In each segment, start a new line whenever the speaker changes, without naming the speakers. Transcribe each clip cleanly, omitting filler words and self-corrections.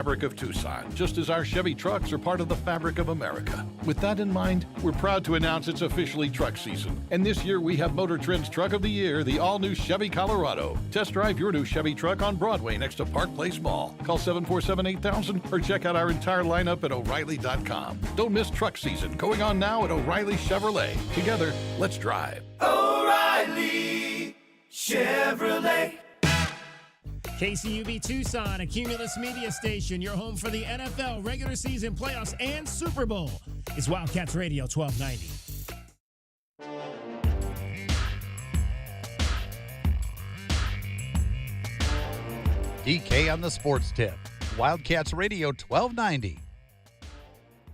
Fabric of Tucson, just as our Chevy trucks are part of the fabric of America. With that in mind, we're proud to announce it's officially truck season. And this year we have Motor Trend's Truck of the Year, the all-new Chevy Colorado. Test drive your new Chevy truck on Broadway next to Park Place Mall. Call 747-8000 or check out our entire lineup at O'Reilly.com. Don't miss truck season, going on now at O'Reilly Chevrolet. Together, let's drive.
O'Reilly Chevrolet.
KCUB Tucson, a Cumulus media station, your home for the NFL, regular season, playoffs, and Super Bowl. It's Wildcats Radio 1290.
DK on the sports tip. Wildcats Radio 1290.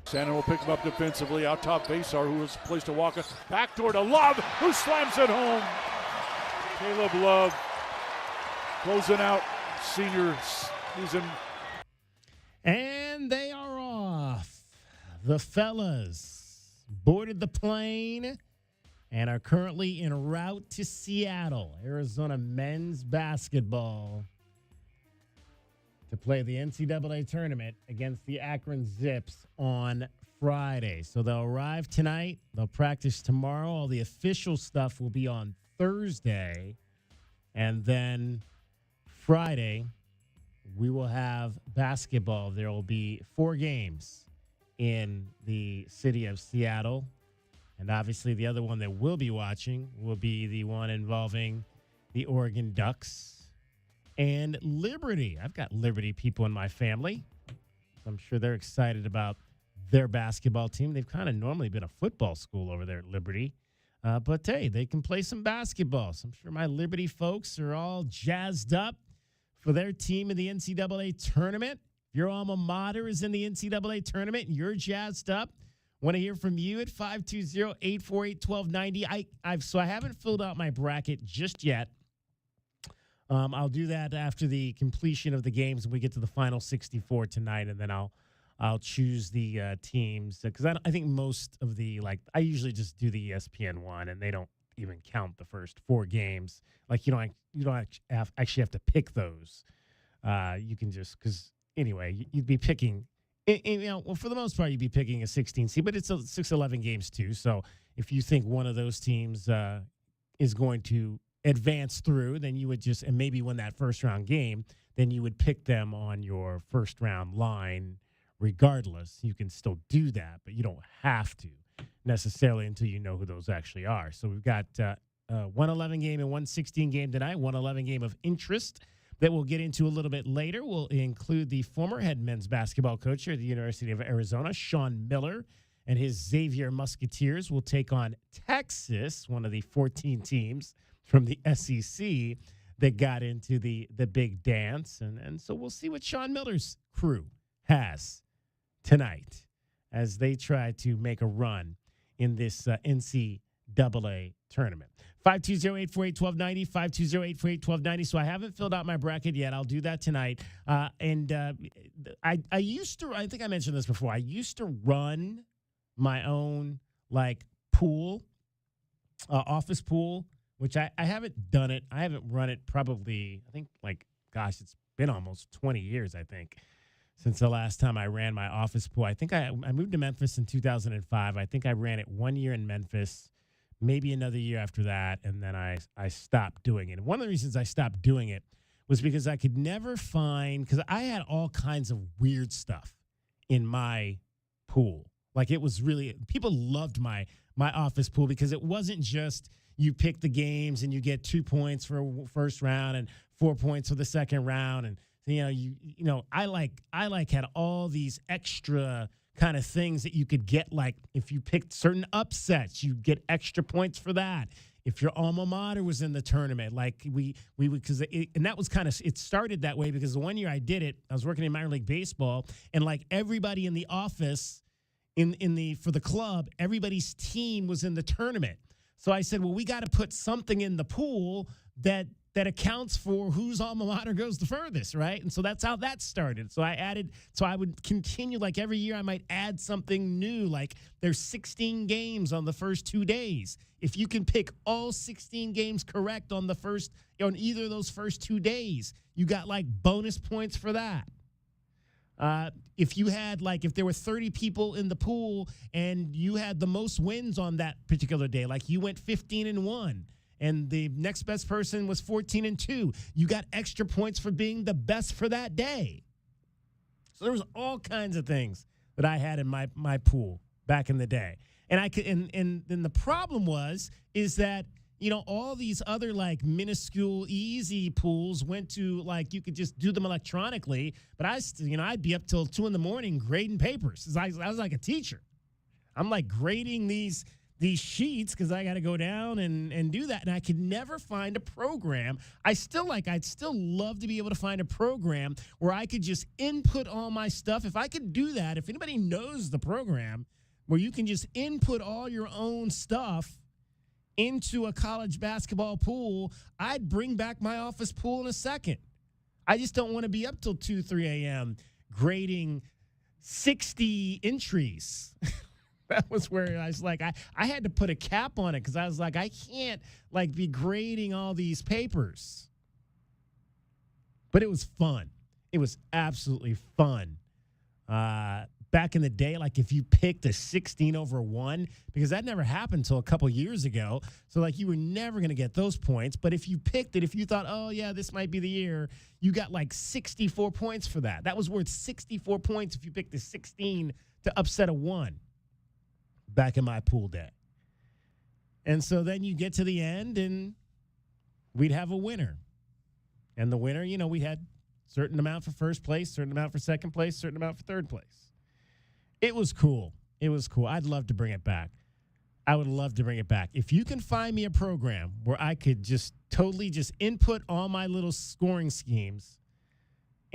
Shannon will pick him up defensively. Out top, Basar, who has placed a walk. Backdoor to Love, who slams it home. Caleb Love closing out senior season.
And they are off. The fellas boarded the plane and are currently en route to Seattle, Arizona men's basketball, to play the NCAA tournament against the Akron Zips on Friday. So they'll arrive tonight. They'll practice tomorrow. All the official stuff will be on Thursday. And then Friday, we will have basketball. There will be 4 games in the city of Seattle. And obviously the other one that we'll be watching will be the one involving the Oregon Ducks and Liberty. I've got Liberty people in my family, so I'm sure they're excited about their basketball team. They've kind of normally been a football school over there at Liberty. But, hey, they can play some basketball. So I'm sure my Liberty folks are all jazzed up for their team in the NCAA tournament. If your alma mater is in the NCAA tournament and you're jazzed up, want to hear from you at 520-848-1290. So I haven't filled out my bracket just yet. I'll do that after the completion of the games when we get to the final 64 tonight, and then I'll choose the teams, because I think most of the, I usually just do the ESPN one, and they don't even count the first 4 games. You don't actually have to pick those. You can just, because anyway, you'd be picking, for the most part, you'd be picking a 16 seed, but it's 6-11 games too. So if you think one of those teams is going to advance through, then you would just, and maybe win that first round game, then you would pick them on your first round line regardless. You can still do that, but you don't have to necessarily until you know who those actually are. So we've got 111 game and 116 game tonight, 111 game of interest that we'll get into a little bit later. We'll include the former head men's basketball coach here at the University of Arizona, Sean Miller, and his Xavier Musketeers will take on Texas, one of the 14 teams from the SEC that got into the big dance. And so we'll see what Sean Miller's crew has tonight as they try to make a run in this NCAA tournament. 520-848-1290, 520-848-1290. So I haven't filled out my bracket yet. I'll do that tonight. I think I mentioned this before. I used to run my own pool, office pool, which I haven't done it. I haven't run it probably, I think, it's been almost 20 years, I think, since the last time I ran my office pool. I think I moved to Memphis in 2005. I think I ran it 1 year in Memphis, maybe another year after that, and then I stopped doing it. And one of the reasons I stopped doing it was because I could never find, because I had all kinds of weird stuff in my pool. It was really, people loved my office pool because it wasn't just you pick the games and you get 2 points for a first round and 4 points for the second round. And, I had all these extra kind of things that you could get. If you picked certain upsets, you'd get extra points for that. If your alma mater was in the tournament, we would, and that was kind of, it started that way because the one year I did it, I was working in minor league baseball, and everybody in the office for the club, everybody's team was in the tournament. So I said, well, we got to put something in the pool that accounts for whose alma mater goes the furthest, right? And so that's how that started. So I would continue, every year I might add something new, there's 16 games on the first 2 days. If you can pick all 16 games correct on either of those first 2 days, you got bonus points for that. If you had if there were 30 people in the pool and you had the most wins on that particular day, like you went 15-1 and the next best person was 14-2, you got extra points for being the best for that day. So there was all kinds of things that I had in my pool back in the day. And I could, and then the problem is that, all these other minuscule easy pools went to you could just do them electronically. But I'd be up till 2 a.m. grading papers. I was like a teacher. I'm grading these sheets because I got to go down and do that. And I could never find a program. I'd still love to be able to find a program where I could just input all my stuff. If I could do that, if anybody knows the program where you can just input all your own stuff into a college basketball pool, I'd bring back my office pool in a second. I just don't want to be up till 2, 3 a.m. grading 60 entries. That was where I was I had to put a cap on it because I was I can't be grading all these papers. But it was fun. It was absolutely fun. Back in the day, if you picked a 16/1, because that never happened until a couple years ago. So you were never going to get those points. But if you picked it, if you thought, oh yeah, this might be the year, you got 64 points for that. That was worth 64 points if you picked a 16 to upset a 1 back in my pool day. And so then you get to the end and we'd have a winner. And the winner, we had certain amount for first place, certain amount for second place, certain amount for third place. It was cool. It was cool. I'd love to bring it back. I would love to bring it back. If you can find me a program where I could just totally just input all my little scoring schemes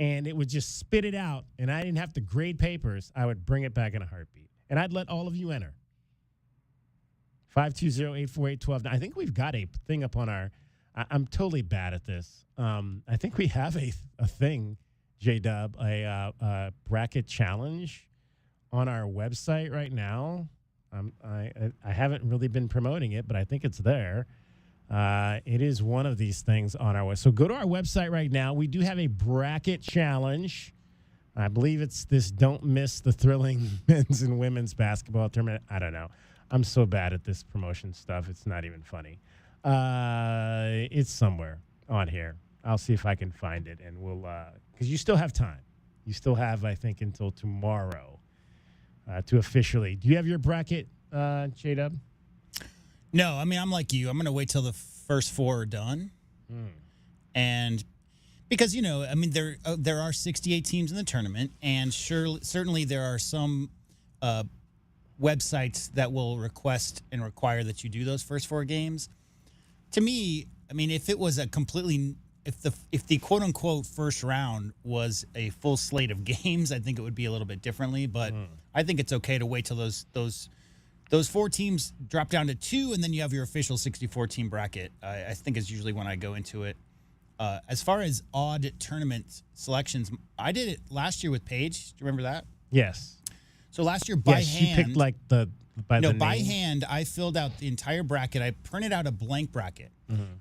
and it would just spit it out and I didn't have to grade papers, I would bring it back in a heartbeat. And I'd let all of you enter. 520-848-12. I think we've got a thing up on our I'm totally bad at this. I think we have a thing, J-Dub, a bracket challenge on our website right now. I haven't really been promoting it, but I think it's there. It is one of these things on our website. So go to our website right now. We do have a bracket challenge. I believe it's this Don't Miss the Thrilling Men's and Women's Basketball Tournament. I don't know. I'm so bad at this promotion stuff. It's not even funny. It's somewhere on here. I'll see if I can find it, and we'll because you still have time. You still have, I think, until tomorrow to officially. Do you have your bracket, J-Dub?
No, I mean, I'm like you. I'm going to wait till the first 4 are done. And because, I mean, there are 68 teams in the tournament, and certainly there are some websites that will request and require that you do those first 4 games. To me, I mean, if it was a completely if the quote unquote first round was a full slate of games, I think it would be a little bit differently. But I think it's okay to wait till those 4 teams drop down to 2, and then you have your official 64 team bracket. I think is usually when I go into it. As far as odd tournament selections, I did it last year with Paige. Do you remember that?
Yes.
So last year by hand,
you picked
by hand, I filled out the entire bracket. I printed out a blank bracket,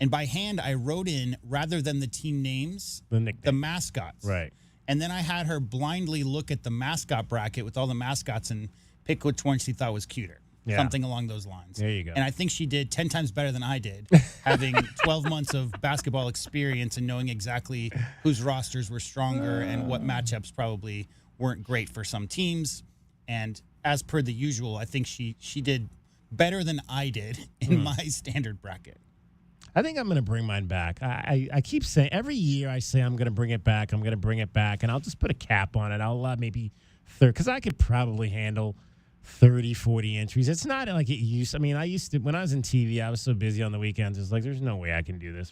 and by hand, I wrote in, rather than the team names, the mascots.
Right.
And then I had her blindly look at the mascot bracket with all the mascots and pick which one she thought was cuter. Yeah. Something along those lines.
There you go.
And I think she did 10 times better than I did, having 12 months of basketball experience and knowing exactly whose rosters were stronger and what matchups probably weren't great for some teams. And as per the usual, I think she did better than I did in my standard bracket.
I think I'm going to bring mine back. I keep saying, every year I say I'm going to bring it back, and I'll just put a cap on it. I'll maybe 30, because I could probably handle 30, 40 entries. It's not like it used. I mean, I used to, when I was in TV, I was so busy on the weekends. It's like, there's no way I can do this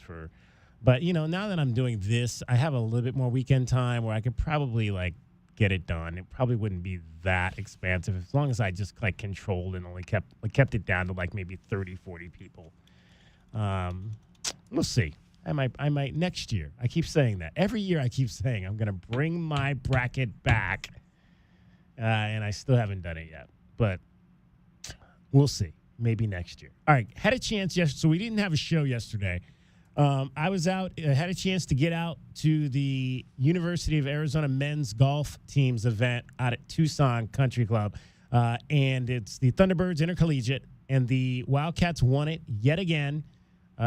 but now that I'm doing this, I have a little bit more weekend time where I could probably get it done. It probably wouldn't be that expansive as long as I just controlled and only kept it down to maybe 30, 40 people. We'll see. I might next year. I keep saying that. Every year I keep saying I'm going to bring my bracket back. And I still haven't done it yet. But we'll see. Maybe next year. All right. Had a chance yesterday. So we didn't have a show yesterday. I was out. I had a chance to get out to the University of Arizona men's golf team's event out at Tucson Country Club, and it's the Thunderbirds Intercollegiate, and the Wildcats won it yet again.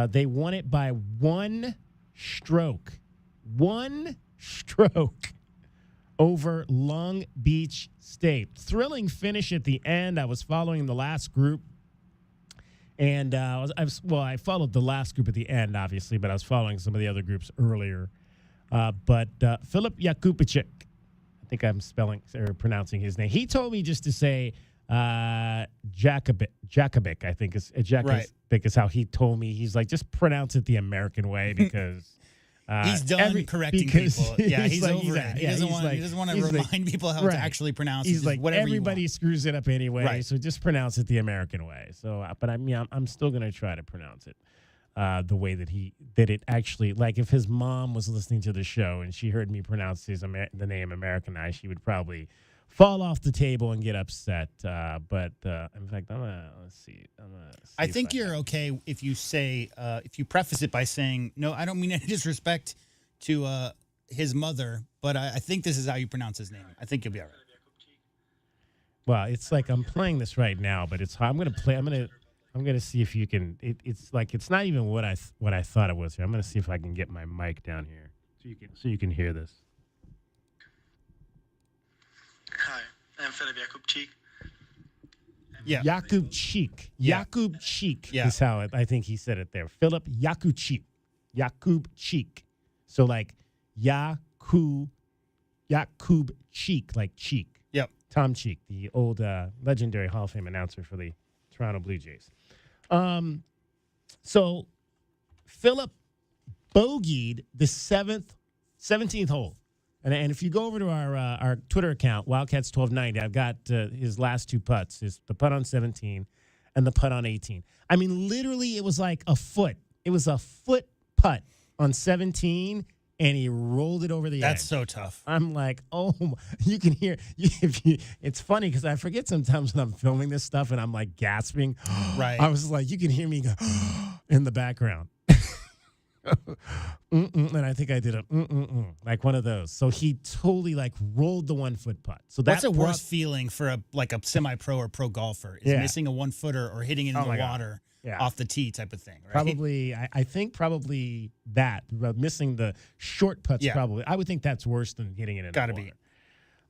They won it by one stroke over Long Beach State. Thrilling finish at the end. I was following the last group. And I followed the last group at the end, obviously, but I was following some of the other groups earlier. But Filip Jakubičić, I think I'm pronouncing his name. He told me just to say Jakovic, I think is Jakovic is how he told me. He's like, just pronounce it the American way because
he's done correcting people. Yeah, he's
like,
over it. He doesn't want to remind people how it's actually pronounced.
He's like,
whatever
everybody screws it up anyway,
Right.
so just pronounce it the American way. So, but I'm still gonna try to pronounce it the way that it actually. Like, if his mom was listening to the show and she heard me pronounce the name Americanized, she would probably fall off the table and get upset. But in fact, let's see.
I think you're okay if you say if you preface it by saying, no, I don't mean any disrespect to his mother, but I think this is how you pronounce his name. I think you'll be all right.
Well, it's like I'm playing this right now, but I'm gonna see if you can. It's like it's not even what I thought it was here. I'm gonna see if I can get my mic down here so you can hear this.
Hi, I'm Filip Jakubičić.
Yeah.
Jakubičić.
Yeah.
Jakubičić
Yeah.
is how I think he said it there. Filip Jakubičić. Jakubičić. So like Jakubičić, like cheek.
Yep.
Tom Cheek, the old legendary Hall of Fame announcer for the Toronto Blue Jays. So Philip bogeyed the 17th hole. And if you go over to our Twitter account, Wildcats1290, I've got his last two putts, the putt on 17 and the putt on 18. I mean, literally, it was like a foot. It was a foot putt on 17, and he rolled it over the edge.
That's so tough.
I'm like, oh, you can hear. It's funny because I forget sometimes when I'm filming this stuff and I'm like gasping.
Right.
I was like, you can hear me go in the background. And I think I did a like one of those. So he totally like rolled the 1 foot putt. So that's
What's a worse feeling for a semi-pro or pro golfer is missing a 1 footer or hitting it in the water off the tee type of thing, right?
Probably, I think probably that missing the short putts.
Yeah.
Probably, I would think that's worse than hitting it in
Gotta
the water.
be.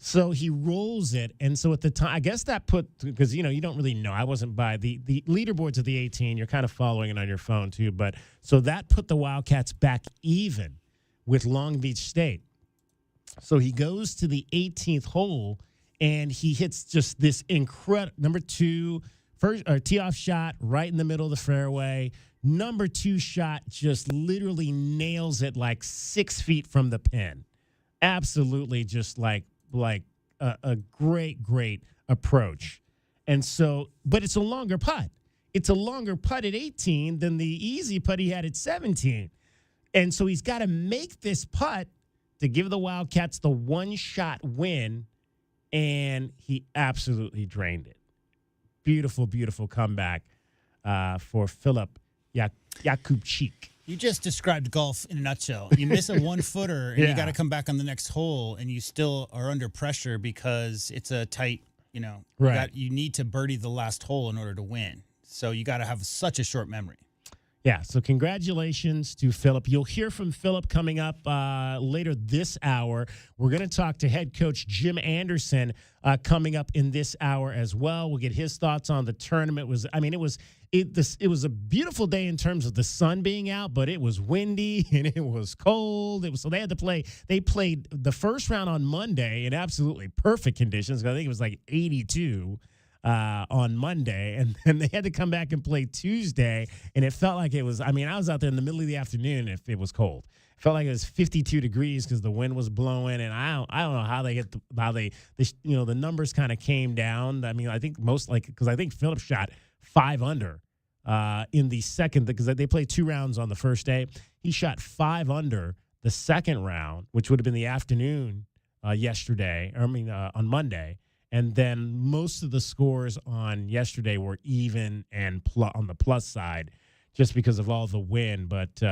So he rolls it, and so at the time, I guess that put because you don't really know. I wasn't by the leaderboards of the 18. You're kind of following it on your phone too, but so that put the Wildcats back even with Long Beach State. So he goes to the 18th hole, and he hits just this incredible number 2 first tee off shot right in the middle of the fairway. Number 2 shot just literally nails it like 6 feet from the pin. Absolutely, just like a great approach. And so, but it's a longer putt. It's a longer putt at 18 than the easy putt he had at 17. And so he's got to make this putt to give the Wildcats the 1-shot win, and he absolutely drained it. Beautiful, beautiful comeback for Filip Jakubičić.
You just described golf in a nutshell. You miss a 1-footer, and you got to come back on the next hole, and you still are under pressure because it's a tight,
Right.
You need to birdie the last hole in order to win. So you got to have such a short memory.
Yeah, so congratulations to Philip. You'll hear from Philip coming up later this hour. We're going to talk to head coach Jim Anderson coming up in this hour as well. We'll get his thoughts on the tournament. It was a beautiful day in terms of the sun being out, but it was windy and it was cold. So they had to play. They played the first round on Monday in absolutely perfect conditions. I think it was like 82. On Monday, and then they had to come back and play Tuesday, and it felt like it was. I was out there in the middle of the afternoon. If it was cold, it felt like it was 52 degrees because the wind was blowing, and I don't know how they hit the numbers kind of came down. I think because I think Philip shot 5 under in the second because they played 2 rounds on the first day. He shot 5 under the second round, which would have been the afternoon yesterday. On Monday. And then most of the scores on yesterday were even and on the plus side just because of all the wind. But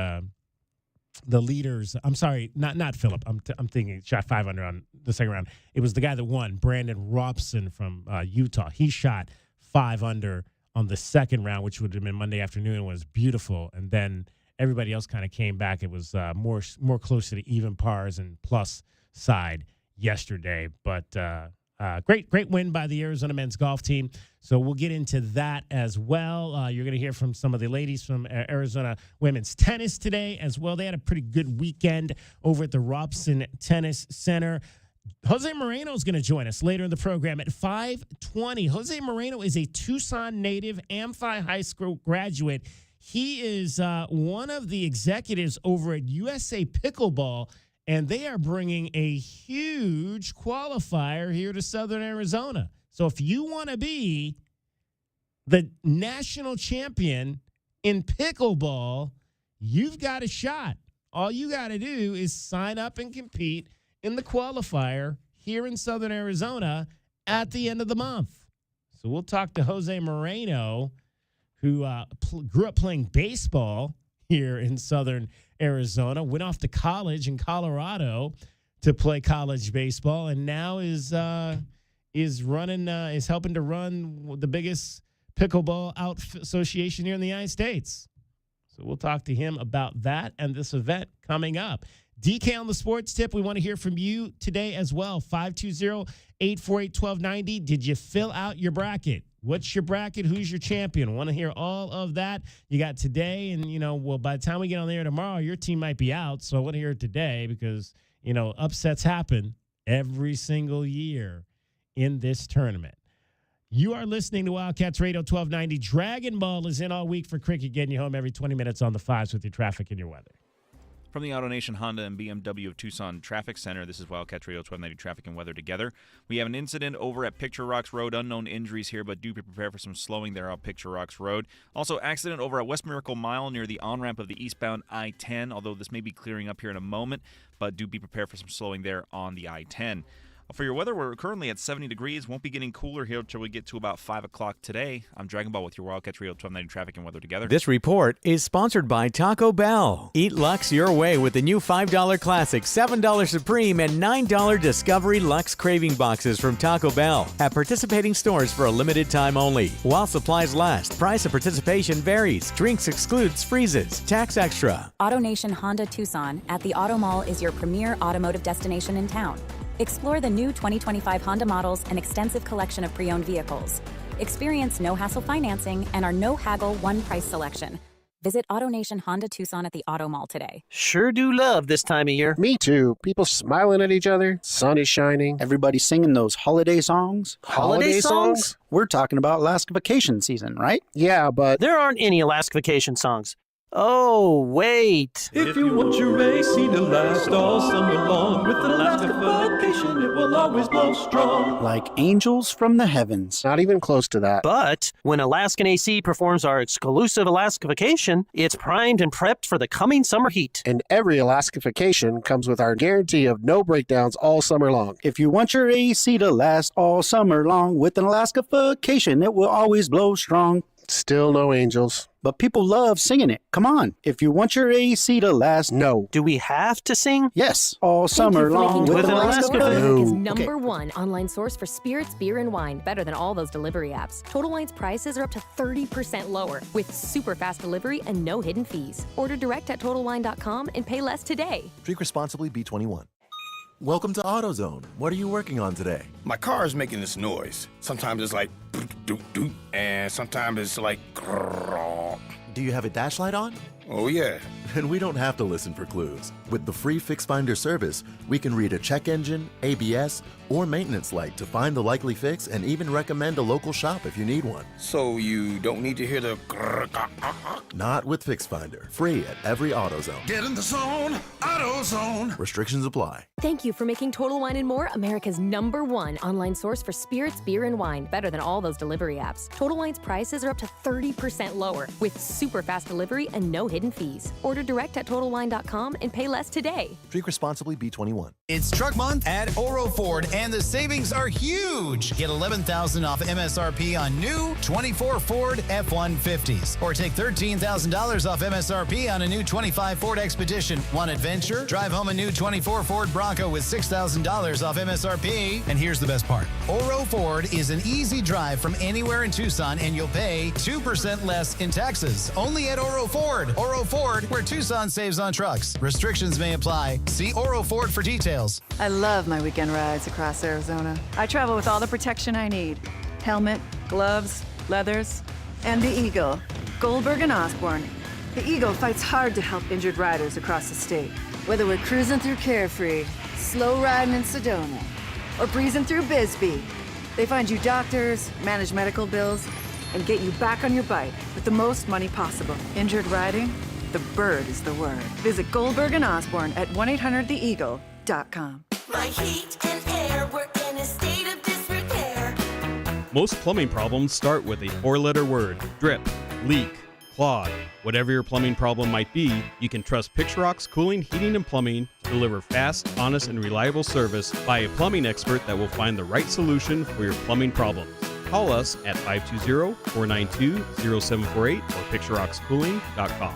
leaders. I'm sorry, not Philip. I'm thinking shot 5 under on the second round. It was the guy that won, Brandon Robson from Utah. He shot 5 under on the second round, which would have been Monday afternoon. It was beautiful, and then everybody else kind of came back. It was more close to the even pars and plus side yesterday, but great win by the Arizona men's golf team. So we'll get into that as well. You're going to hear from some of the ladies from Arizona women's tennis today as well. They had a pretty good weekend over at the Robson Tennis Center. Jose Moreno is going to join us later in the program at 5:20. Jose Moreno is a Tucson native, Amphi High School graduate. He is one of the executives over at USA Pickleball, and they are bringing a huge qualifier here to Southern Arizona. So if you want to be the national champion in pickleball, you've got a shot. All you got to do is sign up and compete in the qualifier here in Southern Arizona at the end of the month. So we'll talk to Jose Moreno, who grew up playing baseball here in Southern Arizona, went off to college in Colorado to play college baseball, and now is helping to run the biggest pickleball association here in the United States. So we'll talk to him about that and this event coming up. DK on the Sports Tip, we want to hear from you today as well. 520-848-1290. Did you fill out your bracket? What's your bracket? Who's your champion? Want to hear all of that? You got today, and, by the time we get on the air tomorrow, your team might be out. So I want to hear it today because, upsets happen every single year in this tournament. You are listening to Wildcats Radio 1290. Dragon Ball is in all week for cricket, getting you home every 20 minutes on the 5s with your traffic and your weather.
From the AutoNation Honda and BMW of Tucson Traffic Center, this is Wildcats Radio 1290 Traffic and Weather together. We have an incident over at Picture Rocks Road. Unknown injuries here, but do be prepared for some slowing there on Picture Rocks Road. Also, accident over at West Miracle Mile near the on-ramp of the eastbound I-10, although this may be clearing up here in a moment, but do be prepared for some slowing there on the I-10. For your weather, we're currently at 70 degrees. Won't be getting cooler here until we get to about 5 o'clock today. I'm Dragon Ball with your Wildcats Radio 1290 Traffic and Weather together.
This report is sponsored by Taco Bell. Eat Lux your way with the new $5 Classic, $7 Supreme, and $9 Discovery Lux Craving Boxes from Taco Bell at participating stores for a limited time only. While supplies last, price of participation varies. Drinks excludes freezes. Tax extra.
AutoNation Honda Tucson at the Auto Mall is your premier automotive destination in town. Explore the new 2025 Honda models and extensive collection of pre-owned vehicles. Experience no-hassle financing and our no-haggle one-price selection. Visit AutoNation Honda Tucson at the Auto Mall today.
Sure do love this time of year.
Me too. People smiling at each other, sun is shining.
Everybody singing those holiday songs.
Holiday songs?
We're talking about Alaska vacation season, right?
Yeah, but
there aren't any Alaska vacation songs. Oh, wait.
If you want your AC to last all summer long, with Alaska vacation, it will always blow strong.
Like angels from the heavens.
Not even close to that.
But when Alaskan AC performs our exclusive Alaska vacation, it's primed and prepped for the coming summer heat.
And every Alaska vacation comes with our guarantee of no breakdowns all summer long.
If you want your AC to last all summer long, with an Alaska vacation, it will always blow strong.
Still no angels.
But people love singing it. Come on. If you want your AC to last,
no.
Do we have to sing?
Yes. All summer long
with an Alaska vacation.
America's number one online source for spirits, beer, and wine. Better than all those delivery apps. Total Wine's prices are up to 30% lower with super fast delivery and no hidden fees. Order direct at TotalWine.com and pay less today.
Drink responsibly, B21. Welcome to AutoZone. What are you working on today?
My car is making this noise. Sometimes it's like doot, and sometimes it's like grrr.
Do you have a dash light on?
Oh, yeah.
And we don't have to listen for clues. With the free Fix Finder service, we can read a check engine, ABS, or maintenance light to find the likely fix and even recommend a local shop if you need one.
So you don't need to hear the grrr.
Not with Fix Finder. Free at every AutoZone.
Get in the zone, AutoZone.
Restrictions apply.
Thank you for making Total Wine & More America's number one online source for spirits, beer, and wine. Better than all those delivery apps. Total Wine's prices are up to 30% lower with super fast delivery and no hidden hidden fees. Order direct at TotalWine.com and pay less today.
Drink responsibly, B21.
It's Truck Month at Oro Ford, and the savings are huge. Get $11,000 off MSRP on new 24 Ford F-150s, or take $13,000 off MSRP on a new 25 Ford Expedition. Want adventure? Drive home a new 24 Ford Bronco with $6,000 off MSRP. And here's the best part. Oro Ford is an easy drive from anywhere in Tucson, and you'll pay 2% less in taxes. Only at Oro Ford. Oro Ford, where Tucson saves on trucks. Restrictions may apply. See Oro Ford for details.
I love my weekend rides across Arizona. I travel with all the protection I need. Helmet, gloves, leathers, and the Eagle. Goldberg and Osborne. The Eagle fights hard to help injured riders across the state. Whether we're cruising through Carefree, slow riding in Sedona, or breezing through Bisbee, they find you doctors, manage medical bills, and get you back on your bike with the most money possible. Injured riding? The bird is the word. Visit Goldberg and Osborne at 1-800-THEEAGLE.com.
My heat and air were in a state of disrepair.
Most plumbing problems start with a four-letter word: drip, leak, clog. Whatever your plumbing problem might be, you can trust Picturox Cooling, Heating, and Plumbing to deliver fast, honest, and reliable service by a plumbing expert that will find the right solution for your plumbing problems. Call us at 520-492-0748 or picturoxcooling.com.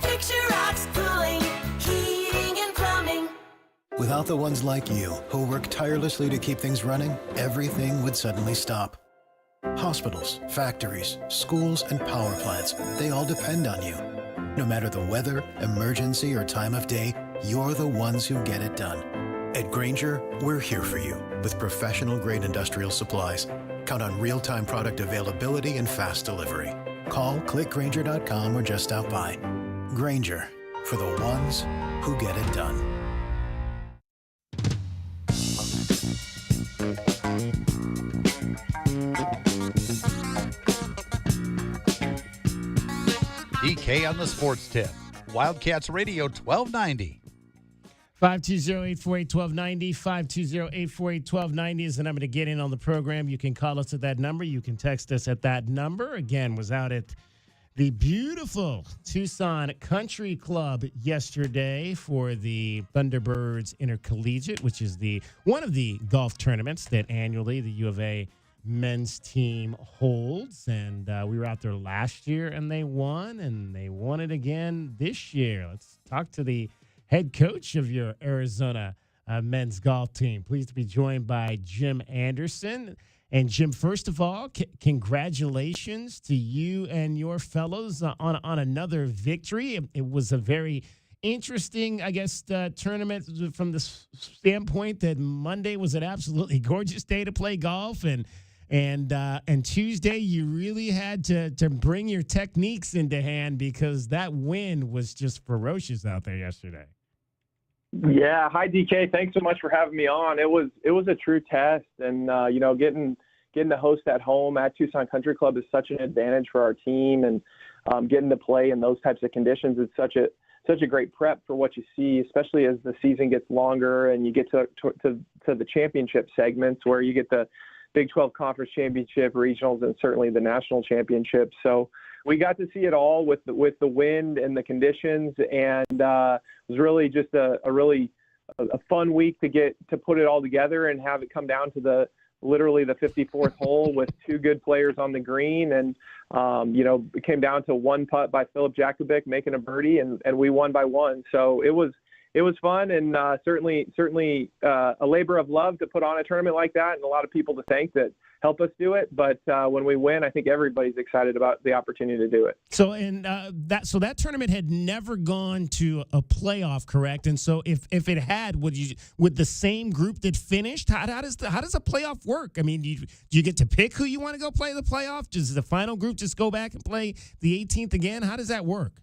Picturox Cooling, Heating, and Plumbing.
Without the ones like you, who work tirelessly to keep things running, everything would suddenly stop. Hospitals, factories, schools, and power plants, they all depend on you. No matter the weather, emergency, or time of day, you're the ones who get it done. At Grainger, we're here for you with professional-grade industrial supplies. Count on real-time product availability and fast delivery. Call, click Grainger.com, or just stop by. Grainger, for the ones who get it done.
DK on the Sports Tip. Wildcats Radio 1290.
520-848-1290, 520-848-1290 is the number to get in on the program. You can call us at that number. You can text us at that number. Again, was out at the beautiful Tucson Country Club yesterday for the Thunderbirds Intercollegiate, which is one of the golf tournaments that annually the U of A men's team holds. And we were out there last year, and they won it again this year. Let's talk to the head coach of your Arizona men's golf team. Pleased to be joined by Jim Anderson. And Jim, first of all, congratulations to you and your fellows on another victory. It was a very interesting, I guess, tournament from the standpoint that Monday was an absolutely gorgeous day to play golf, and Tuesday you really had to bring your techniques into hand because that wind was just ferocious out there yesterday.
Yeah. Hi, DK. Thanks so much for having me on. It was a true test, and getting to host at home at Tucson Country Club is such an advantage for our team, and getting to play in those types of conditions is such a great prep for what you see, especially as the season gets longer and you get to the championship segments where you get the Big 12 Conference Championship, regionals, and certainly the national championship. So we got to see it all with the wind and the conditions, and it was really just a fun week to put it all together and have it come down to literally the 54th hole with two good players on the green, and it came down to one putt by Philip Jakovic making a birdie, and we won by one. So it was fun, and certainly a labor of love to put on a tournament like that, and a lot of people to thank that help us do it. But when we win, I think everybody's excited about the opportunity to do it.
So that tournament had never gone to a playoff, correct? And so if it had, would the same group that finished? How does a playoff work? I mean, do you get to pick who you want to go play the playoff? Does the final group just go back and play the 18th again? How does that work?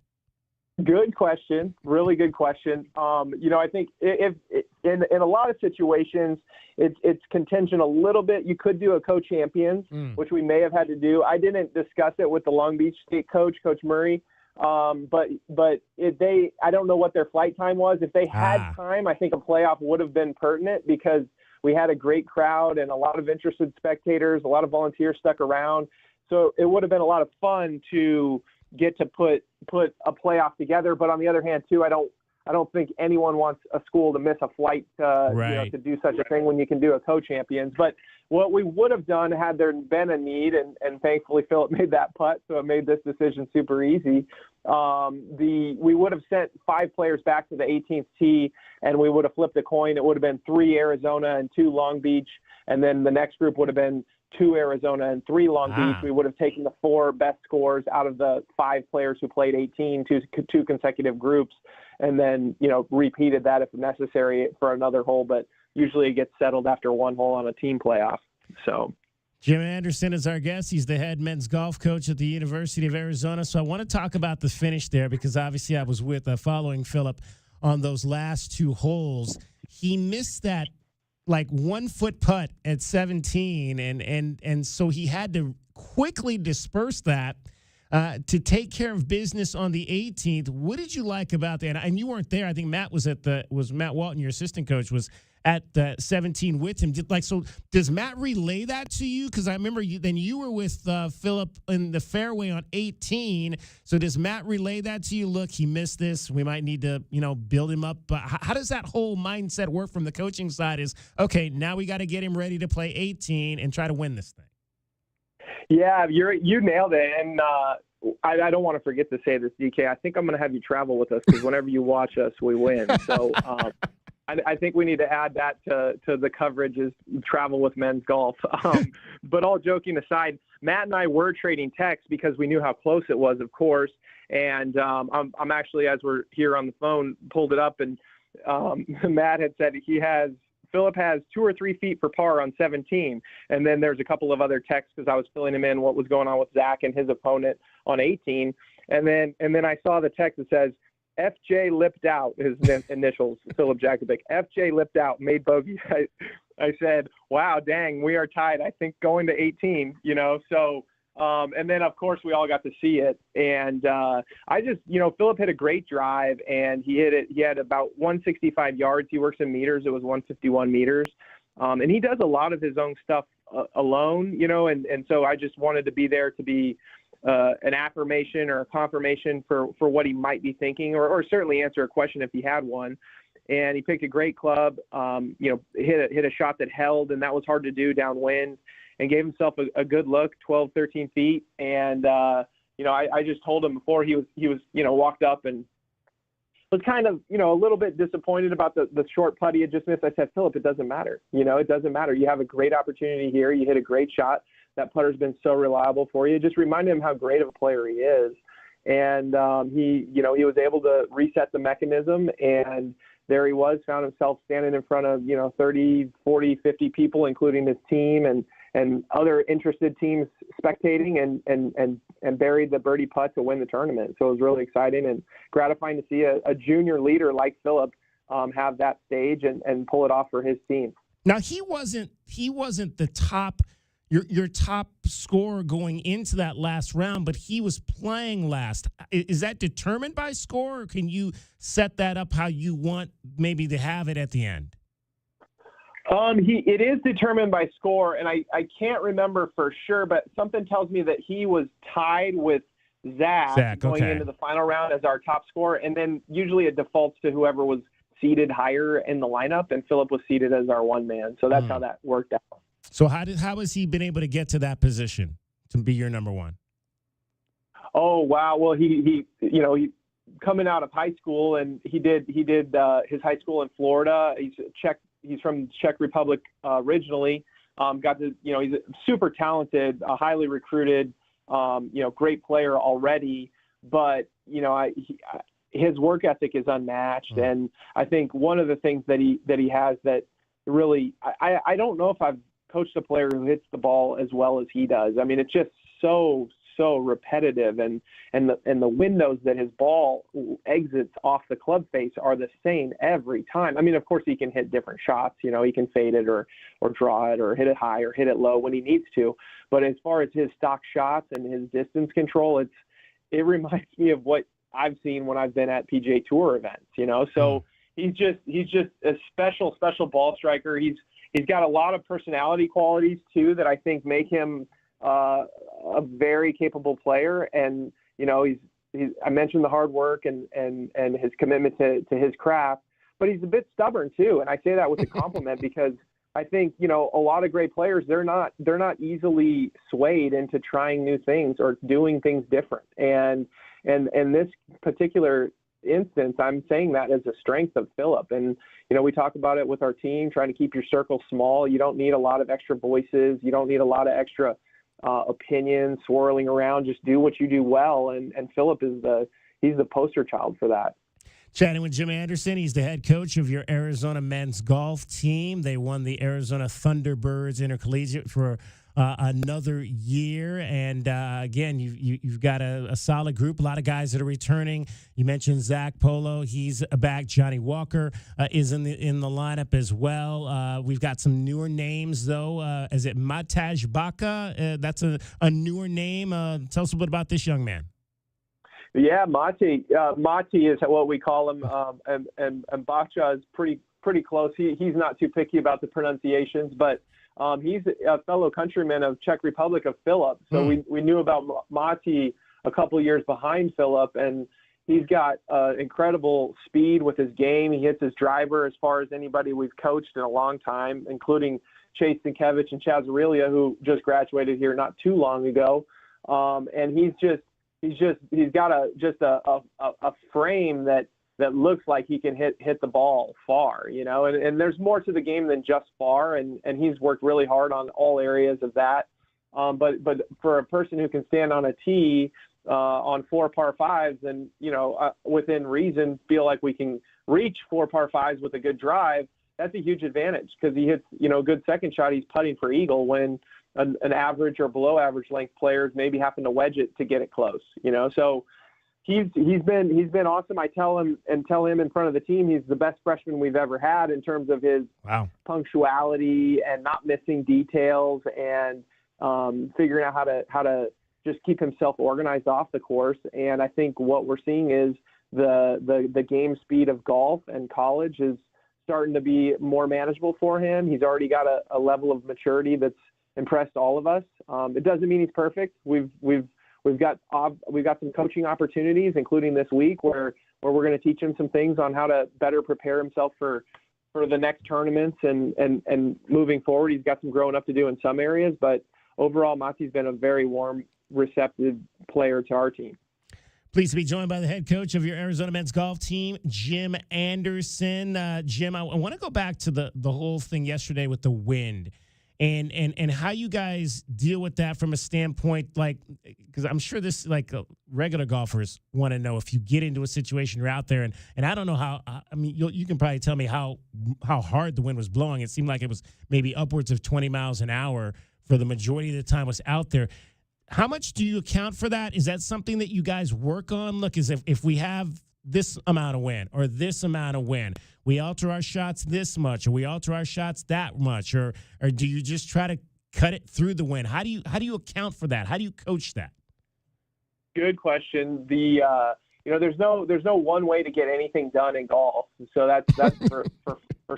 Good question. Really good question. I think if in a lot of situations, it's contingent a little bit. You could do a co-champions, which we may have had to do. I didn't discuss it with the Long Beach State coach, Coach Murray. But I don't know what their flight time was. If they had time, I think a playoff would have been pertinent because we had a great crowd and a lot of interested spectators, a lot of volunteers stuck around. So it would have been a lot of fun to get to put put a playoff together. But on the other hand, too, I don't think anyone wants a school to miss a flight to do such a thing when you can do a co-champions. But what we would have done had there been a need, and thankfully Philip made that putt, so it made this decision super easy. We would have sent 5 players back to the 18th tee, and we would have flipped a coin. It would have been 3 Arizona and 2 Long Beach, and then the next group would have been 2 Arizona and 3 Long Beach. We would have taken the 4 best scores out of the 5 players who played 18, two consecutive groups, and then, repeated that if necessary for another hole. But usually it gets settled after 1 hole on a team playoff. So
Jim Anderson is our guest. He's the head men's golf coach at the University of Arizona. So I want to talk about the finish there because obviously I was following Philip on those last 2 holes. He missed that 1-foot putt at 17, and so he had to quickly disperse that to take care of business on the 18th. What did you like about that? And you weren't there. I think Matt was Matt Walton, your assistant coach, was at the 17 with him. So does Matt relay that to you? Because I remember you were with Philip in the fairway on 18. So does Matt relay that to you? Look, he missed this. We might need to, build him up. But how does that whole mindset work from the coaching side? Is, okay, now we got to get him ready to play 18 and try to win this thing.
Yeah, you nailed it. And I don't want to forget to say this, DK. I think I'm going to have you travel with us because whenever you watch us, we win. So I think we need to add that to the coverage is travel with men's golf. But all joking aside, Matt and I were trading texts because we knew how close it was, of course. And I'm actually, as we're here on the phone, pulled it up, and Matt had said Philip has 2 or 3 feet for par on 17. And then there's a couple of other texts because I was filling him in what was going on with Zach and his opponent on 18. And then I saw the text that says, FJ lipped out, his initials, Philip Jakovic. FJ lipped out, made bogey. I said, wow, dang, we are tied. I think going to 18, so, and then of course we all got to see it. And Philip hit a great drive and he hit it. He had about 165 yards. He works in meters. It was 151 meters. And he does a lot of his own stuff alone, and so I just wanted to be there to be an affirmation or a confirmation for what he might be thinking, or certainly answer a question if he had one. And he picked a great club, hit a shot that held, and that was hard to do downwind, and gave himself a good look, 12, 13 feet. And, I just told him before he was walked up and was kind of, a little bit disappointed about the short putt he had just missed. I said, Philip, it doesn't matter. It doesn't matter. You have a great opportunity here. You hit a great shot. That putter's been so reliable for you. Just remind him how great of a player he is. And he was able to reset the mechanism, and there he was, found himself standing in front of, 30, 40, 50 people, including his team and other interested teams spectating, and buried the birdie putt to win the tournament. So it was really exciting and gratifying to see a junior leader like Philip have that stage and pull it off for his team.
Now he wasn't the top, your top scorer going into that last round, but he was playing last. Is that determined by score, or can you set that up how you want maybe to have it at the end?
It is determined by score, and I can't remember for sure, but something tells me that he was tied with Zach going into the final round as our top scorer, and then usually it defaults to whoever was seated higher in the lineup, and Philip was seated as our one man. So that's how that worked out.
So how has he been able to get to that position to be your number one?
Oh wow! Well, he coming out of high school, and he did his high school in Florida. He's from Czech Republic originally. He's super talented, highly recruited, great player already. But his work ethic is unmatched, and I think one of the things that he has that really I don't know if I've coached a player who hits the ball as well as he does. I mean, it's just so repetitive, and the windows that his ball exits off the club face are the same every time. I mean, of course he can hit different shots, he can fade it or draw it or hit it high or hit it low when he needs to. But as far as his stock shots and his distance control, it reminds me of what I've seen when I've been at PGA Tour events, So he's just a special ball striker. He's got a lot of personality qualities too that I think make him a very capable player. And I mentioned the hard work and his commitment to his craft, but he's a bit stubborn too. And I say that with a compliment because I think, a lot of great players, they're not easily swayed into trying new things or doing things different. And this particular instance, I'm saying that as a strength of Philip. And, we talk about it with our team, trying to keep your circle small. You don't need a lot of extra voices. You don't need a lot of extra opinions swirling around. Just do what you do well. And Philip he's the poster child for that.
Chatting with Jim Anderson. He's the head coach of your Arizona men's golf team. They won the Arizona Thunderbirds Intercollegiate for another year. And again, you've got a solid group, a lot of guys that are returning. You mentioned Zach Polo. He's back. Johnny Walker is in the lineup as well. We've got some newer names, though. Is it Mataj Baka? That's a newer name. Tell us a bit about this young man.
Yeah, Mati is what we call him, and Bacha is pretty close. He's not too picky about the pronunciations, but he's a fellow countryman of Czech Republic of Philip. So we knew about Mati a couple of years behind Philip, and he's got incredible speed with his game. He hits his driver as far as anybody we've coached in a long time, including Chase Sienkiewicz and Chaz Aurelia, who just graduated here not too long ago. And he's got a frame that looks like he can hit the ball far, and there's more to the game than just far. And he's worked really hard on all areas of that. But for a person who can stand on a tee on 4 par 5s and, within reason, feel like we can reach 4 par 5s with a good drive, that's a huge advantage because he hits, a good second shot. He's putting for eagle when an average or below average length players maybe having to wedge it to get it close, so he's been awesome. I tell him in front of the team, he's the best freshman we've ever had in terms of his punctuality and not missing details and figuring out how to just keep himself organized off the course. And I think what we're seeing is the game speed of golf and college is starting to be more manageable for him. He's already got a level of maturity that's impressed all of us. It doesn't mean he's perfect. We've got some coaching opportunities, including this week, where we're going to teach him some things on how to better prepare himself for the next tournaments and moving forward. He's got some growing up to do in some areas, but overall, Mati's been a very warm, receptive player to our team.
Pleased to be joined by the head coach of your Arizona men's golf team, Jim Anderson. Jim, I want to go back to the whole thing yesterday with the wind. And how you guys deal with that from a standpoint, because I'm sure this, regular golfers want to know if you get into a situation, you're out there, and I don't know how, you can probably tell me how hard the wind was blowing. It seemed like it was maybe upwards of 20 miles an hour for the majority of the time was out there. How much do you account for that? Is that something that you guys work on? Look, as if we have this amount of wind or this amount of wind, we alter our shots this much, or we alter our shots that much, or do you just try to cut it through the wind? How do you account for that? How do you coach that?
Good question. There's no one way to get anything done in golf. So that's for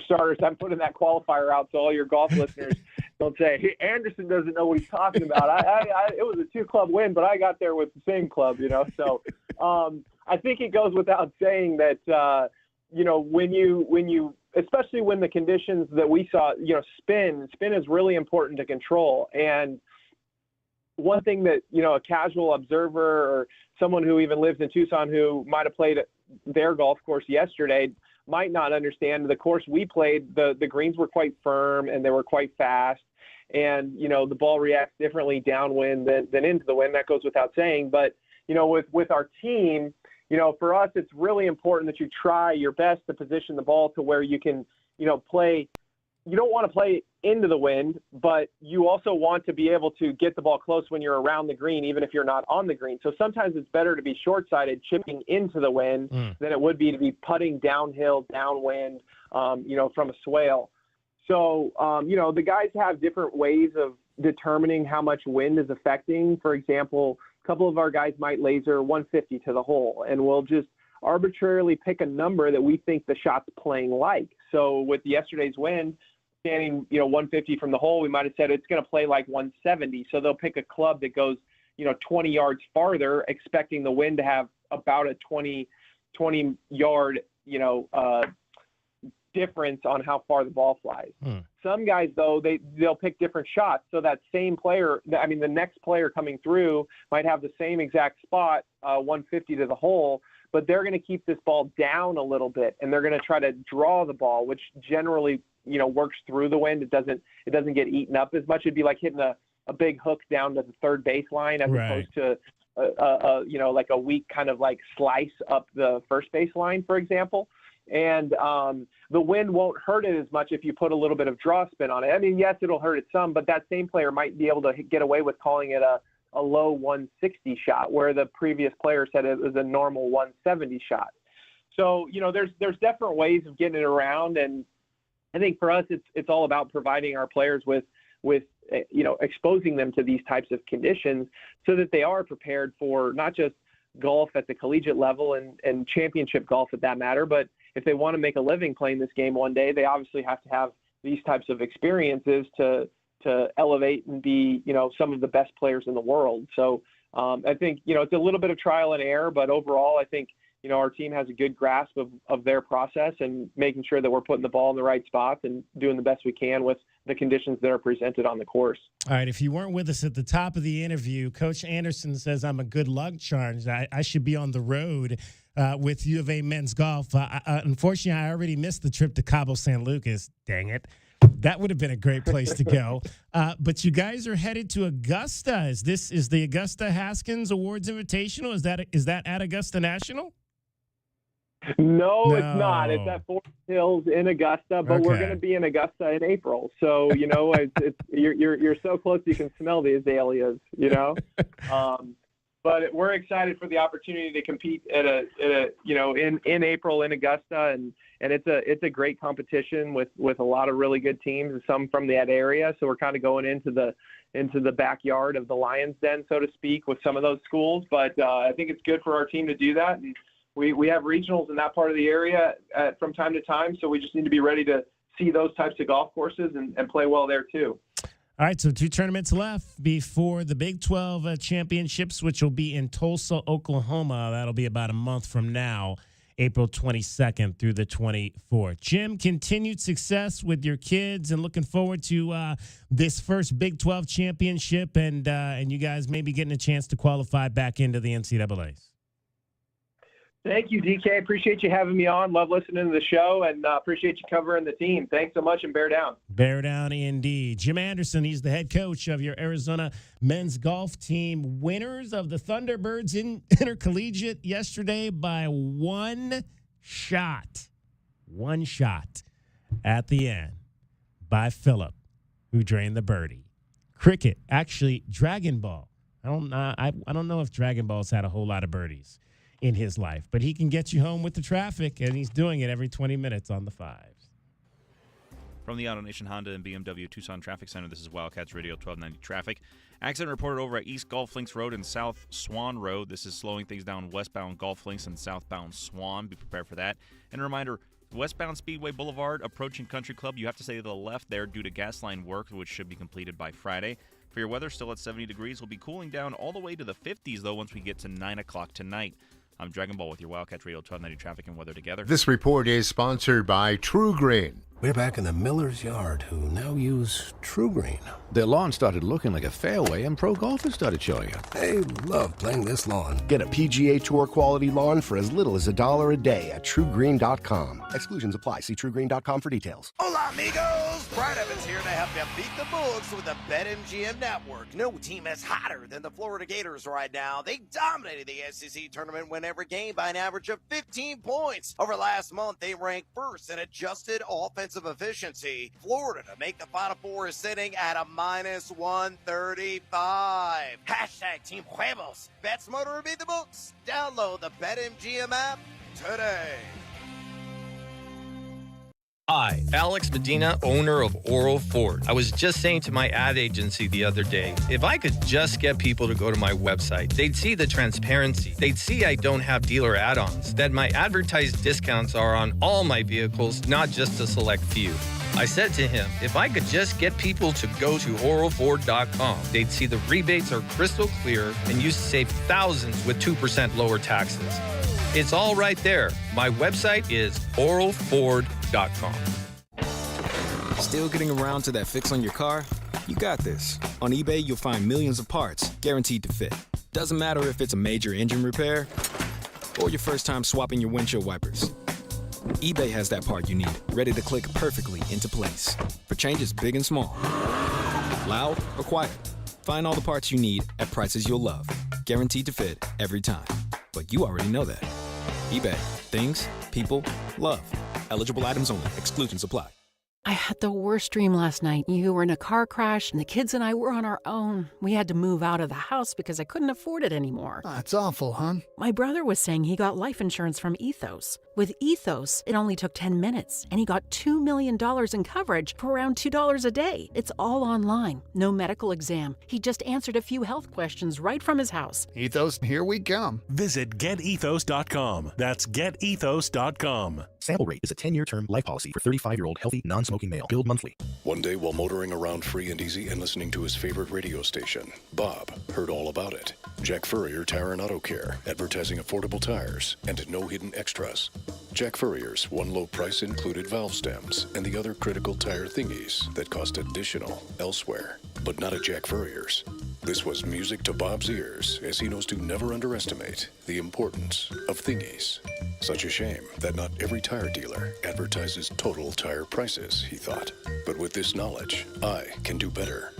starters. I'm putting that qualifier out so all your golf listeners don't say, "Hey, Anderson doesn't know what he's talking about." It was a 2-club win, but I got there with the same club, So I think it goes without saying that when you especially when the conditions that we saw, spin is really important to control. And one thing that, a casual observer or someone who even lives in Tucson who might have played their golf course yesterday might not understand. The course we played, the greens were quite firm and they were quite fast. And, the ball reacts differently downwind than into the wind. That goes without saying. But, with our team, for us, it's really important that you try your best to position the ball to where you can, play. You don't want to play into the wind, but you also want to be able to get the ball close when you're around the green, even if you're not on the green. So sometimes it's better to be short-sided, chipping into the wind than it would be to be putting downhill, downwind, from a swale. So, the guys have different ways of determining how much wind is affecting. For example, a couple of our guys might laser 150 to the hole, and we'll just arbitrarily pick a number that we think the shot's playing like. So with yesterday's wind, standing, 150 from the hole, we might have said it's going to play like 170. So they'll pick a club that goes, 20 yards farther, expecting the wind to have about a 20 yard, difference on how far the ball flies. Some guys, though, they'll pick different shots. So that same player, the next player coming through might have the same exact spot, 150 to the hole, but they're going to keep this ball down a little bit, and they're going to try to draw the ball, which generally, works through the wind. It doesn't get eaten up as much. It'd be like hitting a big hook down to the third baseline as opposed to like a weak kind of like slice up the first baseline, for example. And the wind won't hurt it as much if you put a little bit of draw spin on it. I mean, yes, it'll hurt it some, but that same player might be able to get away with calling it a low 160 shot, where the previous player said it was a normal 170 shot. So, there's different ways of getting it around. And I think for us, it's all about providing our players with exposing them to these types of conditions so that they are prepared for not just golf at the collegiate level and championship golf at that matter, but if they want to make a living playing this game one day, they obviously have to have these types of experiences to elevate and be, some of the best players in the world. So I think, it's a little bit of trial and error, but overall, I think, our team has a good grasp of their process and making sure that we're putting the ball in the right spots and doing the best we can with the conditions that are presented on the course.
All right. If you weren't with us at the top of the interview, Coach Anderson says I'm a good luck charge. I should be on the road with U of A men's golf. Unfortunately, I already missed the trip to Cabo San Lucas. Dang it. That would have been a great place to go. But you guys are headed to Augusta. Is the Augusta Haskins Awards Invitational? Is that at Augusta National?
No, it's not. It's at Forest Hills in Augusta, but we're going to be in Augusta in April. So, you're so close you can smell the azaleas, But we're excited for the opportunity to compete in April in Augusta, and it's a great competition with a lot of really good teams, and some from that area. So we're kind of going into the backyard of the Lions Den, so to speak, with some of those schools. But I think it's good for our team to do that. And we have regionals in that part of the area from time to time, so we just need to be ready to see those types of golf courses and play well there too.
All right, so 2 tournaments left before the Big 12 championships, which will be in Tulsa, Oklahoma. That'll be about a month from now, April 22nd through the 24th. Jim, continued success with your kids and looking forward to this first Big 12 championship and you guys maybe getting a chance to qualify back into the NCAAs.
Thank you, DK. Appreciate you having me on. Love listening to the show, and appreciate you covering the team. Thanks so much, and bear down.
Bear down indeed. Jim Anderson, he's the head coach of your Arizona men's golf team. Winners of the Thunderbirds Intercollegiate yesterday by one shot. One shot at the end by Phillip, who drained the birdie. Cricket, actually, Dragon Ball. I don't know if Dragon Ball's had a whole lot of birdies in his life, but he can get you home with the traffic, and he's doing it every 20 minutes on the fives.
From the AutoNation Honda and BMW Tucson Traffic Center, this is Wildcats Radio 1290 Traffic. Accident reported over at East Golf Links Road and South Swan Road. This is slowing things down westbound Golf Links and southbound Swan. Be prepared for that. And a reminder, westbound Speedway Boulevard approaching Country Club, you have to stay to the left there due to gas line work, which should be completed by Friday. For your weather, still at 70 degrees. We'll be cooling down all the way to the 50s, though, once we get to 9 o'clock tonight. I'm Dragon Ball with your Wildcats Radio 1290 Traffic and Weather Together.
This report is sponsored by True Green. We're back in the Miller's Yard, who now use True Green.
Their lawn started looking like a fairway, and pro golfers started showing up.
They love playing this lawn. Get a PGA Tour quality lawn for as little as $1 a day at TrueGreen.com. Exclusions apply. See TrueGreen.com for details.
Hola, amigos! Brian Evans here to help you beat the books with the BetMGM Network. No team is hotter than the Florida Gators right now. They dominated the SEC tournament, win every game by an average of 15 points. Over last month, they ranked first in adjusted offensive efficiency. Florida to make the Final Four is sitting at a -135. Hashtag Team Huevos. Bet smarter and beat the books. Download the BetMGM app today.
Hi, Alex Medina, owner of Oro Ford. I was just saying to my ad agency the other day, if I could just get people to go to my website, they'd see the transparency. They'd see I don't have dealer add-ons, that my advertised discounts are on all my vehicles, not just a select few. I said to him, if I could just get people to go to oralford.com, they'd see the rebates are crystal clear and you save thousands with 2% lower taxes. It's all right there. My website is oralford.com.
Still getting around to that fix on your car? You got this. On eBay, you'll find millions of parts, guaranteed to fit. Doesn't matter if it's a major engine repair or your first time swapping your windshield wipers. eBay has that part you need, ready to click perfectly into place for changes big and small. Loud or quiet, find all the parts you need at prices you'll love. Guaranteed to fit every time. But you already know that. eBay. Things, people, love. Eligible items only. Exclusions apply.
I had the worst dream last night. You were in a car crash, and the kids and I were on our own. We had to move out of the house because I couldn't afford it anymore.
That's awful, hon.
My brother was saying he got life insurance from Ethos. With Ethos, it only took 10 minutes, and he got $2 million in coverage for around $2 a day. It's all online. No medical exam. He just answered a few health questions right from his house.
Ethos, here we come.
Visit GetEthos.com. That's GetEthos.com.
Sample Rate is a 10-year term life policy for 35-year-old healthy, non-smoking male. Billed monthly.
One day while motoring around free and easy and listening to his favorite radio station, Bob heard all about it. Jack Furrier Tire and Auto Care, advertising affordable tires and no hidden extras. Jack Furrier's one low price included valve stems and the other critical tire thingies that cost additional elsewhere, but not at Jack Furrier's. This was music to Bob's ears, as he knows to never underestimate the importance of thingies. Such a shame that not every tire dealer advertises total tire prices, he thought. But with this knowledge, I can do better.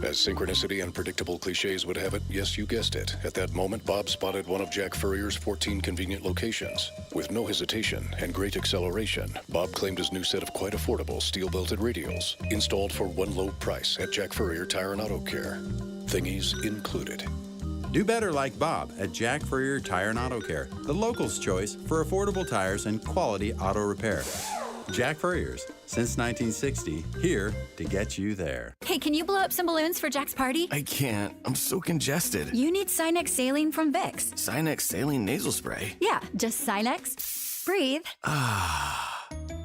As synchronicity and predictable cliches would have it, yes, you guessed it. At that moment, Bob spotted one of Jack Furrier's 14 convenient locations. With no hesitation and great acceleration, Bob claimed his new set of quite affordable steel-belted radials, installed for one low price at Jack Furrier Tire and Auto Care. Thingies included.
Do better like Bob at Jack Furrier Tire and Auto Care, the locals' choice for affordable tires and quality auto repair. Jack Furrier's, since 1960, here to get you there.
Hey, can you blow up some balloons for Jack's party?
I can't. I'm so congested.
You need Sinex Saline from Vicks.
Sinex Saline Nasal Spray?
Yeah, just Sinex. Breathe.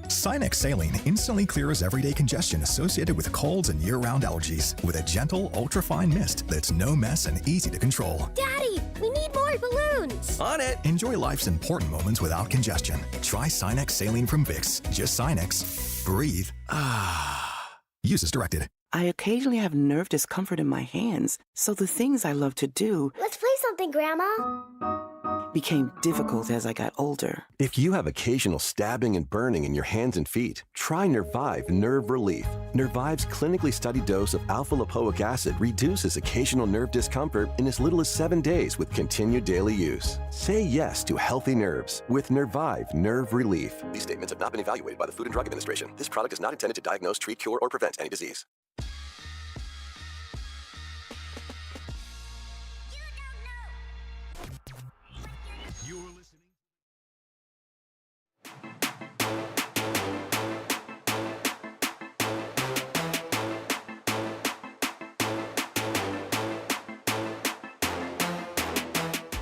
Sinex Saline instantly clears everyday congestion associated with colds and year-round allergies with a gentle, ultra-fine mist that's no mess and easy to control.
Daddy, we need more balloons.
On it.
Enjoy life's important moments without congestion. Try Sinex Saline from Vicks. Just Sinex. Breathe. Use as directed.
I occasionally have nerve discomfort in my hands, so the things I love to do...
Let's play something, Grandma.
...became difficult as I got older.
If you have occasional stabbing and burning in your hands and feet, try Nervive Nerve Relief. Nervive's clinically studied dose of alpha-lipoic acid reduces occasional nerve discomfort in as little as 7 days with continued daily use. Say yes to healthy nerves with Nervive Nerve Relief. These statements have not been evaluated by the Food and Drug Administration. This product is not intended to diagnose, treat, cure, or prevent any disease.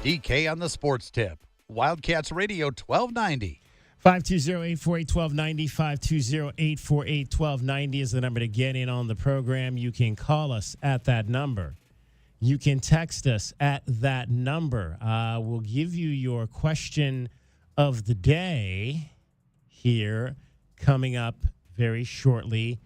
DK on the Sports Tip. Wildcats Radio 1290.
520-848-1290, 520-848-1290 is the number to get in on the program. You can call us at that number. You can text us at that number. We'll give you your question of the day here coming up very shortly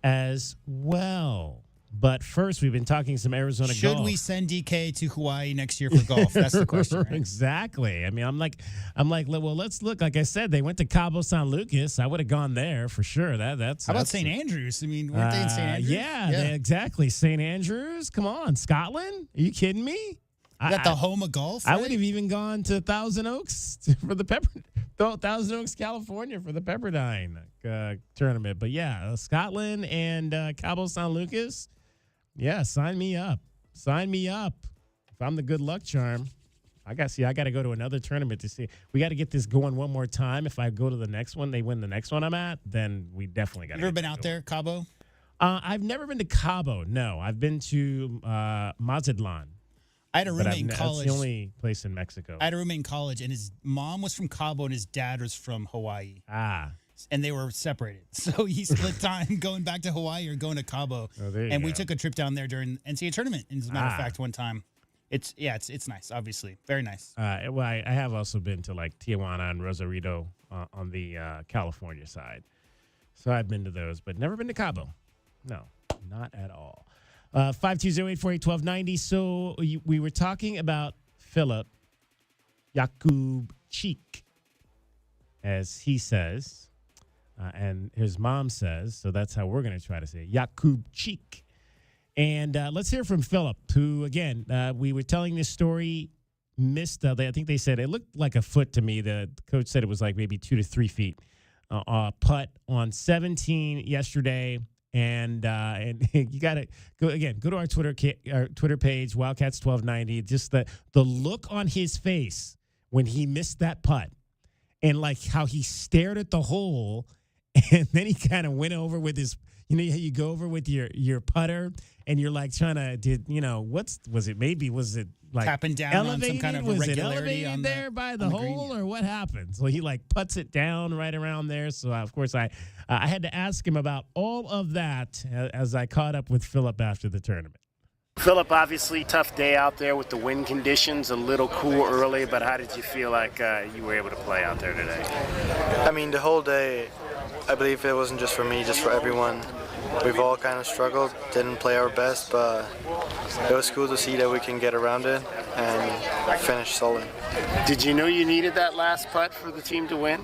as well. But first, we've been talking some Arizona golf.
Should we send DK to Hawaii next year for golf? That's the question, right?
Exactly. I mean, I'm like, well, let's look. Like I said, they went to Cabo San Lucas. I would have gone there for sure. That's
How about St. Andrews? I mean, weren't they in St. Andrews?
Yeah, exactly. St. Andrews. Come on, Scotland. Are you kidding me?
That the home of golf? Right?
I would have even gone to Thousand Oaks for the Thousand Oaks, California for the Pepperdine tournament. But yeah, Scotland and Cabo San Lucas. Yeah, sign me up. Sign me up. If I'm the good luck charm, I got to go to another tournament to see. We got to get this going one more time. If I go to the next one, they win the next one I'm at, then we definitely got to.
You ever been out there, Cabo?
I've never been to Cabo. No, I've been to Mazatlan.
I had a roommate in college.
That's the only place in Mexico.
I had a roommate in college, and his mom was from Cabo, and his dad was from Hawaii. and they were separated. So he split time going back to Hawaii or going to Cabo.
Oh, there you
and
go.
we took a trip down there during NCAA tournament. As a matter of fact, one time. It's nice, obviously. Very nice.
Well, I have also been to like Tijuana and Rosarito on the California side. So I've been to those, but never been to Cabo. No, not at all. 520-848-1290. So we were talking about Filip Jakubczyk, as he says, and his mom says, so that's how we're going to try to say it, Jakubczyk. And let's hear from Filip, who, again, we were telling this story, missed, I think they said it looked like a foot to me. The coach said it was like maybe 2 to 3 feet. Putt on 17 yesterday. And you got to go to our Twitter page, Wildcats 1290. Just the look on his face when he missed that putt, and like how he stared at the hole, and then he kind of went over with his, how you go over with your putter, and you're like trying to, was it like
tapping down
elevated?
on some kind of
was
irregularity
it elevated
on
there by the hole,
green?
or what happened? So he like puts it down right around there. So of course I had to ask him about all of that as I caught up with Filip after the tournament.
Filip, obviously tough day out there with the wind conditions, a little cool early, but how did you feel like you were able to play out there today?
I mean, the whole day, I believe it wasn't just for me, just for everyone. We've all kind of struggled, didn't play our best, but it was cool to see that we can get around it and finish solid.
Did you know you needed that last putt for the team to win?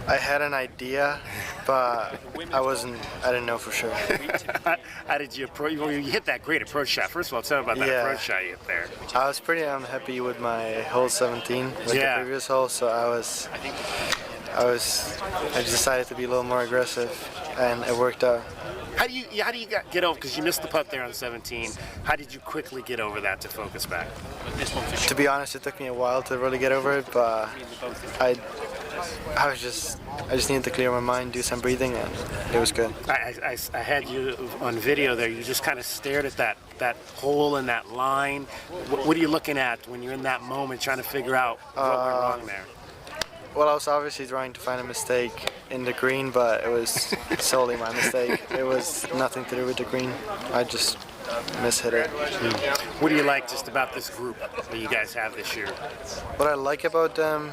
I had an idea, but I didn't know for sure.
How did you approach? Well, you hit that great approach shot. First of all, tell me about that approach shot you hit there.
I was pretty unhappy with my hole 17, with the previous hole, so I just decided to be a little more aggressive, and it worked out.
How do you get over? Because you missed the putt there on 17. How did you quickly get over that to focus back?
To be honest, it took me a while to really get over it, but I just needed to clear my mind, do some breathing, and it was good.
I had you on video there. You just kind of stared at that hole and that line. What are you looking at when you're in that moment, trying to figure out what went wrong there?
Well, I was obviously trying to find a mistake in the green, but it was solely my mistake. It was nothing to do with the green. I just mishit it.
What do you like just about this group that you guys have this year?
What I like about them,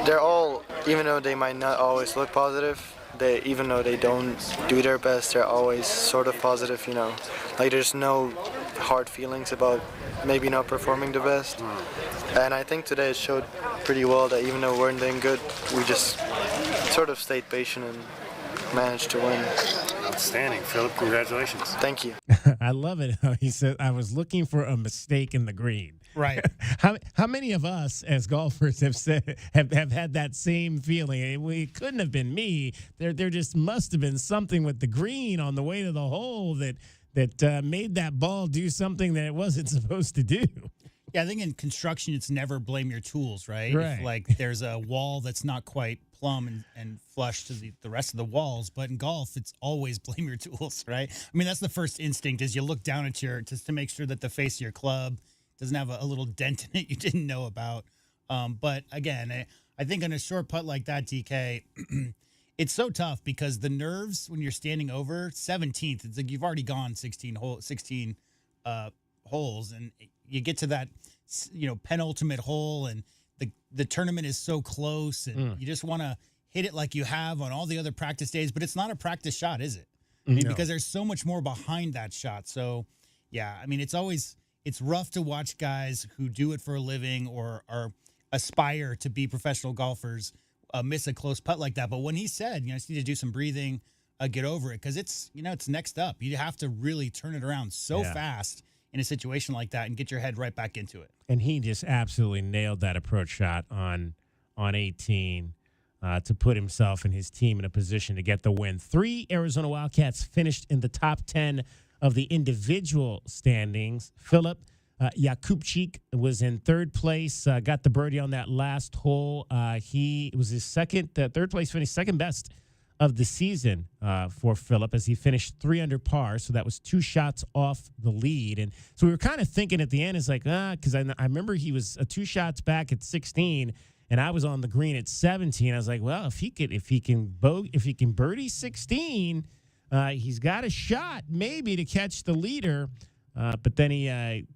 they're all, even though they might not always look positive, even though they don't do their best, they're always sort of positive, Like there's no hard feelings about maybe not performing the best. And I think today it showed pretty well that even though we weren't doing good, we just sort of stayed patient and managed to win.
Outstanding. Filip, congratulations.
Thank you.
I love it how he said, I was looking for a mistake in the green.
Right.
How many of us as golfers have had that same feeling? It couldn't have been me. There just must have been something with the green on the way to the hole that made that ball do something that it wasn't supposed to do.
Yeah, I think in construction, it's never blame your tools, right?
Right.
If, like there's a wall that's not quite plumb and flush to the rest of the walls, but in golf, it's always blame your tools, right? I mean, that's the first instinct is you look down at just to make sure that the face of your club doesn't have a little dent in it you didn't know about. But again, I think on a short putt like that, DK, it's so tough because the nerves when you're standing over 17th, it's like you've already gone 16 holes, and you get to that, penultimate hole, and the tournament is so close, and you just want to hit it like you have on all the other practice days, but it's not a practice shot, is it? I mean, because there's so much more behind that shot. So, yeah, I mean, it's rough to watch guys who do it for a living or aspire to be professional golfers miss a close putt like that. But when he said, I just need to do some breathing, get over it, because it's next up. You have to really turn it around so fast in a situation like that and get your head right back into it.
And he just absolutely nailed that approach shot on 18 to put himself and his team in a position to get the win. 3 Arizona Wildcats finished in the top 10 of the individual standings. Filip Jakubczyk was in third place, got the birdie on that last hole. He was his third place finish, second best of the season for Filip, as he finished 3 under par. So that was 2 shots off the lead. And so we were kind of thinking at the end, it's like, because I remember he was 2 shots back at 16, and I was on the green at 17. I was like, well, if he can birdie 16, he's got a shot maybe to catch the leader. But then he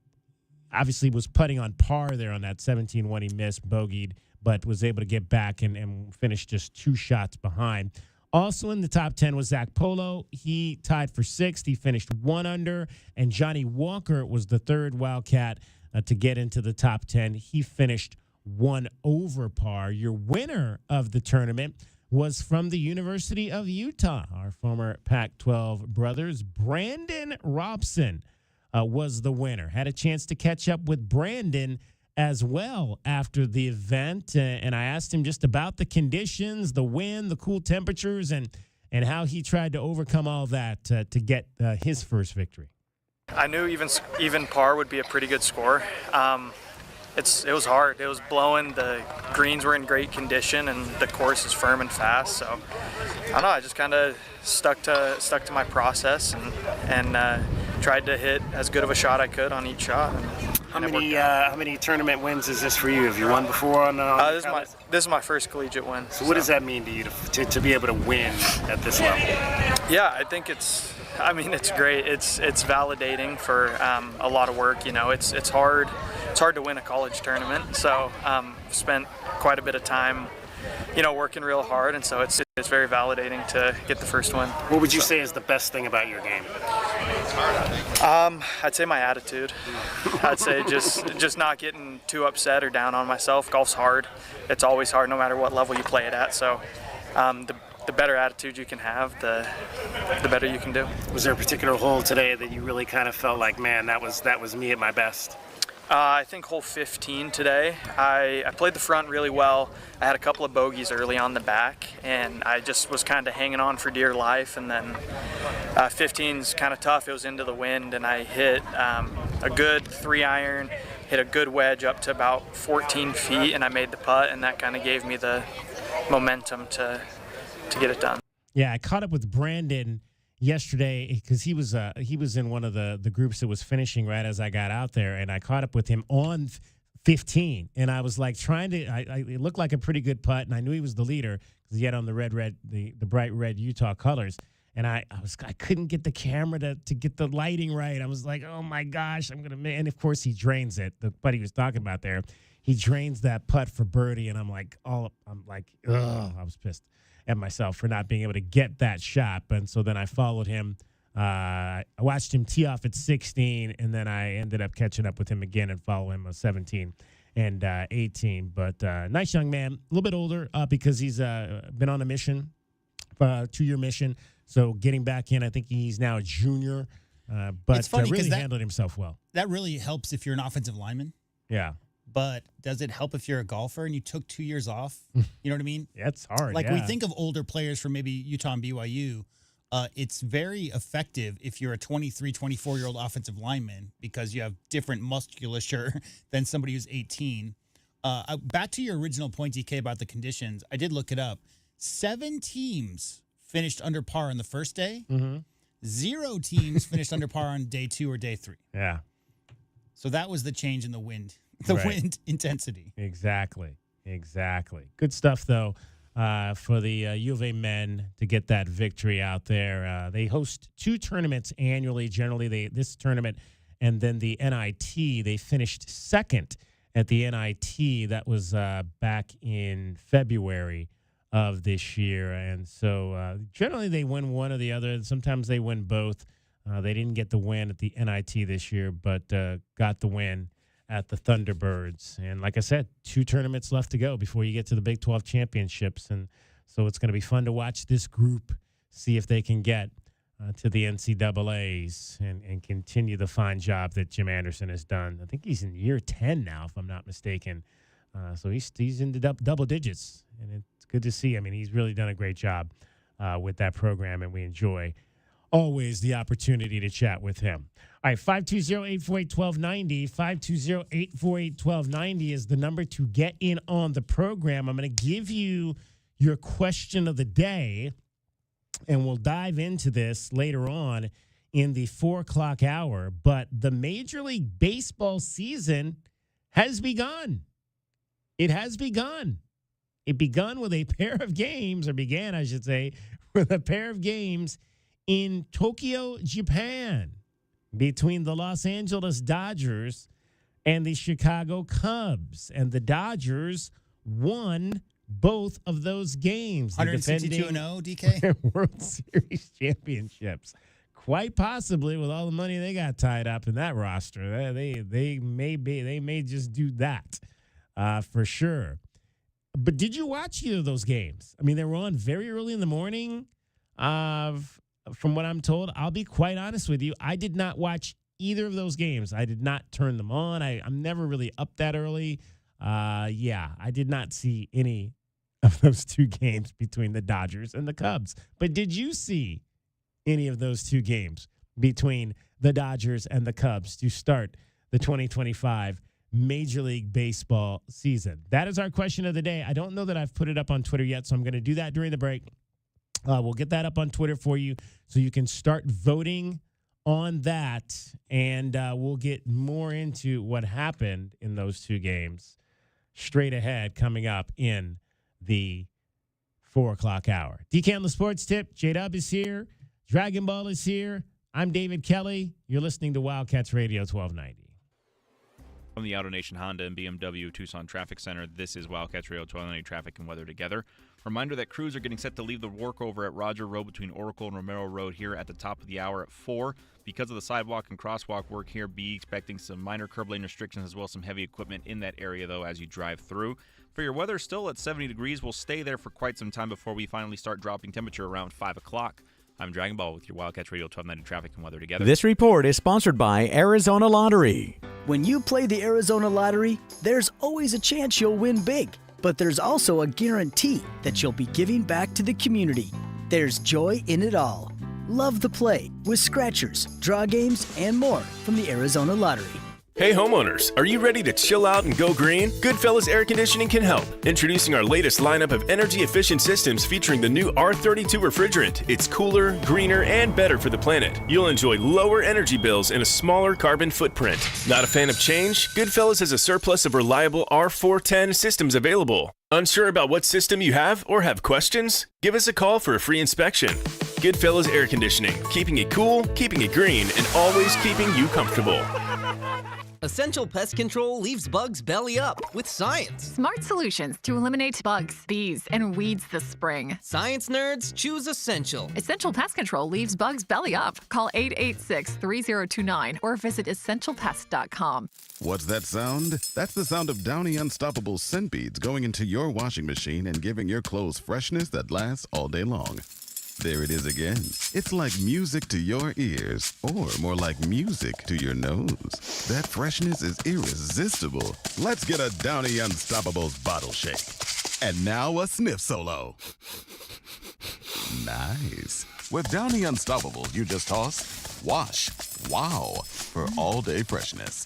obviously was putting on par there on that 17 when he missed, bogeyed, but was able to get back and finish just 2 shots behind. Also in the top 10 was Zach Polo. He tied for 6th. He finished 1 under. And Johnny Walker was the 3rd Wildcat to get into the top 10. He finished 1 over par. Your winner of the tournament was from the University of Utah. Our former Pac-12 brothers, Brandon Robson, was the winner. Had a chance to catch up with Brandon as well after the event, and I asked him just about the conditions, the wind, the cool temperatures, and how he tried to overcome all that to get his first victory.
I knew even par would be a pretty good score. It was hard. It was blowing. The greens were in great condition, and the course is firm and fast. So I don't know. I just kind of stuck to my process and tried to hit as good of a shot I could on each shot.
How many tournament wins is this for you? Have you won before on
this is my first collegiate win.
So what does that mean to you to be able to win at this level?
Yeah, I think it's great. It's validating for a lot of work. It's hard. It's hard to win a college tournament. So spent quite a bit of time, working real hard, and so it's very validating to get the first win.
What would you say is the best thing about your game?
I'd say my attitude. I'd say just not getting too upset or down on myself. Golf's hard. It's always hard no matter what level you play it at. So the better attitude you can have, the better you can do.
Was there a particular hole today that you really kind of felt like, man, that was me at my best?
I think hole 15 today, I played the front really well. I had a couple of bogeys early on the back, and I just was kind of hanging on for dear life. And then 15's kind of tough. It was into the wind, and I hit a good 3-iron, hit a good wedge up to about 14 feet, and I made the putt, and that kind of gave me the momentum to get it done.
Yeah, I caught up with Brandon yesterday because he was in one of the groups that was finishing right as I got out there, and I caught up with him on 15, and I was like it looked like a pretty good putt, and I knew he was the leader because he had on the bright red Utah colors, and I couldn't get the camera to get the lighting right. I was like, oh my gosh, I'm gonna miss. And of course he drains it. The putt he was talking about there, he drains that putt for birdie, and I'm like, ugh, I was pissed at myself for not being able to get that shot. And so then I followed him. I watched him tee off at 16, and then I ended up catching up with him again and follow him on 17 and 18. But nice young man, a little bit older because he's been on a mission, a 2-year mission. So getting back in, I think he's now a junior, but
it's funny,
really handled himself well.
That really helps if you're an offensive lineman.
Yeah.
But does it help if you're a golfer and you took 2 years off? You know what I mean?
Yeah, it's hard.
Like we think of older players from maybe Utah and BYU. It's very effective if you're a 23, 24-year-old offensive lineman because you have different musculature than somebody who's 18. Back to your original point, DK, about the conditions. I did look it up. 7 teams finished under par on the first day.
Mm-hmm.
0 teams finished under par on day 2 or day 3.
Yeah.
So that was the change in the wind. Wind intensity.
Exactly. Good stuff, though, for the U of A men to get that victory out there. They host 2 tournaments annually. Generally, this tournament and then the NIT. They finished 2nd at the NIT. That was back in February of this year. And so generally they win one or the other. Sometimes they win both. They didn't get the win at the NIT this year, but got the win at the Thunderbirds. And like I said, 2 tournaments left to go before you get to the Big 12 championships. And so it's going to be fun to watch this group, see if they can get to the NCAAs and continue the fine job that Jim Anderson has done. I think he's in year 10 now, if I'm not mistaken. So he's in the double digits, and it's good to see. I mean, he's really done a great job with that program, and we enjoy always the opportunity to chat with him. All right, 520-848-1290. 520-848-1290 is the number to get in on the program. I'm going to give you your question of the day, and we'll dive into this later on in the 4 o'clock hour. But the Major League Baseball season has begun. It has begun. It began, I should say, with a pair of games in Tokyo, Japan, between the Los Angeles Dodgers and the Chicago Cubs. And the Dodgers won both of those games.
162-0, DK?
World Series championships. Quite possibly, with all the money they got tied up in that roster, they may just do that for sure. But did you watch either of those games? I mean, they were on very early in the morning. From what I'm told, I'll be quite honest with you, I did not watch either of those games. I did not turn them on. I'm never really up that early. I did not see any of those two games between the Dodgers and the Cubs. But did you see any of those two games between the Dodgers and the Cubs to start the 2025 Major League Baseball season? That is our question of the day. I don't know that I've put it up on Twitter yet, so I'm going to do that during the break. We'll get that up on Twitter for you so you can start voting on that, and we'll get more into what happened in those two games straight ahead coming up in the 4 o'clock hour. DK on the Sports Tip. J-Dub is here. Dragon Ball is here. I'm David Kelly. You're listening to Wildcats Radio 1290.
From the Auto Nation Honda and BMW Tucson Traffic Center, this is Wildcats Radio 1290 Traffic and Weather Together. Reminder that crews are getting set to leave the work over at Roger Road between Oracle and Romero Road here at the top of the hour at 4. Because of the sidewalk and crosswalk work here, be expecting some minor curb lane restrictions as well as some heavy equipment in that area, though, as you drive through. For your weather, still at 70 degrees. We'll stay there for quite some time before we finally start dropping temperature around 5 o'clock. I'm Dragon Ball with your Wildcats Radio 1290 Traffic and Weather Together.
This report is sponsored by Arizona Lottery.
When you play the Arizona Lottery, there's always a chance you'll win big. But there's also a guarantee that you'll be giving back to the community. There's joy in it all. Love the play with scratchers, draw games, and more from the Arizona Lottery.
Hey homeowners, are you ready to chill out and go green? Goodfellas Air Conditioning can help. Introducing our latest lineup of energy-efficient systems featuring the new R32 refrigerant. It's cooler, greener, and better for the planet. You'll enjoy lower energy bills and a smaller carbon footprint. Not a fan of change? Goodfellas has a surplus of reliable R410 systems available. Unsure about what system you have or have questions? Give us a call for a free inspection. Goodfellas Air Conditioning, keeping it cool, keeping it green, and always keeping you comfortable.
Essential Pest Control leaves bugs belly up with science.
Smart solutions to eliminate bugs, bees, and weeds this spring.
Science nerds, choose Essential.
Essential Pest Control leaves bugs belly up. Call 886-3029 or visit essentialpest.com.
What's that sound? That's the sound of Downy Unstoppable scent beads going into your washing machine and giving your clothes freshness that lasts all day long. There it is again. It's like music to your ears, or more like music to your nose. That freshness is irresistible. Let's get a Downy Unstoppables bottle shake. And now a sniff solo. Nice. With Downy Unstoppables, you just toss, wash, wow, for all-day freshness.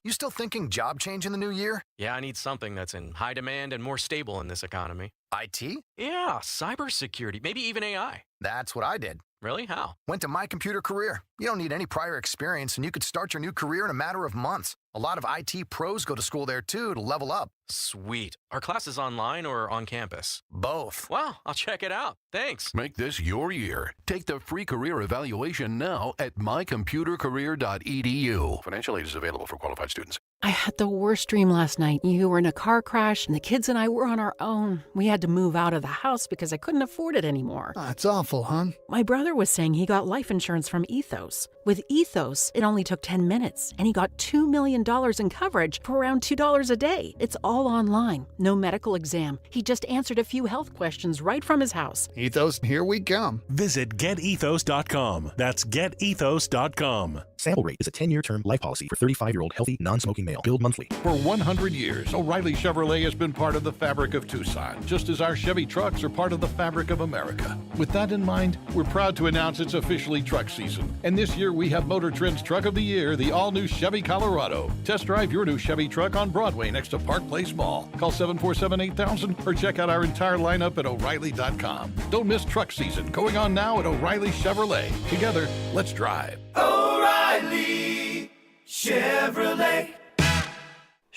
You still thinking job change in the new year?
Yeah, I need something that's in high demand and more stable in this economy.
IT?
Yeah, cybersecurity, maybe even AI.
That's what I did.
Really? How?
Went to My Computer Career. You don't need any prior experience, and you could start your new career in a matter of months. A lot of IT pros go to school there, too, to level up.
Sweet. Are classes online or on campus?
Both.
Wow, I'll check it out. Thanks.
Make this your year. Take the free career evaluation now at mycomputercareer.edu.
Financial aid is available for qualified students.
I had the worst dream last night. You were in a car crash, and the kids and I were on our own. We had to move out of the house because I couldn't afford it anymore.
That's awful, hon.
My brother was saying he got life insurance from Ethos. With Ethos, it only took 10 minutes, and he got $2 million in coverage for around $2 a day. It's all online. No medical exam. He just answered a few health questions right from his house.
Ethos, here we come.
Visit GetEthos.com. That's GetEthos.com.
Sample Rate is a 10-year term life policy for 35-year-old healthy, non-smoking male. Billed monthly.
For 100 years, O'Reilly Chevrolet has been part of the fabric of Tucson, just as our Chevy trucks are part of the fabric of America. With that in mind, we're proud to announce it's officially truck season. And this year we have Motor Trend's Truck of the Year, the all-new Chevy Colorado. Test drive your new Chevy truck on Broadway next to Park Place Mall. Call 747-8000 or check out our entire lineup at O'Reilly.com. Don't miss truck season, going on now at O'Reilly Chevrolet. Together, let's drive.
O'Reilly Chevrolet.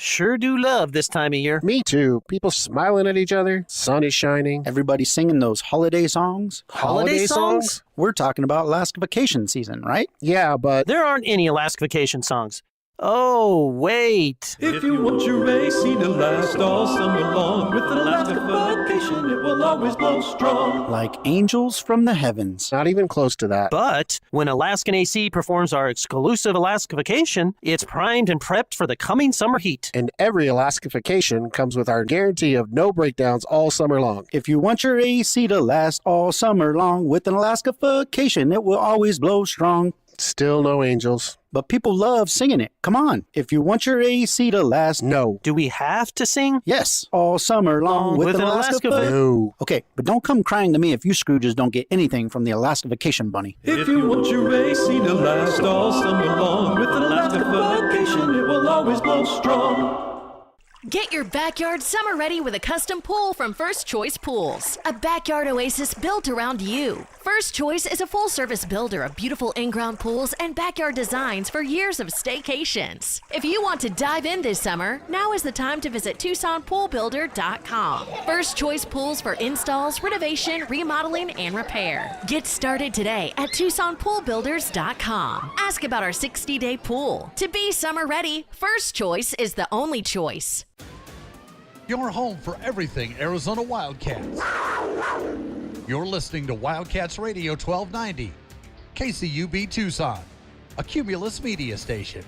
Sure do love this time of year.
Me too. People smiling at each other. Sun is shining.
Everybody singing those holiday songs.
Holiday songs?
We're talking about Alaska vacation season, right?
Yeah, but
There aren't any Alaska vacation songs. Oh, wait.
If you want your AC to last all summer long, with an Alaska vacation, it will always blow strong.
Like angels from the heavens.
Not even close to that.
But when Alaskan AC performs our exclusive Alaska vacation, it's primed and prepped for the coming summer heat.
And every Alaska vacation comes with our guarantee of no breakdowns all summer long.
If you want your AC to last all summer long, with an Alaska vacation, it will always blow strong.
Still no angels.
But people love singing it. Come on. If you want your AC to last,
no.
Do we have to sing?
Yes. All summer long with an Alaska vacation.
No.
Okay, but don't come crying to me if you Scrooges don't get anything from the Alaska vacation bunny.
If you want your AC to last all summer long, with an Alaska vacation, it will always blow strong.
Get your backyard summer ready with a custom pool from First Choice Pools. A backyard oasis built around you. First Choice is a full-service builder of beautiful in-ground pools and backyard designs for years of staycations. If you want to dive in this summer, now is the time to visit TucsonPoolBuilder.com. First Choice Pools for installs, renovation, remodeling, and repair. Get started today at TucsonPoolBuilders.com. Ask about our 60-day pool. To be summer ready, First Choice is the only choice.
Your home for everything Arizona Wildcats. You're listening to Wildcats Radio 1290, KCUB Tucson, a Cumulus media station.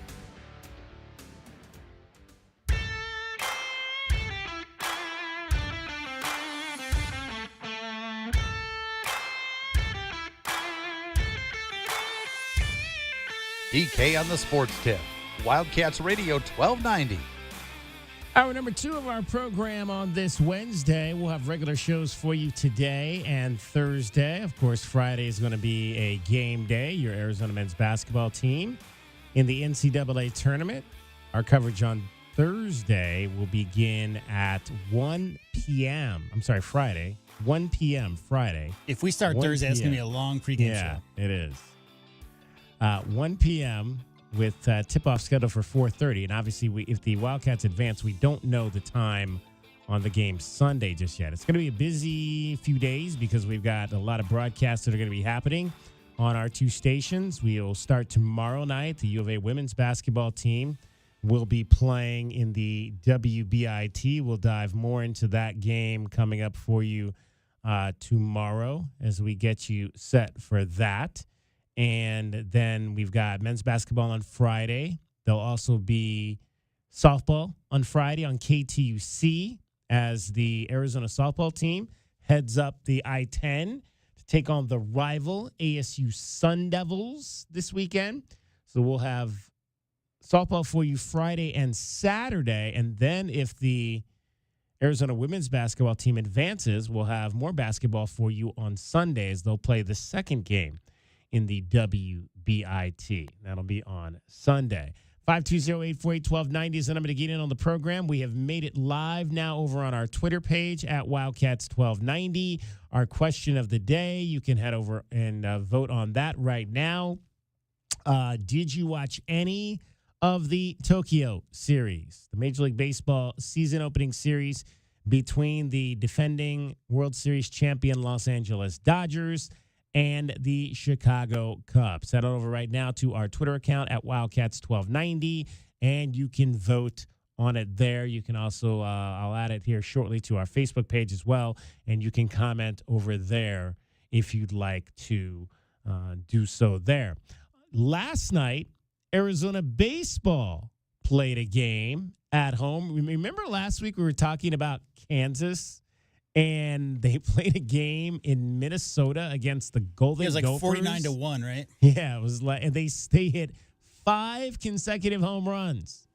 DK on the Sports Tip, Wildcats Radio 1290.
Hour number 2 of our program on this Wednesday. We'll have regular shows for you today and Thursday. Of course, Friday is going to be a game day. Your Arizona men's basketball team in the NCAA tournament. Our coverage on Thursday will begin at 1 p.m. I'm sorry, Friday. 1 p.m. Friday.
If we start Thursday, it's going to be a long pregame show.
Yeah, it is. 1 p.m. with tip-off scheduled for 4:30. And obviously, if the Wildcats advance, we don't know the time on the game Sunday just yet. It's going to be a busy few days because we've got a lot of broadcasts that are going to be happening on our 2 stations. We will start tomorrow night. The U of A women's basketball team will be playing in the WBIT. We'll dive more into that game coming up for you tomorrow as we get you set for that. And then we've got men's basketball on Friday. There'll also be softball on Friday on KTUC as the Arizona softball team heads up the I-10 to take on the rival ASU Sun Devils this weekend. So we'll have softball for you Friday and Saturday. And then if the Arizona women's basketball team advances, we'll have more basketball for you on Sundays. They'll play the second game in the WBIT. That'll be on Sunday. 520-848-1290 is the number to get in on the program. We have made it live now over on our Twitter page at Wildcats1290. Our question of the day, you can head over and vote on that right now. Did you watch any of the Tokyo series, the Major League Baseball season opening series between the defending World Series champion Los Angeles Dodgers and the Chicago Cubs? Head on over right now to our Twitter account at Wildcats1290, and you can vote on it there. You can also, I'll add it here shortly to our Facebook page as well, and you can comment over there if you'd like to do so there. Last night, Arizona baseball played a game at home. Remember last week we were talking about Kansas? And they played a game in Minnesota against the Golden Gophers.
It was like 49-1, right?
Yeah, it was like, and they hit 5 consecutive home runs.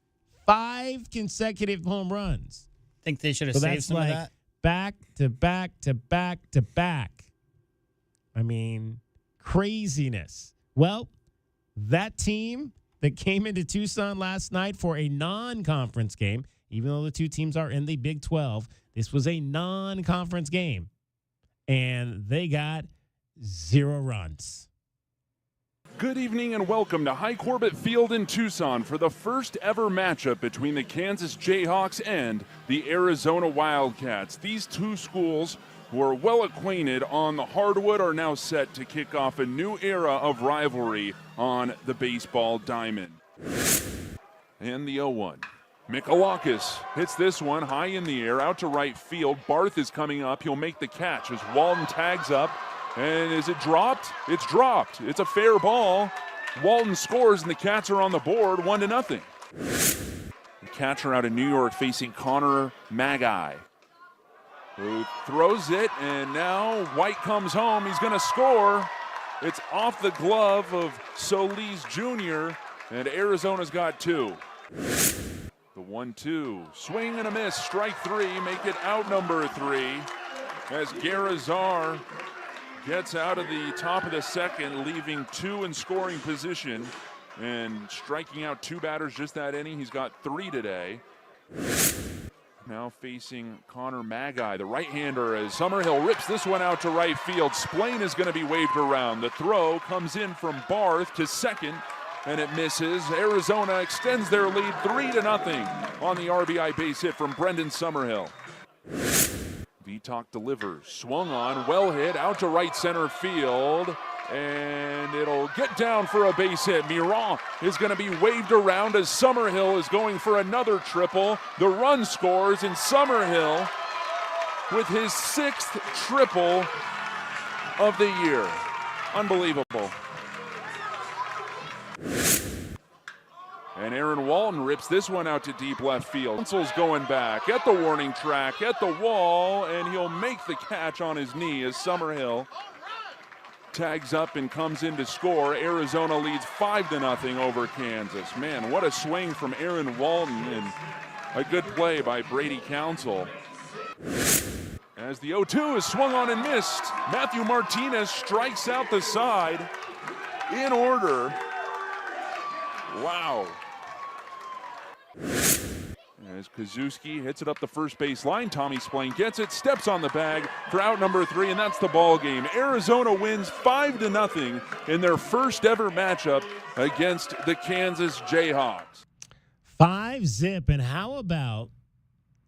5 consecutive home runs.
Think they should have saved some of that?
Back to back to back to back. I mean, craziness. Well, that team that came into Tucson last night for a non-conference game, even though the 2 teams are in the Big 12, this was a non-conference game, and they got 0 runs.
Good evening and welcome to High Corbett Field in Tucson for the first ever matchup between the Kansas Jayhawks and the Arizona Wildcats. These two schools who are well acquainted on the hardwood are now set to kick off a new era of rivalry on the baseball diamond. And the 0-1. Mikalakis hits this one high in the air out to right field. Barth is coming up. He'll make the catch as Walton tags up. And is it dropped? It's dropped. It's a fair ball. Walton scores, and the Cats are on the board 1-0. The catcher out of New York facing Connor Magai, who throws it, and now White comes home. He's going to score. It's off the glove of Solis Jr., and Arizona's got two. The 1-2. Swing and a miss. Strike three. Make it out number 3 as Garazar gets out of the top of the second, leaving 2 in scoring position and striking out 2 batters just that inning. He's got 3 today. Now facing Connor Magai, the right-hander, as Summerhill rips this one out to right field. Splain is going to be waved around. The throw comes in from Barth to second, and it misses. Arizona extends their lead 3-0 on the RBI base hit from Brendan Summerhill. Vitok delivers, swung on, well hit, out to right center field, and it'll get down for a base hit. Miron is going to be waved around as Summerhill is going for another triple. The run scores, and Summerhill with his 6th triple of the year. Unbelievable. And Aaron Walton rips this one out to deep left field. Consol's going back at the warning track, at the wall, and he'll make the catch on his knee as Summerhill tags up and comes in to score. Arizona leads 5-0 over Kansas. Man, what a swing from Aaron Walton, and a good play by Brady Council. As the 0-2 is swung on and missed, Matthew Martinez strikes out the side in order. Wow. As Kazuski hits it up the first base line, Tommy Splain gets it, steps on the bag for out number 3, and that's the ball game. Arizona wins 5-0 in their first ever matchup against the Kansas Jayhawks.
5-0, and how about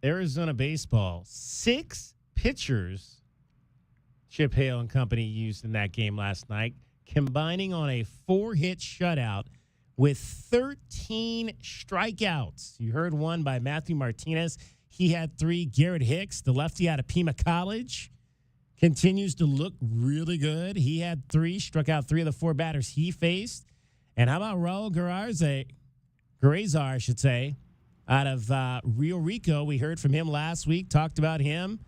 Arizona baseball? 6 pitchers Chip Hale and company used in that game last night, combining on a 4-hit shutout with 13 strikeouts. You heard one by Matthew Martinez. He had 3. Garrett Hicks, the lefty out of Pima College, continues to look really good. He had 3, struck out 3 of the 4 batters he faced. And how about Raul Guerrazar, I should say, out of Rio Rico. We heard from him last week, talked about him.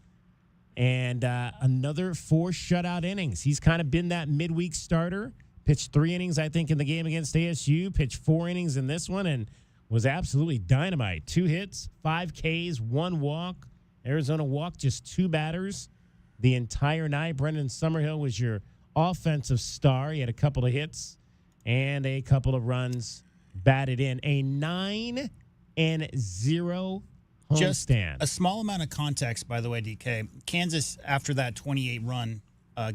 And another 4 shutout innings. He's kind of been that midweek starter. Pitched 3 innings, I think, in the game against ASU. Pitched 4 innings in this one and was absolutely dynamite. 2 hits, 5 Ks, 1 walk. Arizona walked just 2 batters the entire night. Brendan Summerhill was your offensive star. He had a couple of hits and a couple of runs batted in. A 9-0 homestand.
A small amount of context, by the way, DK. Kansas, after that 28-run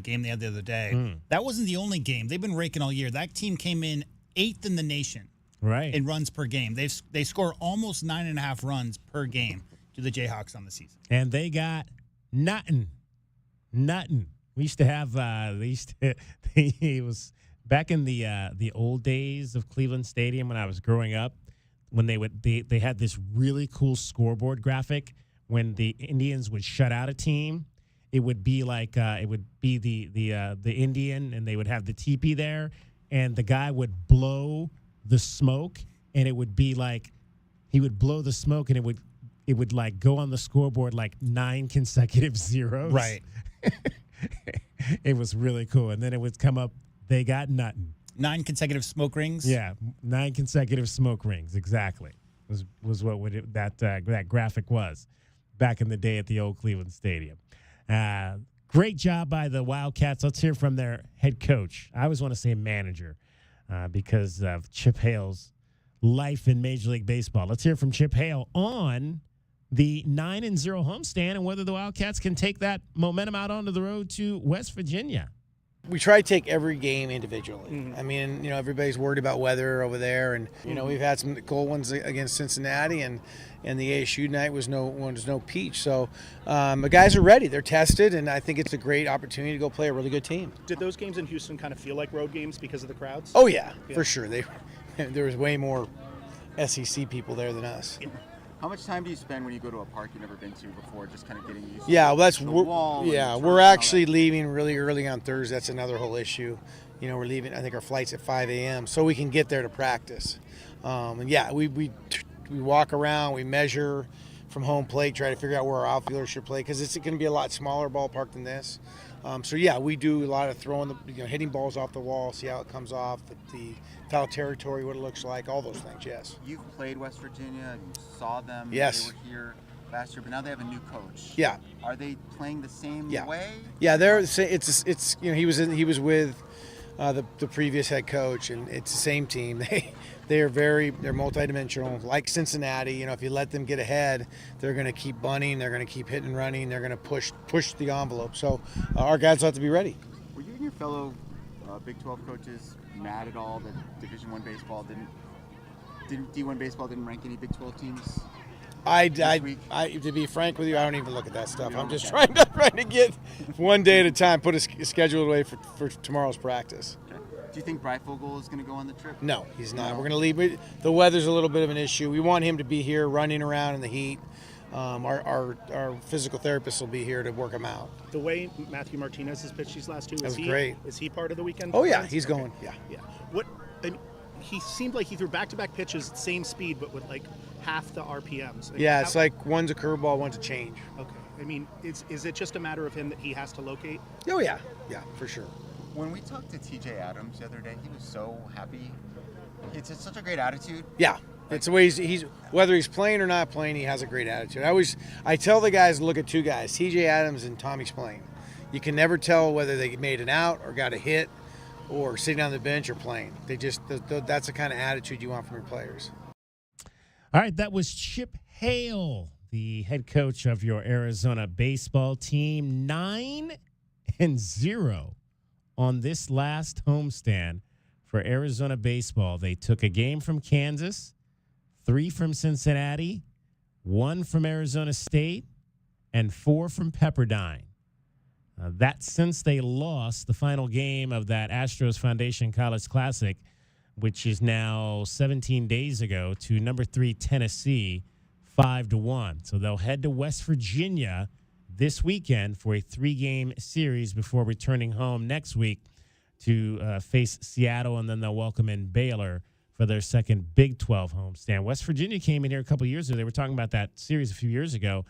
game they had the other day, that wasn't the only game. They've been raking all year. That team came in 8th in the nation in runs per game. They score almost 9.5 runs per game to the Jayhawks on the season.
And they got nothing. We used to have it was back in the old days of Cleveland Stadium when I was growing up, when they had this really cool scoreboard graphic when the Indians would shut out a team. It would be like the Indian, and they would have the teepee there, and the guy would blow the smoke, and it would be like he would blow the smoke, and it would like go on the scoreboard like 9 consecutive zeros.
Right.
It was really cool, and then it would come up. They got nothing.
9 consecutive smoke rings.
Yeah, 9 consecutive smoke rings. Exactly was what that graphic was back in the day at the old Cleveland Stadium. Great job by the Wildcats. Let's hear from their head coach. I always want to say manager because of Chip Hale's life in Major League Baseball. Let's hear from Chip Hale on the 9-0 homestand and whether the Wildcats can take that momentum out onto the road to West Virginia.
We try to take every game individually. I mean, everybody's worried about weather over there, and we've had some cold ones against Cincinnati, and the ASU night was no peach. So the guys are ready. They're tested, and I think it's a great opportunity to go play a really good team.
Did those games in Houston kind of feel like road games because of the crowds?
Oh yeah. For sure. There was way more SEC people there than us.
Yeah.
How much time do you spend when you go to a park you've never been to before, just kind of getting used
to
the wall?
We're actually leaving really early on Thursday. That's another whole issue. We're leaving, I think our flight's at 5 a.m. so we can get there to practice. We walk around, we measure from home plate, try to figure out where our outfielders should play, because it's going to be a lot smaller ballpark than this. We do a lot of throwing, hitting balls off the wall, see how it comes off, the foul territory, what it looks like, all those things, yes.
You've played West Virginia, you saw them.
Yes.
They were here last year, but now they have a new coach.
Yeah.
Are they playing the same way?
Yeah, he was with the previous head coach, and it's the same team. They're multidimensional, like Cincinnati. If you let them get ahead, they're going to keep bunting, they're going to keep hitting and running, they're going to push the envelope. So our guys have to be ready.
Were you and your fellow Big 12 coaches mad at all that Division I baseball D1 baseball didn't rank any Big 12 teams?
To be frank with you, I don't even look at that stuff. I'm just trying to get one day at a time, put a schedule away for tomorrow's practice.
Okay. Do you think Breifogel is going to go on the trip?
No, he's not. We're going to leave. The weather's a little bit of an issue. We want him to be here running around in the heat. Our physical therapist will be here to work him out.
The way Matthew Martinez has pitched these last two,
was great.
Is he part of the weekend?
Oh, yeah, he's going. Yeah.
He seemed like he threw back-to-back pitches, same speed, but with like half the RPMs.
It's like one's a curveball, one's a change.
Okay. I mean, is it just a matter of him that he has to locate?
Oh, yeah. Yeah, for sure.
When we talked to TJ Adams the other day, he was so happy. It's such a great attitude.
Yeah. It's the way he's whether he's playing or not playing, he has a great attitude. I tell the guys to look at two guys, TJ Adams and Tommy Splain. You can never tell whether they made an out or got a hit or sitting on the bench or playing. That's the kind of attitude you want from your players.
All right, that was Chip Hale, the head coach of your Arizona baseball team. 9-0 on this last homestand for Arizona baseball. They took a game from Kansas, 3 from Cincinnati, 1 from Arizona State, and 4 from Pepperdine. That's since they lost the final game of that Astros Foundation College Classic, which is now 17 days ago, to number 3 Tennessee, 5-1. So they'll head to West Virginia this weekend for a 3-game series before returning home next week to face Seattle, and then they'll welcome in Baylor for their second Big 12 homestand. West Virginia came in here a couple years ago. They were talking about that series a few years ago.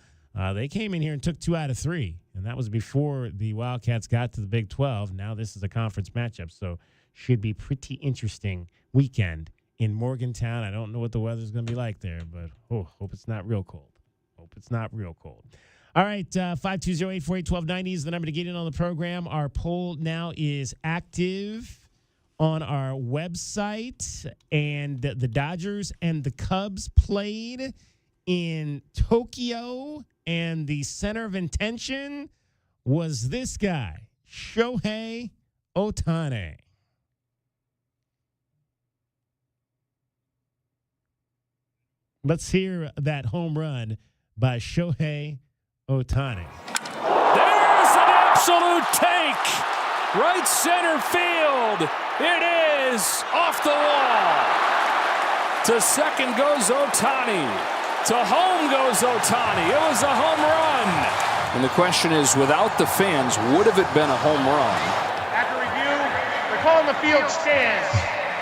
They came in here and took 2 out of 3, and that was before the Wildcats got to the Big 12. Now this is a conference matchup, so should be pretty interesting weekend in Morgantown. I don't know what the weather's going to be like there, but hope it's not real cold. All right, 520-848-1290 is the number to get in on the program. Our poll now is active on our website, and the Dodgers and the Cubs played in Tokyo, and the center of intention was this guy, Shohei Ohtani. Let's hear that home run by Shohei Ohtani.
There's an absolute tank. Right center field. It is off the wall. To second goes Ohtani. To home goes Ohtani. It was a home run. And the question is, without the fans, would have it been a home run?
After review, they're calling the field stands.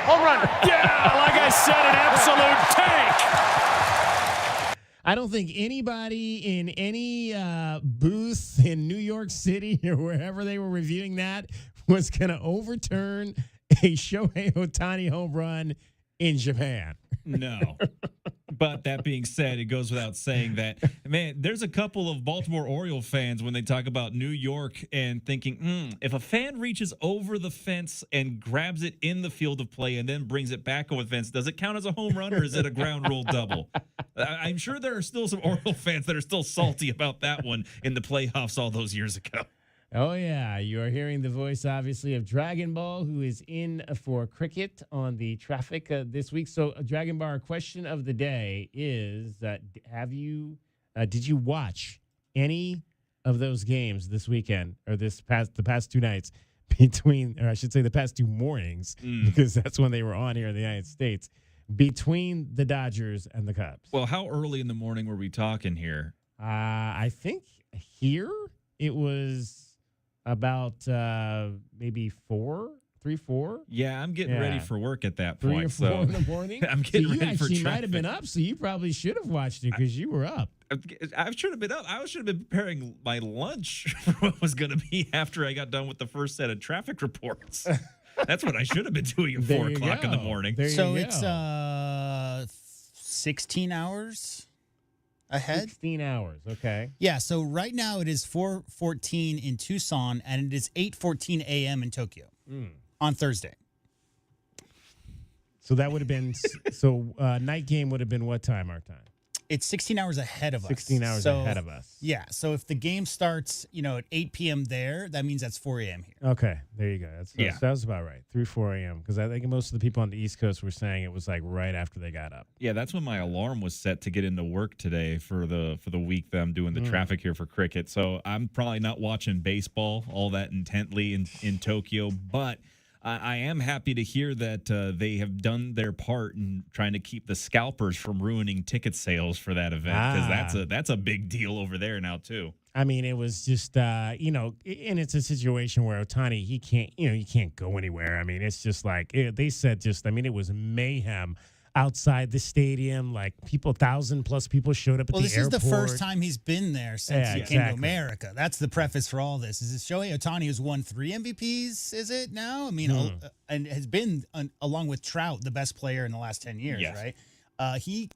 Home run.
Yeah, like I said, an absolute tank.
I don't think anybody in any booth in New York City or wherever they were reviewing that was going to overturn a Shohei Ohtani home run in Japan.
No. But that being said, it goes without saying that, man, there's a couple of Baltimore Oriole fans when they talk about New York and thinking, if a fan reaches over the fence and grabs it in the field of play and then brings it back over the fence, does it count as a home run or is it a ground rule double? I'm sure there are still some Oriole fans that are still salty about that one in the playoffs all those years ago.
Oh, yeah. You are hearing the voice, obviously, of Dragon Ball, who is in for cricket on the traffic this week. So, Dragon Ball, our question of the day is, did you watch any of those games this weekend or the past 2 nights or I should say the past 2 mornings, because that's when they were on here in the United States, between the Dodgers and the Cubs?
Well, how early in the morning were we talking here?
I think here it was about maybe 3, 4.
Yeah, I'm getting ready for work at that
3
point.
or 4 in the morning.
I'm getting ready for traffic.
You might have been up, so you probably should have watched it because you were up.
I should have been up. I should have been preparing my lunch for what was going to be after I got done with the first set of traffic reports. That's what I should have been doing at 4 o'clock in the morning.
So it's 16 hours ahead.
16 hours, okay.
Yeah, so right now it is 4:14 in Tucson, and it is 8:14 a.m. in Tokyo on Thursday.
So that would have been night game would have been what time our time?
It's 16 hours ahead of us.
16 hours ahead of us.
Yeah, so if the game starts, at 8 p.m. there, that means that's 4 a.m. here.
Okay, there you go. That was about right. 3, 4 a.m. Because I think most of the people on the East Coast were saying it was like right after they got up.
Yeah, that's when my alarm was set to get into work today for the week that I'm doing the traffic here for cricket. So I'm probably not watching baseball all that intently in Tokyo, but I am happy to hear that they have done their part in trying to keep the scalpers from ruining ticket sales for that event, because that's a big deal over there now too.
I mean, it was just and it's a situation where Ohtani, he can't go anywhere. I mean, it's just like they said, it was mayhem outside the stadium. Like 1,000+ people showed up at the airport.
Well, this is the first time he's been there since he came to America. That's the preface for all this. Is it Shohei Ohtani who's won 3 MVPs, is it now? I mean, and has been, along with Trout, the best player in the last 10 years, right? He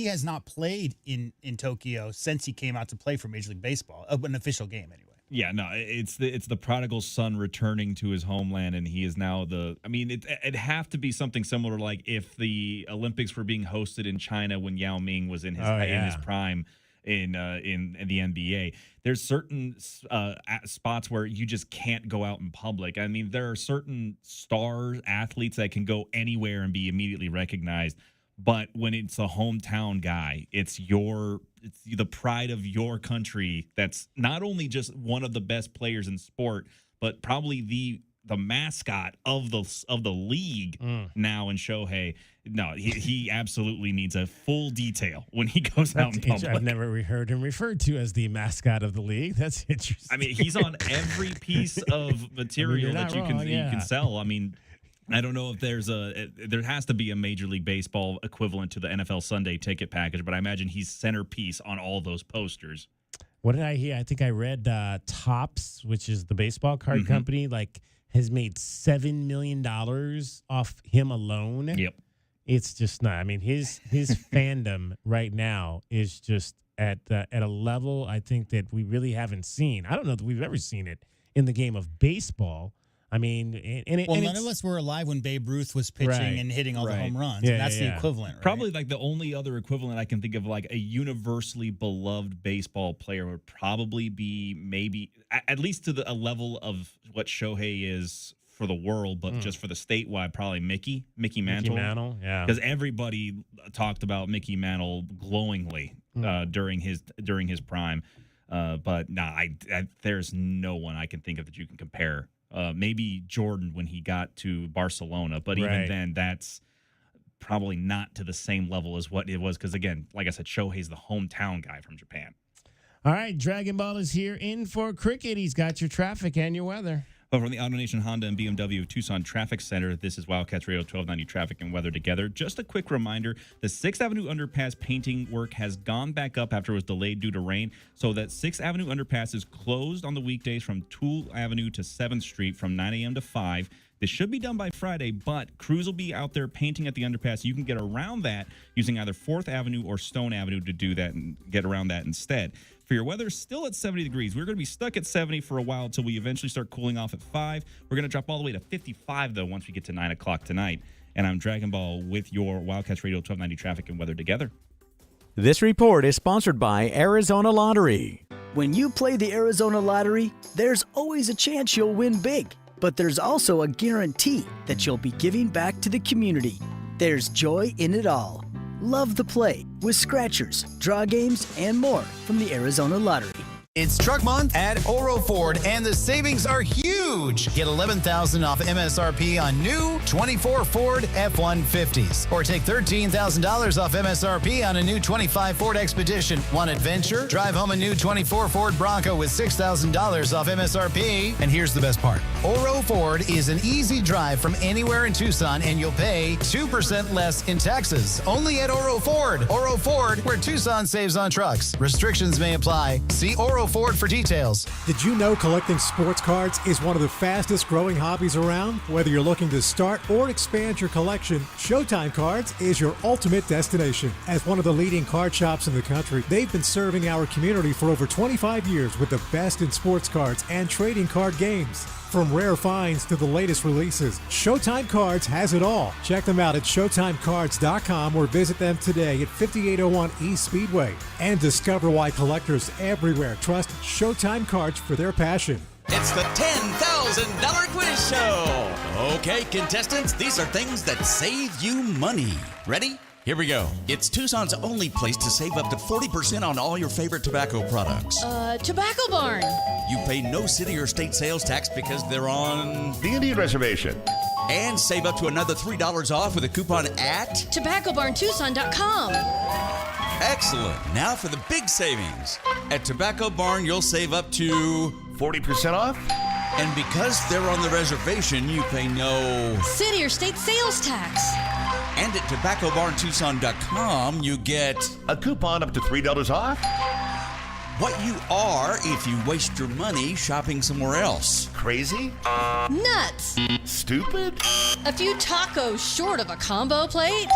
has not played in Tokyo since he came out to play for Major League Baseball, an official game anyway.
Yeah, no, it's the prodigal son returning to his homeland, and he is now it'd have to be something similar, like if the Olympics were being hosted in China when Yao Ming was in his prime in the NBA. There's certain spots where you just can't go out in public. I mean, there are certain athletes that can go anywhere and be immediately recognized. But when it's a hometown guy, it's the pride of your country that's not only just one of the best players in sport, but probably the mascot of the league now in Shohei. No, he absolutely needs a full detail when he goes out in public.
I've never heard him referred to as the mascot of the league. That's interesting.
I mean, he's on every piece of material that you can sell. I mean, I don't know if there has to be a Major League Baseball equivalent to the NFL Sunday ticket package, but I imagine he's centerpiece on all those posters.
What did I hear? I think I read Topps, which is the baseball card company, has made $7 million off him alone.
Yep.
It's just not. I mean, his fandom right now is just at a level I think that we really haven't seen. I don't know that we've ever seen it in the game of baseball. I mean,
none of us were alive when Babe Ruth was pitching and hitting all the home runs.
Yeah,
and that's the equivalent, right?
Probably like the only other equivalent I can think of, like a universally beloved baseball player, would probably be maybe at least to a level of what Shohei is for the world, but just for the statewide, probably Mickey Mantle.
Mickey Mantle, yeah.
Because everybody talked about Mickey Mantle glowingly during his prime. But there's no one I can think of that you can compare. Maybe Jordan when he got to Barcelona, but even then, that's probably not to the same level as what it was. Because again, like I said, Shohei's the hometown guy from Japan.
All right, Dragon Ball is here in for cricket. He's got your traffic and your weather.
Well, from the AutoNation Honda and BMW of Tucson Traffic Center, this is Wildcats Radio 1290 Traffic and Weather Together. Just a quick reminder, the 6th Avenue Underpass painting work has gone back up after it was delayed due to rain. So that 6th Avenue Underpass is closed on the weekdays from Toole Avenue to 7th Street from 9 a.m. to 5. This should be done by Friday, but crews will be out there painting at the underpass. You can get around that using either 4th Avenue or Stone Avenue to do that and get around that instead. For your weather, still at 70 degrees. We're going to be stuck at 70 for a while until we eventually start cooling off at 5. We're going to drop all the way to 55, though, once we get to 9 o'clock tonight. And I'm Dragon Ball with your Wildcats Radio 1290 Traffic and Weather Together.
This report is sponsored by Arizona Lottery. When you play the Arizona Lottery, there's always a chance you'll win big, but there's also a guarantee that you'll be giving back to the community. There's joy in it all. Love the play with scratchers, draw games, and more from the Arizona Lottery.
It's Truck Month at Oro Ford, and the savings are huge. Get $11,000 off MSRP on new 24 Ford F-150s. Or take $13,000 off MSRP on a new 25 Ford Expedition. Want adventure? Drive home a new 24 Ford Bronco with $6,000 off MSRP. And here's the best part. Oro Ford is an easy drive from anywhere in Tucson, and you'll pay 2% less in taxes. Only at Oro Ford. Oro Ford, where Tucson saves on trucks. Restrictions may apply. See Oro Ford for details.
Did you know collecting sports cards is one of the fastest growing hobbies around? Whether you're looking to start or expand your collection, Showtime Cards is your ultimate destination. As one of the leading card shops in the country, they've been serving our community for over 25 years with the best in sports cards and trading card games. From rare finds to the latest releases, Showtime Cards has it all. Check them out at ShowtimeCards.com or visit them today at 5801 East Speedway and discover why collectors everywhere trust Showtime Cards for their passion.
It's the $10,000 quiz show. Okay, contestants, these are things that save you money. Ready? Here we go. It's Tucson's only place to save up to 40% on all your favorite tobacco products.
Tobacco Barn.
You pay no city or state sales tax because they're on
the Indian Reservation.
And save up to another $3 off with a coupon at
TobaccoBarnTucson.com.
Excellent. Now for the big savings. At Tobacco Barn, you'll save up to
40% off.
And because they're on the reservation, you pay no
city or state sales tax.
And at TobaccoBarnTucson.com, you get
a coupon up to $3 off.
What you are if you waste your money shopping somewhere else.
Crazy? Nuts. Stupid?
A few tacos short of a combo plate?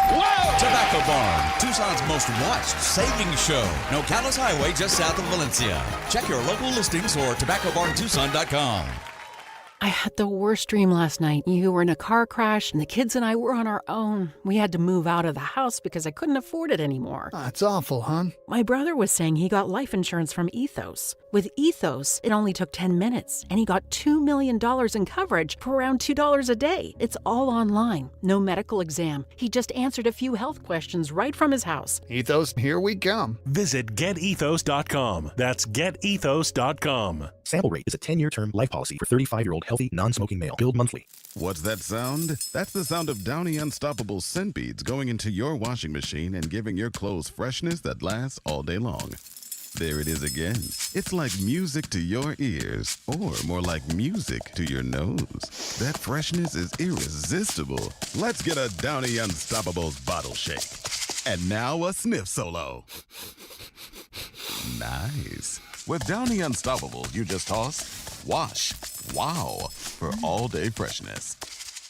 Whoa! Tobacco Barn, Tucson's most watched savings show. Nogales Highway, just south of Valencia. Check your local listings or TobaccoBarnTucson.com.
I had the worst dream last night. You were in a car crash, and the kids and I were on our own. We had to move out of the house because I couldn't afford it anymore.
That's awful, hon.
My brother was saying he got life insurance from Ethos. With Ethos, it only took 10 minutes, and he got $2 million in coverage for around $2 a day. It's all online. No medical exam. He just answered a few health questions right from his house.
Ethos, here we come.
Visit GetEthos.com. That's GetEthos.com.
Sample rate is a 10-year term life policy for 35-year-old healthy, non-smoking male. Billed monthly.
What's that sound? That's the sound of Downy Unstoppable scent beads going into your washing machine and giving your clothes freshness that lasts all day long. There it is again. It's like music to your ears, or more like music to your nose. That freshness is irresistible. Let's get a Downy Unstoppables bottle shake. And now a sniff solo. Nice. With Downy Unstoppable, you just toss, wash, wow, for all-day freshness.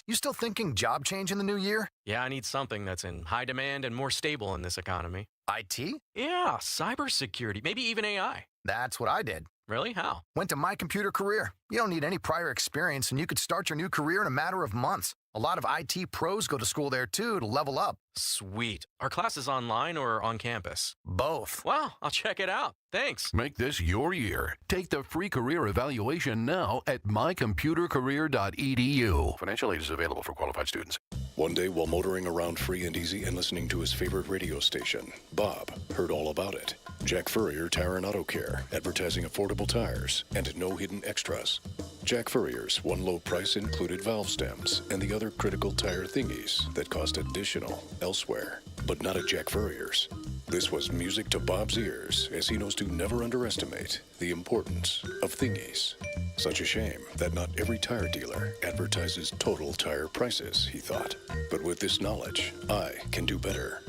You still thinking job change in the new year?
Yeah, I need something that's in high demand and more stable in this economy.
IT?
Yeah, cybersecurity, maybe even AI.
That's what I did.
Really? How?
Went to My Computer Career. You don't need any prior experience, and you could start your new career in a matter of months. A lot of IT pros go to school there, too, to level up.
Sweet. Are classes online or on campus?
Both.
Wow, I'll check it out. Thanks.
Make this your year. Take the free career evaluation now at mycomputercareer.edu. Financial aid is available for qualified students.
One day, while motoring around free and easy and listening to his favorite radio station, Bob heard all about it. Jack Furrier Tire and Auto Care, advertising affordable tires and no hidden extras. Jack Furrier's one low price included valve stems and the other critical tire thingies that cost additional elsewhere, but not at Jack Furrier's. This was music to Bob's ears, as he knows to never underestimate the importance of thingies. Such a shame that not every tire dealer advertises total tire prices, he thought. But with this knowledge, I can do better.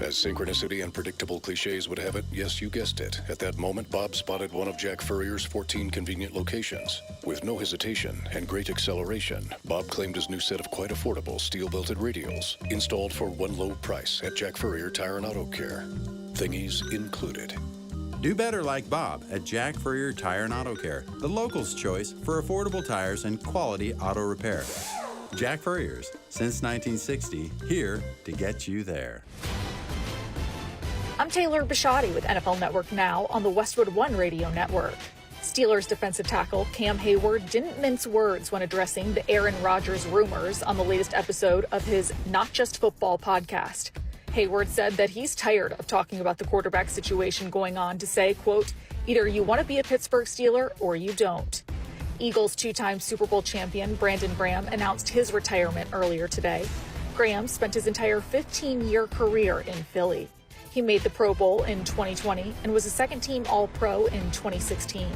As synchronicity and predictable cliches would have it, yes, you guessed it. At that moment, Bob spotted one of Jack Furrier's 14 convenient locations. With no hesitation and great acceleration, Bob claimed his new set of quite affordable steel-belted radials, installed for one low price at Jack Furrier Tire and Auto Care. Thingies included.
Do better like Bob at Jack Furrier Tire and Auto Care, the locals' choice for affordable tires and quality auto repair. Jack Furrier's, since 1960, here to get you there.
I'm Taylor Bisciotti with NFL Network Now on the Westwood One Radio Network. Steelers defensive tackle Cam Hayward didn't mince words when addressing the Aaron Rodgers rumors on the latest episode of his Not Just Football podcast. Hayward said that he's tired of talking about the quarterback situation going on to say, quote, either you want to be a Pittsburgh Steeler or you don't. Eagles two-time Super Bowl champion Brandon Graham announced his retirement earlier today. Graham spent his entire 15-year career in Philly. He made the Pro Bowl in 2020 and was a second-team All-Pro in 2016.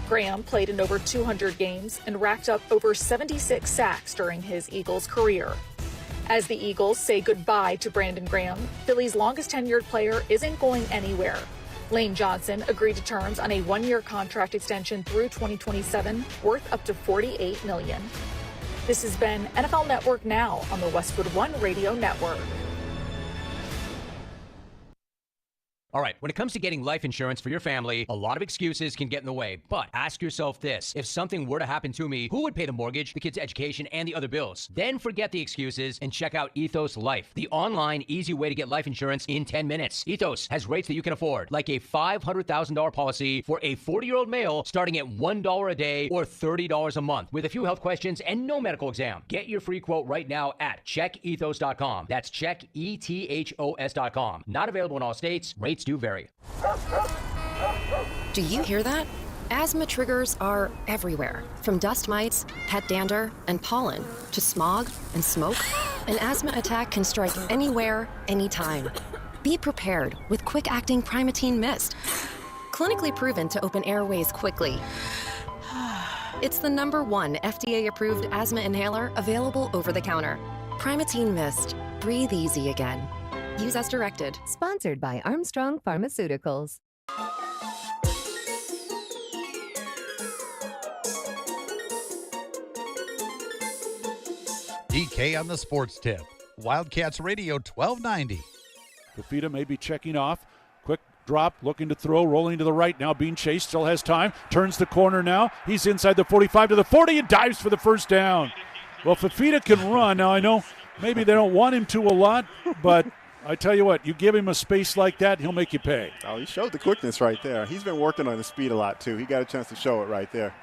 Graham played in over 200 games and racked up over 76 sacks during his Eagles career. As the Eagles say goodbye to Brandon Graham, Philly's longest-tenured player isn't going anywhere. Lane Johnson agreed to terms on a one-year contract extension through 2027, worth up to $48 million. This has been NFL Network Now on the Westwood One Radio Network.
All right, when it comes to getting life insurance for your family, a lot of excuses can get in the way. But ask yourself this: if something were to happen to me, who would pay the mortgage, the kids' education, and the other bills? Then forget the excuses and check out Ethos Life, the online, easy way to get life insurance in 10 minutes. Ethos has rates that you can afford, like a $500,000 policy for a 40-year-old male starting at $1 a day or $30 a month, with a few health questions and no medical exam. Get your free quote right now at checkethos.com. That's checkethos.com. Not available in all states. Rates do vary.
Do you hear that? Asthma triggers are everywhere, from dust mites, pet dander, and pollen, to smog and smoke. An asthma attack can strike anywhere, anytime. Be prepared with quick-acting Primatene Mist. Clinically proven to open airways quickly. It's the #1 FDA-approved asthma inhaler available over the counter. Primatene Mist. Breathe easy again. Use as directed.
Sponsored by Armstrong Pharmaceuticals.
DK on the Sports Tip. Wildcats Radio 1290.
Fifita may be checking off. Quick drop, looking to throw, rolling to the right now. Being chased, still has time. Turns the corner now. He's inside the 45 to the 40 and dives for the first down. Well, Fifita can run. Now, I know maybe they don't want him to a lot, but I tell you what, you give him a space like that, he'll make you pay.
Oh, he showed the quickness right there. He's been working on the speed a lot, too. He got a chance to show it right there.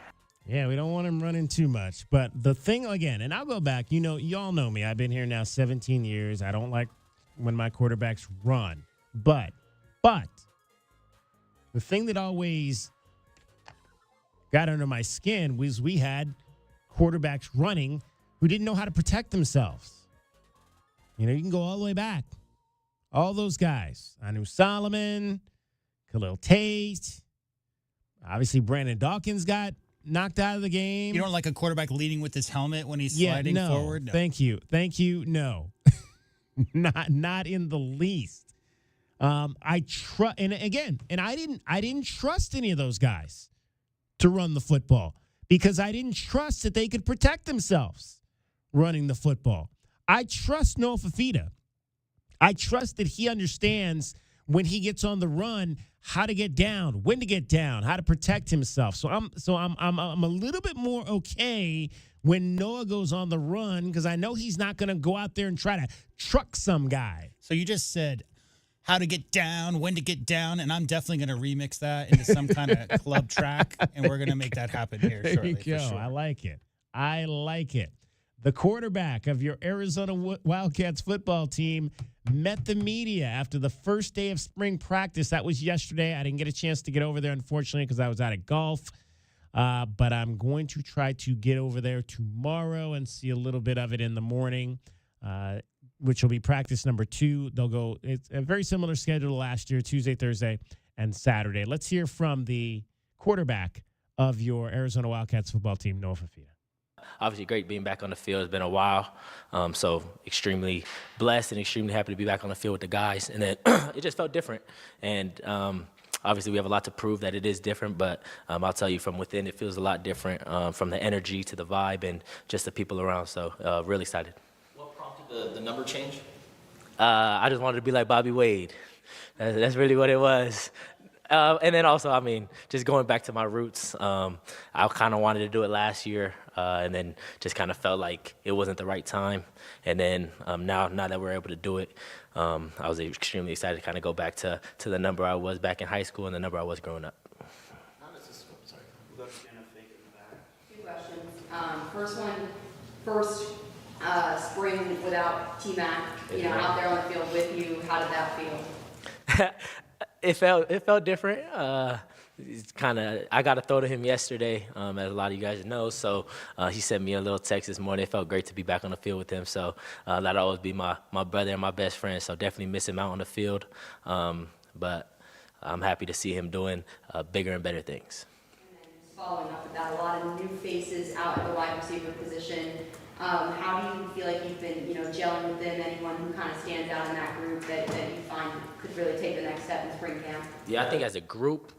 Yeah, we don't want him running too much. But the thing, again, and I'll go back, y'all know me. I've been here now 17 years. I don't like when my quarterbacks run. But the thing that always got under my skin was we had quarterbacks running who didn't know how to protect themselves. You can go all the way back. All those guys. Anu Solomon, Khalil Tate. Obviously, Brandon Dawkins got knocked out of the game.
You don't like a quarterback leading with his helmet when he's sliding forward? No.
Thank you. No. not in the least. And I didn't trust any of those guys to run the football because I didn't trust that they could protect themselves running the football. I trust Noah Fifita. I trust that he understands when he gets on the run how to get down, when to get down, how to protect himself. So I'm a little bit more okay when Noah goes on the run because I know he's not going to go out there and try to truck some guy.
So you just said how to get down, when to get down, and I'm definitely going to remix that into some kind of club track, and we're going to make that happen here shortly.
There you go.
Sure.
I like it. The quarterback of your Arizona Wildcats football team met the media after the first day of spring practice. That was yesterday. I didn't get a chance to get over there, unfortunately, because I was out at golf. But I'm going to try to get over there tomorrow and see a little bit of it in the morning, which will be practice number 2. They'll go. It's a very similar schedule to last year, Tuesday, Thursday, and Saturday. Let's hear from the quarterback of your Arizona Wildcats football team, Noah Fifita.
Obviously, great being back on the field. It's been a while, so extremely blessed and extremely happy to be back on the field with the guys. And then it just felt different. And obviously, we have a lot to prove that it is different, but I'll tell you from within, it feels a lot different from the energy to the vibe and just the people around. So really excited.
What prompted the number change?
I just wanted to be like Bobby Wade. That's really what it was. And then also, just going back to my roots, I kind of wanted to do it last year. and then just kind of felt like it wasn't the right time. And then now that we're able to do it, I was extremely excited to kind of go back to the number I was back in high school and the number I was growing up.
How does this go? Sorry. We'll go to Jenna Fake in the back.
2 questions. First spring without T-Mac, out there on the field with you. How did that feel?
It felt different. It's I got a throw to him yesterday, as a lot of you guys know. So he sent me a little text this morning. It felt great to be back on the field with him. So that'll always be my brother and my best friend. So definitely miss him out on the field. But I'm happy to see him doing bigger and better things.
And then just following up with that, a lot of new faces out at the wide receiver position. How do you feel like you've been, gelling with them? Anyone who kind of stands out in that group that you find could really take the next step in spring camp?
Yeah, I think as a group,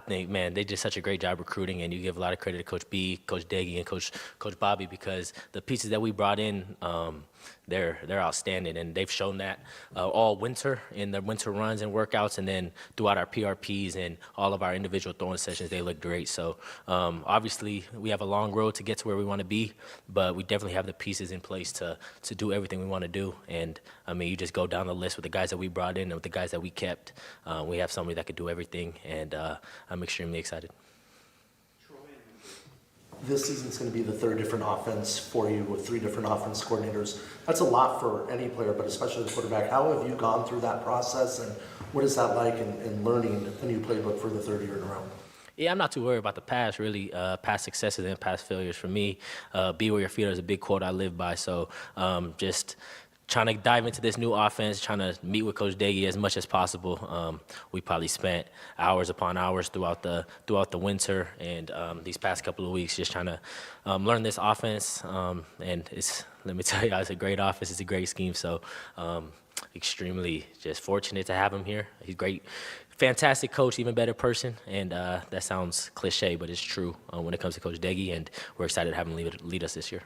man, they did such a great job recruiting, and you give a lot of credit to Coach B, Coach Deggy, and Coach Bobby, because the pieces that we brought in, they're outstanding, and they've shown that all winter in their winter runs and workouts, and then throughout our PRPs and all of our individual throwing sessions, they look great. So obviously, we have a long road to get to where we want to be, but we definitely have the pieces in place to do everything we want to do. And I mean, you just go down the list with the guys that we brought in and with the guys that we kept. We have somebody that could do everything, and I'm extremely excited.
This season's going to be the 3rd different offense for you with 3 different offense coordinators. That's a lot for any player, but especially the quarterback. How have you gone through that process, and what is that like in learning a new playbook for the 3rd year in a row?
Yeah, I'm not too worried about the past, really. Past successes and past failures. For me, be where your feet are is a big quote I live by. So just trying to dive into this new offense, trying to meet with Coach Deggy as much as possible. We probably spent hours upon hours throughout the winter and these past couple of weeks just trying to learn this offense. And let me tell you, it's a great offense. It's a great scheme. So extremely just fortunate to have him here. He's great. Fantastic coach, even better person, and that sounds cliche, but it's true when it comes to Coach Deggy, and we're excited to have him lead us this year.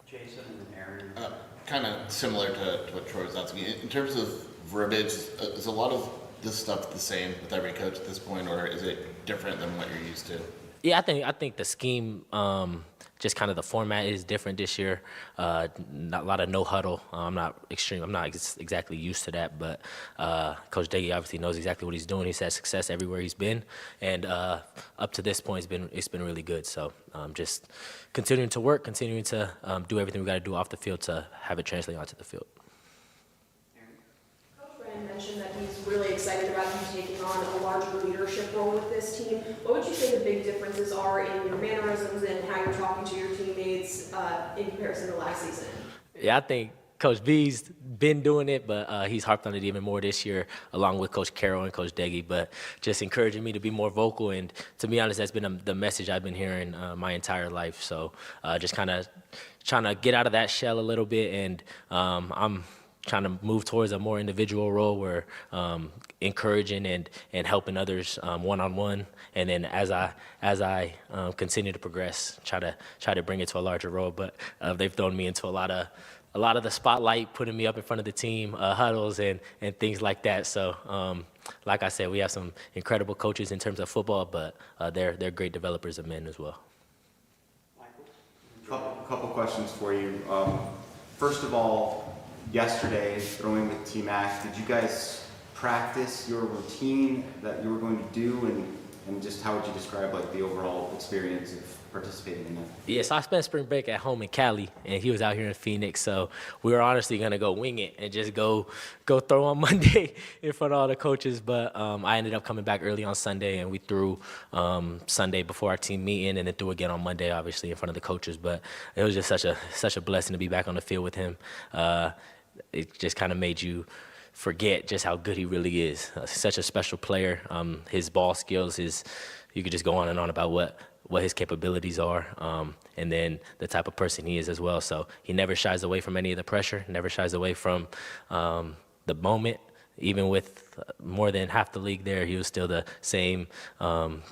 Jason and Aaron.
Kind of similar to what Troy was asking. In terms of verbiage, is a lot of this stuff the same with every coach at this point, or is it different than what you're used to?
Yeah, I think the scheme, just kind of the format is different this year. Not a lot of no huddle. I'm not exactly used to that, but Coach Deggy obviously knows exactly what he's doing. He's had success everywhere he's been, and up to this point, it's been really good. So just continuing to work, continuing to do everything we got to do off the field to have it translate onto the field.
Brandon mentioned that he's really excited about you taking on a larger leadership role with this team. What would you say the big differences are in your mannerisms and how you're talking to your teammates in comparison to last season?
Yeah, I think Coach B's been doing it, but he's harped on it even more this year, along with Coach Carroll and Coach Deggy, but just encouraging me to be more vocal. And to be honest, that's been the message I've been hearing my entire life. So just kind of trying to get out of that shell a little bit, and I'm trying to move towards a more individual role where encouraging and helping others one-on-one. And then as I continue to progress, try to bring it to a larger role. But they've thrown me into a lot of the spotlight, putting me up in front of the team, huddles and things like that. So like I said, we have some incredible coaches in terms of football, but they're great developers of men as well.
A couple questions for you. First of all, yesterday, throwing with T-Mac, did you guys practice your routine that you were going to do, and just how would you describe like the overall experience of participating in it?
Yeah, so I spent spring break at home in Cali, and he was out here in Phoenix, so we were honestly going to go wing it and just go throw on Monday in front of all the coaches, but I ended up coming back early on Sunday, and we threw Sunday before our team meeting, and then threw again on Monday, obviously, in front of the coaches, but it was just such a blessing to be back on the field with him. It just kind of made you forget just how good he really is. Such a special player. His ball skills, you could just go on and on about what his capabilities are, and then the type of person he is as well. So he never shies away from any of the pressure, never shies away from the moment. Even with more than half the league there, he was still the same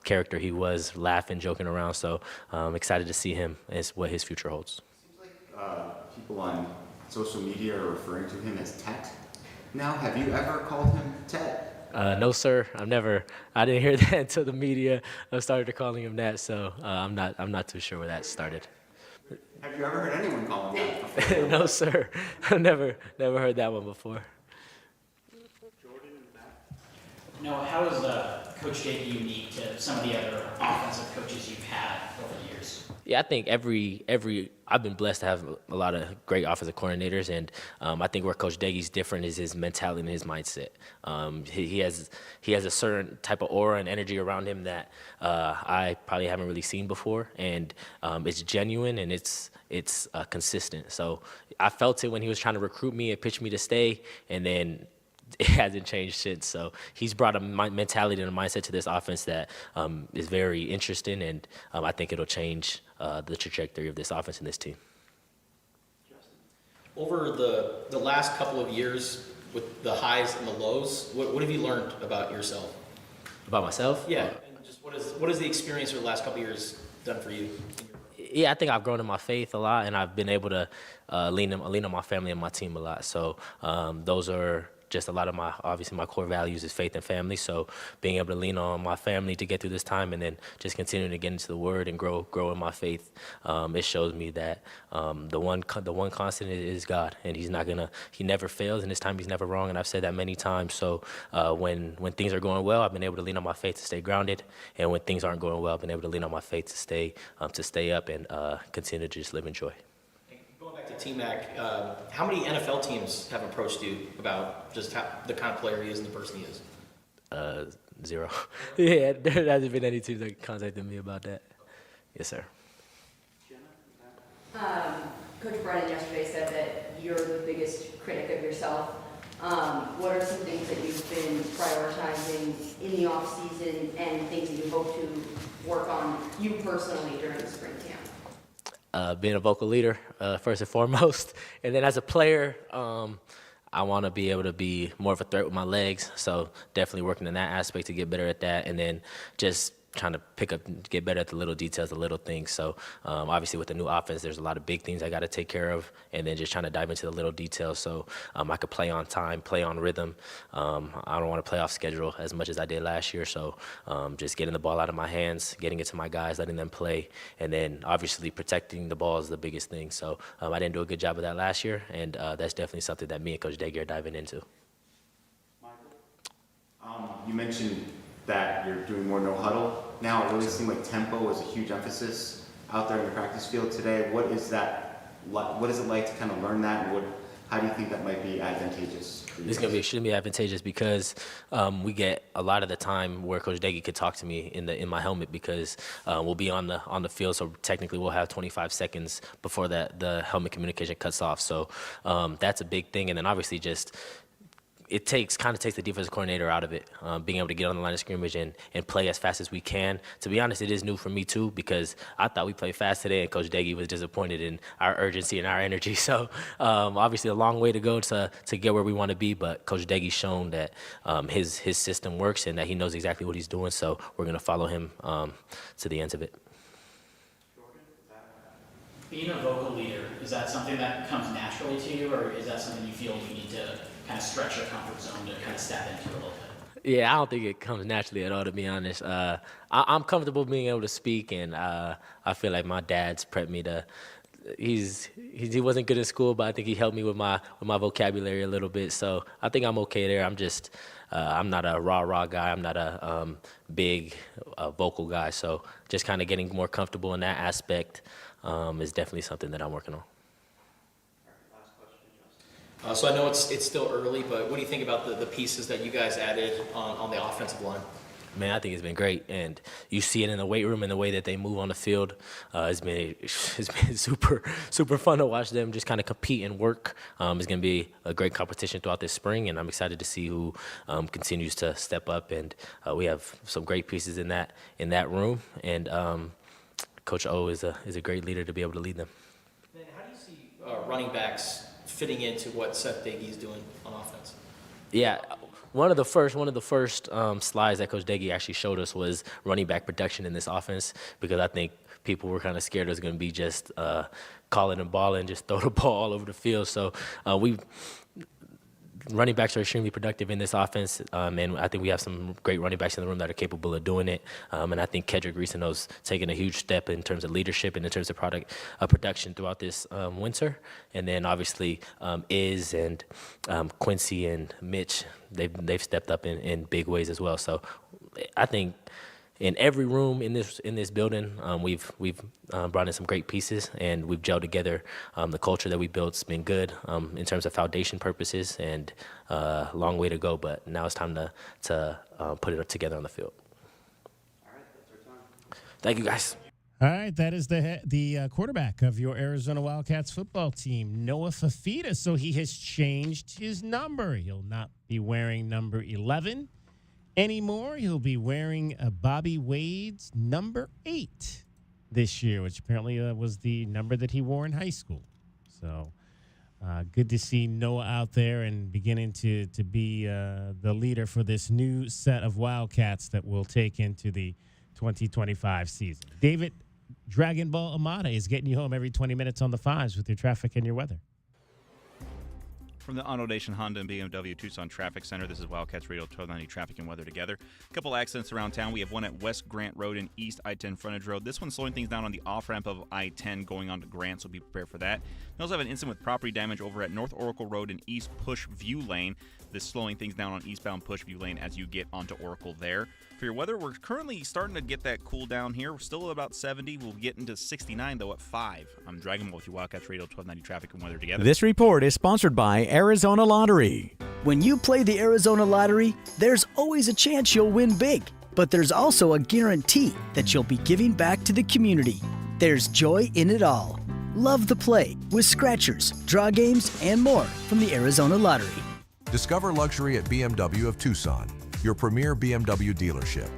character he was, laughing, joking around. So I'm excited to see him and what his future holds.
Seems like people on social media are referring to him as Tet now. Have you ever called him Tet?
No, sir. I didn't hear that until the media started calling him that. So I'm not too sure where that started.
Have you ever heard anyone call him that before?
No, sir. I've never heard that one before.
Noah, how is Coach Daigle unique to some of the other offensive coaches you've had over the years?
Yeah, I think I've been blessed to have a lot of great offensive coordinators, and I think where Coach Daigle's different is his mentality and his mindset. He has a certain type of aura and energy around him that I probably haven't really seen before, and it's genuine and it's consistent. So I felt it when he was trying to recruit me and pitch me to stay, and then it hasn't changed since. So he's brought a mentality and a mindset to this offense that is very interesting, and I think it'll change the trajectory of this offense and this team.
Over the last couple of years, with the highs and the lows, what have you learned about yourself?
About myself?
Yeah, and just what has the experience over the last couple of years done for you?
Yeah, I think I've grown in my faith a lot, and I've been able to lean on my family and my team a lot. So those are just a lot of my core values is faith and family. So being able to lean on my family to get through this time, and then just continuing to get into the Word and grow in my faith, it shows me that the one constant is God, and He never fails, and this time He's never wrong. And I've said that many times. So when things are going well, I've been able to lean on my faith to stay grounded, and when things aren't going well, I've been able to lean on my faith to stay up and continue to just live in joy.
Going back to T-Mac, how many NFL teams have approached you about just the kind of player he is and the person he is?
0. Yeah, there hasn't been any teams that contacted me about that. Yes, sir.
Coach Brennan yesterday said that you're the biggest critic of yourself. What are some things that you've been prioritizing in the off season and things that you hope to work on you personally during the spring camp?
Being a vocal leader, first and foremost. And then as a player, I want to be able to be more of a threat with my legs. So definitely working in that aspect to get better at that. And then just trying to get better at the little details, the little things. So obviously with the new offense, there's a lot of big things I got to take care of, and then just trying to dive into the little details so I could play on time, play on rhythm. I don't want to play off schedule as much as I did last year. So just getting the ball out of my hands, getting it to my guys, letting them play, and then obviously protecting the ball is the biggest thing. So I didn't do a good job of that last year, and that's definitely something that me and Coach Daigle are diving into.
You mentioned that you're doing more no huddle now. It really seemed like tempo was a huge emphasis out there in the practice field today. What is it like to kind of learn that, and how do you think that might be advantageous for you?
It shouldn't be advantageous because we get a lot of the time where Coach Daigle could talk to me in my helmet, because we'll be on the field, so technically we'll have 25 seconds before the helmet communication cuts off. So that's a big thing, and then obviously just it takes the defensive coordinator out of it, being able to get on the line of scrimmage and play as fast as we can. To be honest, it is new for me too, because I thought we played fast today, and Coach Daigle was disappointed in our urgency and our energy. So obviously a long way to go to get where we want to be, but Coach Daigle's shown that his system works and that he knows exactly what he's doing. So we're going to follow him to the ends of it.
Being a vocal leader, is that something that comes naturally to you, or is that something you feel you need to kind of stretch your comfort zone to kind of step into a little bit?
Yeah, I don't think it comes naturally at all, to be honest. I'm comfortable being able to speak, and I feel like my dad's prepped me to. He wasn't good in school, but I think he helped me with my vocabulary a little bit. So I think I'm okay there. I'm not a rah guy. I'm not a big vocal guy. So just kind of getting more comfortable in that aspect is definitely something that I'm working on.
So I know it's still early, but what do you think about the pieces that you guys added on the offensive line?
Man, I think it's been great, and you see it in the weight room and the way that they move on the field. It's been super fun to watch them just kind of compete and work. It's going to be a great competition throughout this spring, and I'm excited to see who continues to step up. And we have some great pieces in that room, and Coach O is a great leader to be able to lead them.
Then how do you see running backs fitting into what Seth Daigle's doing on offense?
Yeah, one of the first slides that Coach Daigle actually showed us was running back production in this offense, because I think people were kind of scared it was going to be just calling and balling, just throw the ball all over the field. So running backs are extremely productive in this offense, and I think we have some great running backs in the room that are capable of doing it. And I think Kedrick Reeson's taken a huge step in terms of leadership and in terms of production throughout this winter. And then obviously Iz and Quincy and Mitch, they've stepped up in big ways as well. So I think in every room in this building, we've brought in some great pieces, and we've gelled together. The culture that we built's been good in terms of foundation purposes, and long way to go. But now it's time to put it together on the field. All right, that's our time. Thank you, guys.
All right, that is the quarterback of your Arizona Wildcats football team, Noah Fifita. So he has changed his number. He'll not be wearing number 11 anymore. He'll be wearing Bobby Wade's number 8 this year, which apparently was the number that he wore in high school. So good to see Noah out there and beginning to be the leader for this new set of Wildcats that will take into the 2025 season. David Dragon Ball Amata is getting you home every 20 minutes on the 5s with your traffic and your weather.
From the Auto Nation Honda and BMW Tucson Traffic Center, this is Wildcats Radio 1290 Traffic and Weather together. A couple accidents around town. We have one at West Grant Road and East I-10 Frontage Road. This one's slowing things down on the off-ramp of I-10 going on to Grant, so be prepared for that. We also have an incident with property damage over at North Oracle Road and East Push View Lane. This slowing things down on eastbound Push View Lane as you get onto Oracle there. For your weather, we're currently starting to get that cool down here. We're still at about 70. We'll get into 69, though, at 5. I'm Dragon Ball with you, Wildcats Radio 1290 Traffic and Weather together.
This report is sponsored by Arizona Lottery.
When you play the Arizona Lottery, there's always a chance you'll win big. But there's also a guarantee that you'll be giving back to the community. There's joy in it all. Love the play with scratchers, draw games, and more from the Arizona Lottery.
Discover luxury at BMW of Tucson, your premier BMW dealership.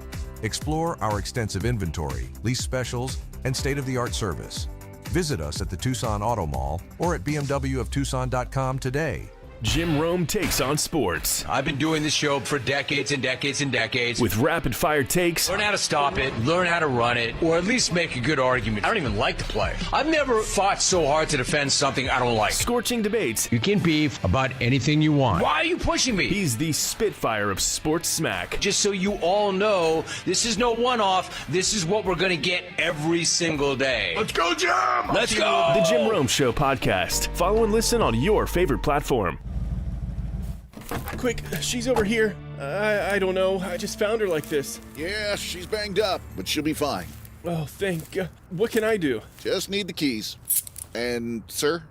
Explore our extensive inventory, lease specials, and state-of-the-art service. Visit us at the Tucson Auto Mall or at bmwoftucson.com today.
Jim Rome takes on sports.
I've been doing this show for decades and decades and decades.
With rapid-fire takes.
Learn how to stop it, learn how to run it, or at least make a good argument. I don't even like the play. I've never fought so hard to defend something I don't like.
Scorching debates.
You can beef about anything you want. Why are you pushing me?
He's the Spitfire of sports smack.
Just so you all know, this is no one-off. This is what we're going to get every single day.
Let's go, Jim!
Let's go!
The Jim Rome Show podcast. Follow and listen on your favorite platform.
Quick, she's over here. I don't know. I just found her like this.
Yeah, she's banged up, but she'll be fine.
Oh, thank God. What can I do?
Just need the keys. And, sir?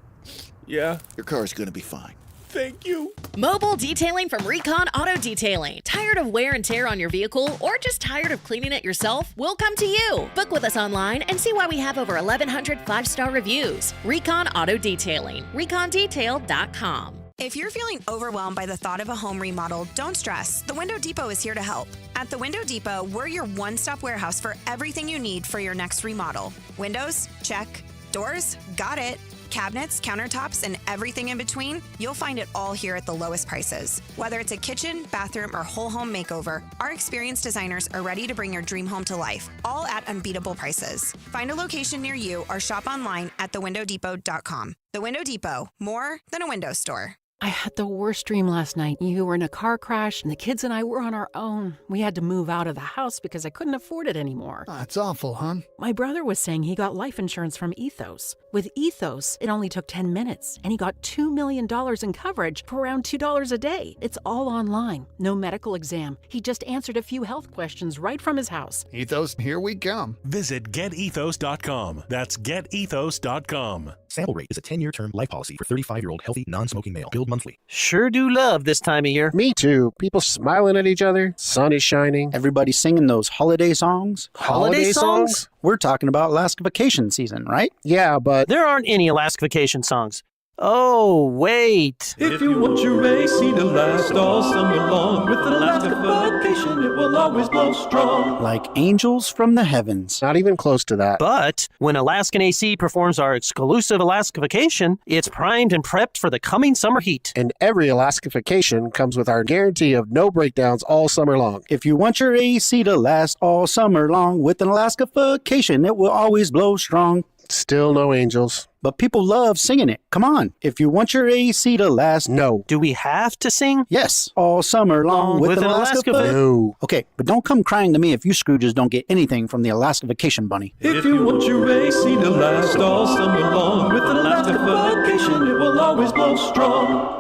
Yeah?
Your car's gonna be fine.
Thank you.
Mobile detailing from Recon Auto Detailing. Tired of wear and tear on your vehicle or just tired of cleaning it yourself? We'll come to you. Book with us online and see why we have over 1,100 5-star reviews. Recon Auto Detailing. ReconDetail.com.
If you're feeling overwhelmed by the thought of a home remodel, don't stress. The Window Depot is here to help. At the Window Depot, we're your one-stop warehouse for everything you need for your next remodel. Windows? Check. Doors? Got it. Cabinets, countertops, and everything in between? You'll find it all here at the lowest prices. Whether it's a kitchen, bathroom, or whole home makeover, our experienced designers are ready to bring your dream home to life, all at unbeatable prices. Find a location near you or shop online at thewindowdepot.com. The Window Depot, more than a window store.
I had the worst dream last night. You were in a car crash, and the kids and I were on our own. We had to move out of the house because I couldn't afford it anymore.
That's awful, hon.
My brother was saying he got life insurance from Ethos. With Ethos, it only took 10 minutes, and he got $2 million in coverage for around $2 a day. It's all online. No medical exam. He just answered a few health questions right from his house.
Ethos, here we come.
Visit getethos.com. That's getethos.com.
Sample Rate is a 10-year term life policy for 35-year-old healthy, non-smoking male. Billed monthly.
Sure do love this time of year.
Me too. People smiling at each other. Sun is shining.
Everybody singing those holiday songs.
Holiday songs?
We're talking about Alaska vacation season, right?
Yeah, but
there aren't any Alaska vacation songs. Oh, wait.
If you want your AC to last all summer long, with an Alaska vacation, it will always blow strong.
Like angels from the heavens.
Not even close to that.
But when Alaskan AC performs our exclusive Alaska vacation, it's primed and prepped for the coming summer heat.
And every Alaska vacation comes with our guarantee of no breakdowns all summer long.
If you want your AC to last all summer long, with an Alaska vacation, it will always blow strong.
Still no angels. but people love singing it. Come on. If you want your AC to last, no.
Do we have to sing?
Yes, all summer long with an Alaska No. Okay, but don't come crying to me if you Scrooges don't get anything from the Alaska Vacation Bunny.
If you want your AC to last all summer long, with an Alaska Vacation, it will always blow strong.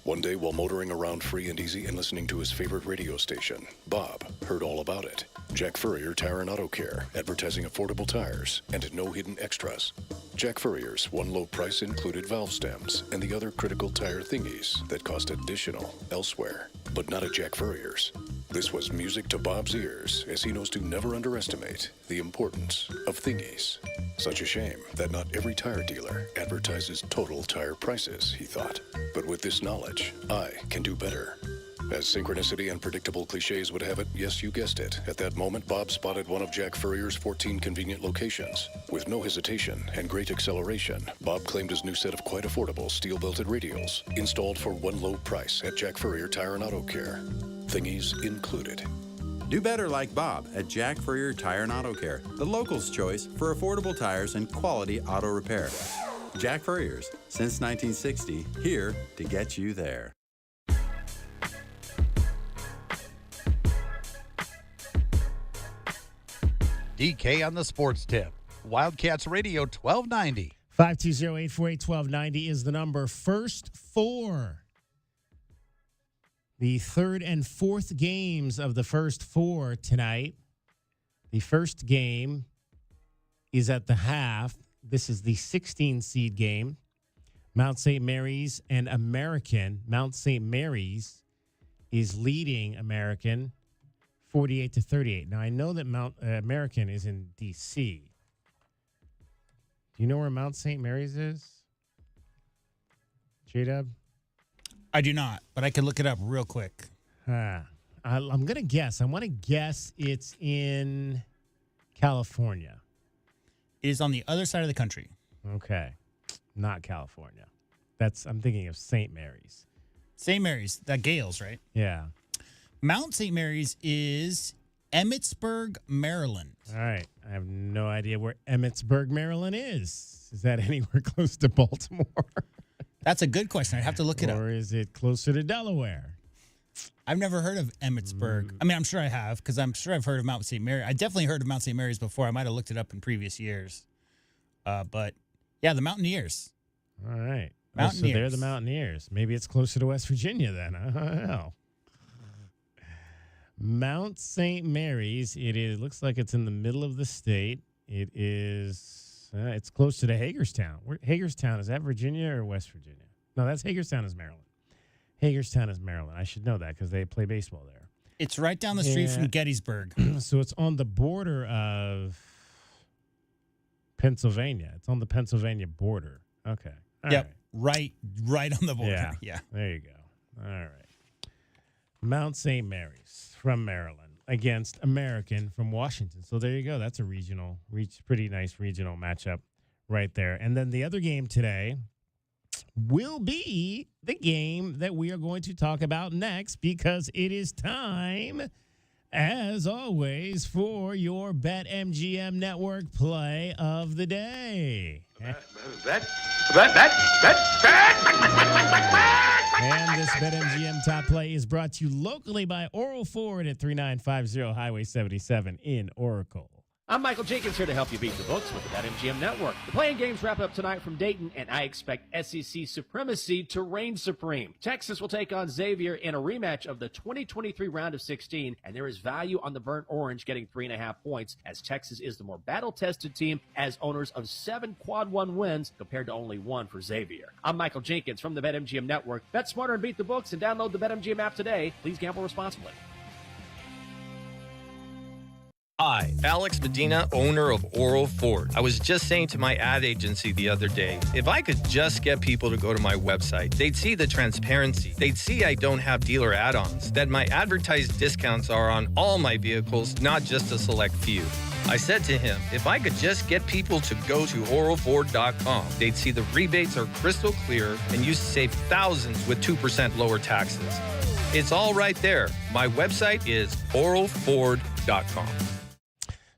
One day while motoring around free and easy and listening to his favorite radio station, Bob heard all about it. Jack Furrier Tire and Auto Care, advertising affordable tires and no hidden extras. Jack Furrier's one low price included valve stems and the other critical tire thingies that cost additional elsewhere, but not at Jack Furrier's. This was music to Bob's ears, as he knows to never underestimate the importance of thingies. Such a shame that not every tire dealer advertises total tire prices, he thought. But with this knowledge, I can do better. As synchronicity and predictable cliches would have it, yes, you guessed it. At that moment, Bob spotted one of Jack Furrier's 14 convenient locations. With no hesitation and great acceleration, Bob claimed his new set of quite affordable steel-belted radials, installed for one low price at Jack Furrier Tire and Auto Care. Thingies included.
Do better like Bob at Jack Furrier Tire and Auto Care, the locals' choice for affordable tires and quality auto repair. Jack Furrier's, since 1960, here to get you there.
DK on the Sports Tip. Wildcats Radio 1290.
520-848-1290 is the number. First four. The third and fourth games of the first four tonight. The first game is at the half. This is the 16 seed game. Mount St. Mary's and American. Mount St. Mary's is leading American 48-38. Now, I know that Mount American is in D.C. Do you know where Mount St. Mary's is? J-Dub?
I do not, but I can look it up real quick.
I'm going to guess. I want to guess it's in California.
It is on the other side of the country.
Okay. Not California. I'm thinking of St. Mary's.
St. Mary's, that Gales, right?
Yeah.
Mount St. Mary's is Emmitsburg, Maryland.
All right. I have no idea where Emmitsburg, Maryland is. Is that anywhere close to Baltimore?
That's a good question. I'd have to look it up.
Or is it closer to Delaware?
I've never heard of Emmitsburg. I mean, I'm sure I have, because I'm sure I've heard of Mount St. Mary. I definitely heard of Mount St. Mary's before. I might have looked it up in previous years. But, yeah, the Mountaineers.
All right.
Mountaineers.
So they're the Mountaineers. Maybe it's closer to West Virginia then. I don't know. Mount St. Mary's. It looks like it's in the middle of the state. It is. It's close to Hagerstown. Hagerstown, is that Virginia or West Virginia? No, that's Hagerstown is Maryland. Hagerstown is Maryland. I should know that because they play baseball there.
It's right down the street from Gettysburg.
So it's on the border of Pennsylvania. It's on the Pennsylvania border. Okay.
Yep. Right on the border. Yeah.
There you go. All right. Mount St. Mary's from Maryland against American from Washington. So there you go. That's a pretty nice regional matchup right there. And then the other game today will be the game that we are going to talk about next, because it is time, as always, for your BetMGM Network play of the day. And this BetMGM top play is brought to you locally by Oral Ford at 3950 Highway 77 in Oracle.
I'm Michael Jenkins, here to help you beat the books with the BetMGM Network. The playing games wrap up tonight from Dayton, and I expect SEC supremacy to reign supreme. Texas will take on Xavier in a rematch of the 2023 round of 16, and there is value on the Burnt Orange getting 3.5 points, as Texas is the more battle-tested team as owners of 7 quad 1 wins compared to only 1 for Xavier. I'm Michael Jenkins from the BetMGM Network. Bet smarter and beat the books, and download the BetMGM app today. Please gamble responsibly.
Hi, Alex Medina, owner of Oral Ford. I was just saying to my ad agency the other day, if I could just get people to go to my website, they'd see the transparency. They'd see I don't have dealer add-ons, that my advertised discounts are on all my vehicles, not just a select few. I said to him, if I could just get people to go to oralford.com, they'd see the rebates are crystal clear and you save thousands with 2% lower taxes. It's all right there. My website is oralford.com.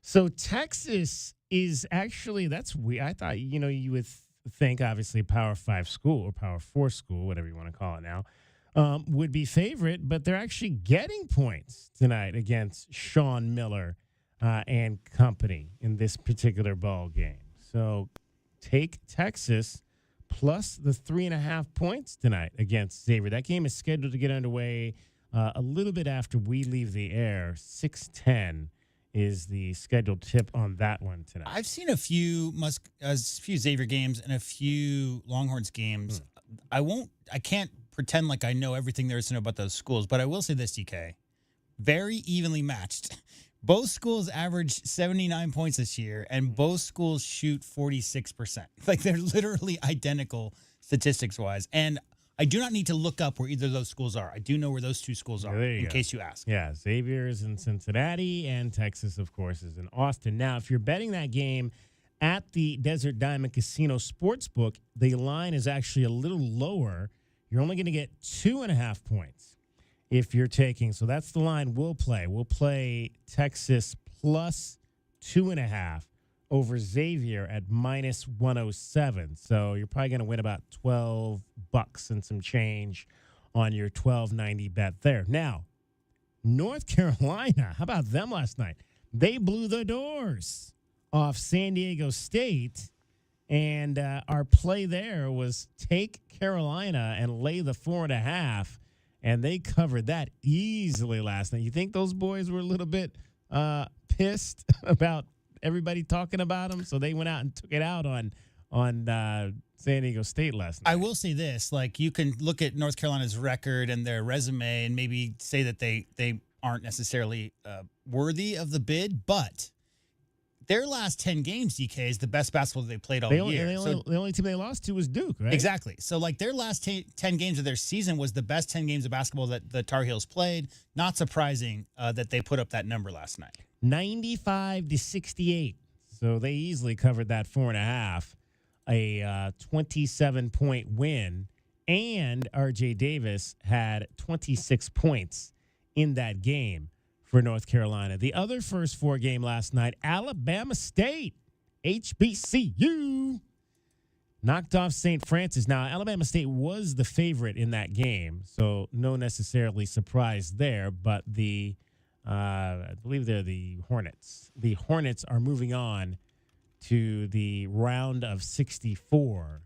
So Texas is actually, that's weird. I thought, you would think, obviously, Power 5 school or Power 4 school, whatever you want to call it now, would be favorite, but they're actually getting points tonight against Sean Miller and company in this particular ball game. So take Texas plus the 3.5 points tonight against Xavier. That game is scheduled to get underway a little bit after we leave the air. 6:10 is the scheduled tip on that one tonight.
I've seen a few Xavier games and a few Longhorns games. I can't pretend like I know everything there is to know about those schools, but I will say this, DK. Very evenly matched. Both schools averaged 79 points this year, and both schools shoot 46%. Like, they're literally identical statistics-wise. And I do not need to look up where either of those schools are. I do know where those two schools are, in case you ask.
Yeah, Xavier is in Cincinnati, and Texas, of course, is in Austin. Now, if you're betting that game at the Desert Diamond Casino Sportsbook, the line is actually a little lower. You're only going to get 2.5 points if you're taking. So that's the line we'll play. We'll play Texas plus 2.5 over Xavier at minus 107. So you're probably going to win about $12 and some change on your $12.90 bet there. Now, North Carolina, how about them last night? They blew the doors off San Diego State, and our play there was take Carolina and lay the 4.5, and they covered that easily last night. You think those boys were a little bit pissed about everybody talking about them, so they went out and took it out on San Diego State last night?
I will say this, like, you can look at North Carolina's record and their resume and maybe say that they aren't necessarily worthy of the bid, but their last 10 games, DK, is the best basketball they played all year.
The only team they lost to was Duke, right?
Exactly. So, like, their last 10 games of their season was the best 10 games of basketball that the Tar Heels played. Not surprising that they put up that number last night.
95-68. So they easily covered that 4.5. A 27-point win. And R.J. Davis had 26 points in that game for North Carolina. The other first 4 game last night, Alabama State, HBCU, knocked off St. Francis. Now, Alabama State was the favorite in that game, so no necessarily surprise there, but I believe they're the Hornets. The Hornets are moving on to the round of 64,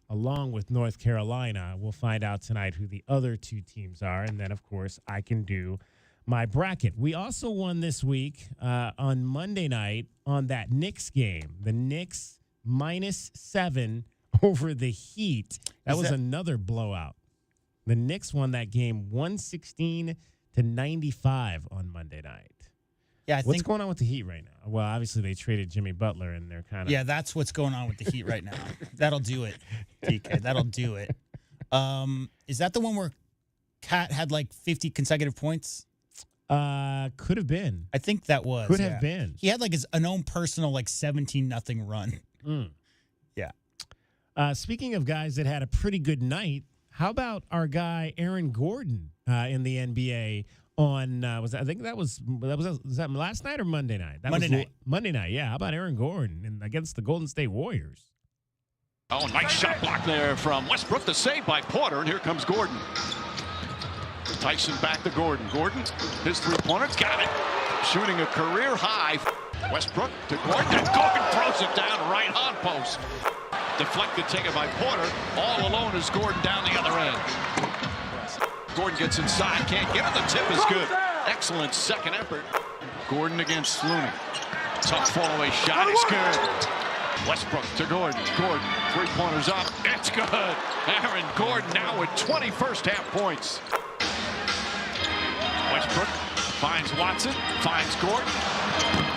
along with North Carolina. We'll find out tonight who the other 2 teams are, and then, of course, I can do my bracket. We also won this week on Monday night on that Knicks game. The Knicks -7 over the Heat. That was another blowout. The Knicks won that game 116-95 on Monday night.
Yeah,
what's going on with the Heat right now? Well, obviously they traded Jimmy Butler, and they're kind of...
Yeah, that's what's going on with the Heat right now. That'll do it, DK. That'll do it. Is that the one where Cat had like 50 consecutive points?
Could have been.
I think that was.
Could have been.
He had like his own personal like 17-0 run. Yeah.
Speaking of guys that had a pretty good night, how about our guy Aaron Gordon in the NBA on was that last night or Monday night?
Monday night.
Monday night. Yeah. How about Aaron Gordon against the Golden State Warriors?
Oh, nice shot block there from Westbrook. The save by Porter, and here comes Gordon. Tyson back to Gordon. Gordon, his three-pointer's got it. Shooting a career high. Westbrook to Gordon, and Gordon throws it down right on post. Deflected, taken by Porter. All alone is Gordon down the other end. Gordon gets inside, can't get it. The tip is good. Excellent second effort. Gordon against Looney. Tough fall-away shot. It's good. Westbrook to Gordon. Gordon, three-pointers up. It's good. Aaron Gordon now with 20 first-half points. Westbrook finds Watson, finds Gordon,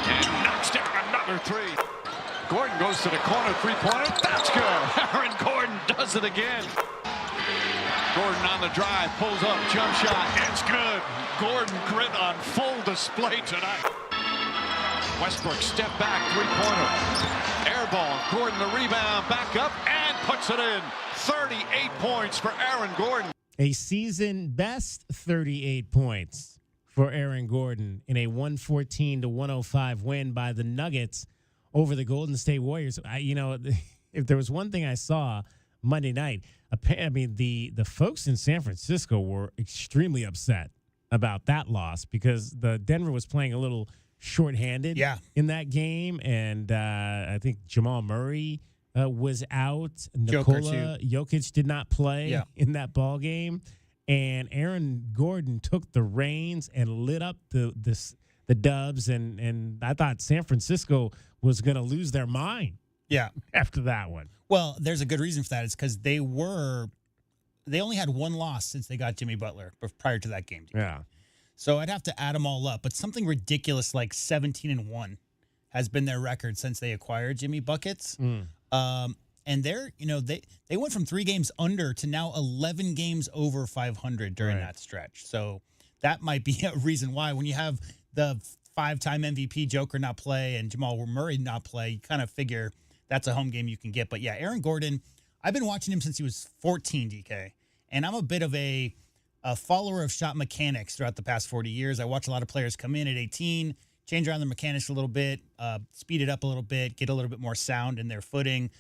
and knocks down another three. Gordon goes to the corner, three-pointer. That's good. Aaron Gordon does it again. Gordon on the drive, pulls up, jump shot. It's good. Gordon grit on full display tonight. Westbrook step back, three-pointer. Air ball. Gordon the rebound, back up, and puts it in. 38 points for Aaron Gordon.
A season best 38 points for Aaron Gordon in a 114-105 win by the Nuggets over the Golden State Warriors. if there was one thing I saw Monday night, I mean, the folks in San Francisco were extremely upset about that loss because the Denver was playing a little shorthanded in that game, and I think Jamal Murray was out. Nikola Jokic did not play in that ball game, and Aaron Gordon took the reins and lit up the Dubs, and I thought San Francisco was going to lose their mind.
Yeah,
after that one.
Well, there's a good reason for that. It's because they only had one loss since they got Jimmy Butler prior to that game.
Yeah.
So I'd have to add them all up, but something ridiculous like 17-1 has been their record since they acquired Jimmy Buckets. And they went from 3 games under to now 11 games over 500 during that stretch. So that might be a reason why when you have the 5-time MVP Joker not play and Jamal Murray not play, you kind of figure that's a home game you can get. But yeah, Aaron Gordon, I've been watching him since he was 14, DK. And I'm a bit of a follower of shot mechanics throughout the past 40 years. I watch a lot of players come in at 18, change around their mechanics a little bit, speed it up a little bit, get a little bit more sound in their footing.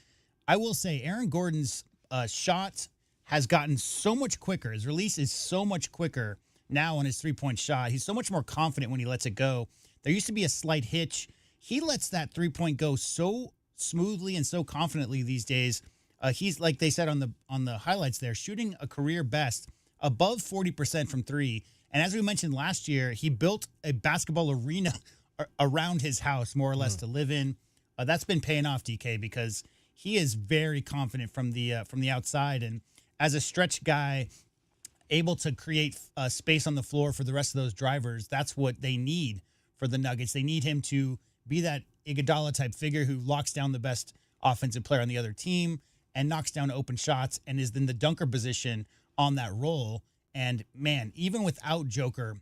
I will say Aaron Gordon's shot has gotten so much quicker. His release is so much quicker now on his three-point shot. He's so much more confident when he lets it go. There used to be a slight hitch. He lets that three-point go so smoothly and so confidently these days. He's, like they said on the highlights there, shooting a career best above 40% from 3. And as we mentioned last year, he built a basketball arena around his house, more or less, to live in. That's been paying off, DK, because he is very confident from the outside. And as a stretch guy, able to create space on the floor for the rest of those drivers, that's what they need for the Nuggets. They need him to be that Iguodala-type figure who locks down the best offensive player on the other team and knocks down open shots and is in the dunker position on that role. And, man, even without Joker,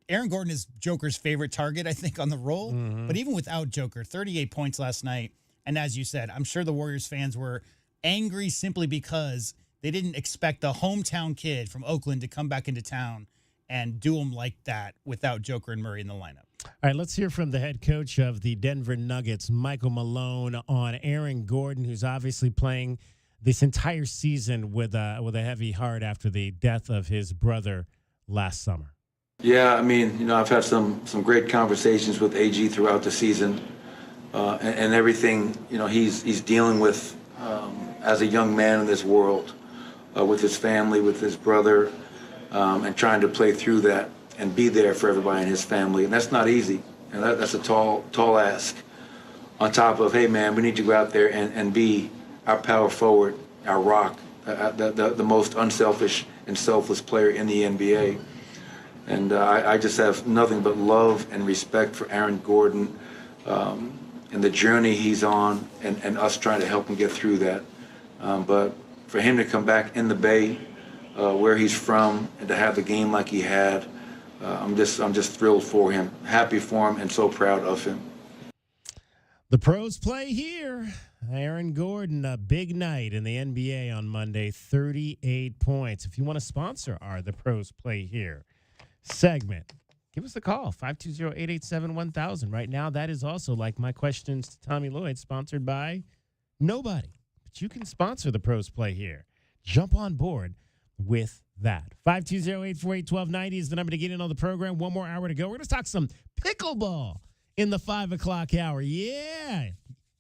Aaron Gordon is Joker's favorite target, I think, on the roll. But even without Joker, 38 points last night. And as you said, I'm sure the Warriors fans were angry simply because they didn't expect the hometown kid from Oakland to come back into town and do them like that without Joker and Murray in the lineup.
All right, let's hear from the head coach of the Denver Nuggets, Michael Malone, on Aaron Gordon, who's obviously playing this entire season with a heavy heart after the death of his brother last summer.
Yeah, I mean, I've had some great conversations with AG throughout the season, and everything, he's dealing with as a young man in this world, with his family, with his brother, and trying to play through that and be there for everybody in his family. And that's not easy. And that's a tall ask. On top of, hey, man, we need to go out there and be our power forward, our rock, the most unselfish and selfless player in the NBA. And I just have nothing but love and respect for Aaron Gordon and the journey he's on and us trying to help him get through that. But for him to come back in the Bay, where he's from, and to have the game like he had, I'm just thrilled for him, happy for him, and so proud of him.
The pros play here. Aaron Gordon, a big night in the NBA on Monday, 38 points. If you want to sponsor our The Pros Play Here segment, give us a call, 520-887-1000. Right now, that is also, like my questions to Tommy Lloyd, sponsored by nobody. But you can sponsor The Pros Play Here. Jump on board with that. 520-848-1290 is the number to get in on the program. One more hour to go. We're going to talk some pickleball in the 5 o'clock hour. Yeah.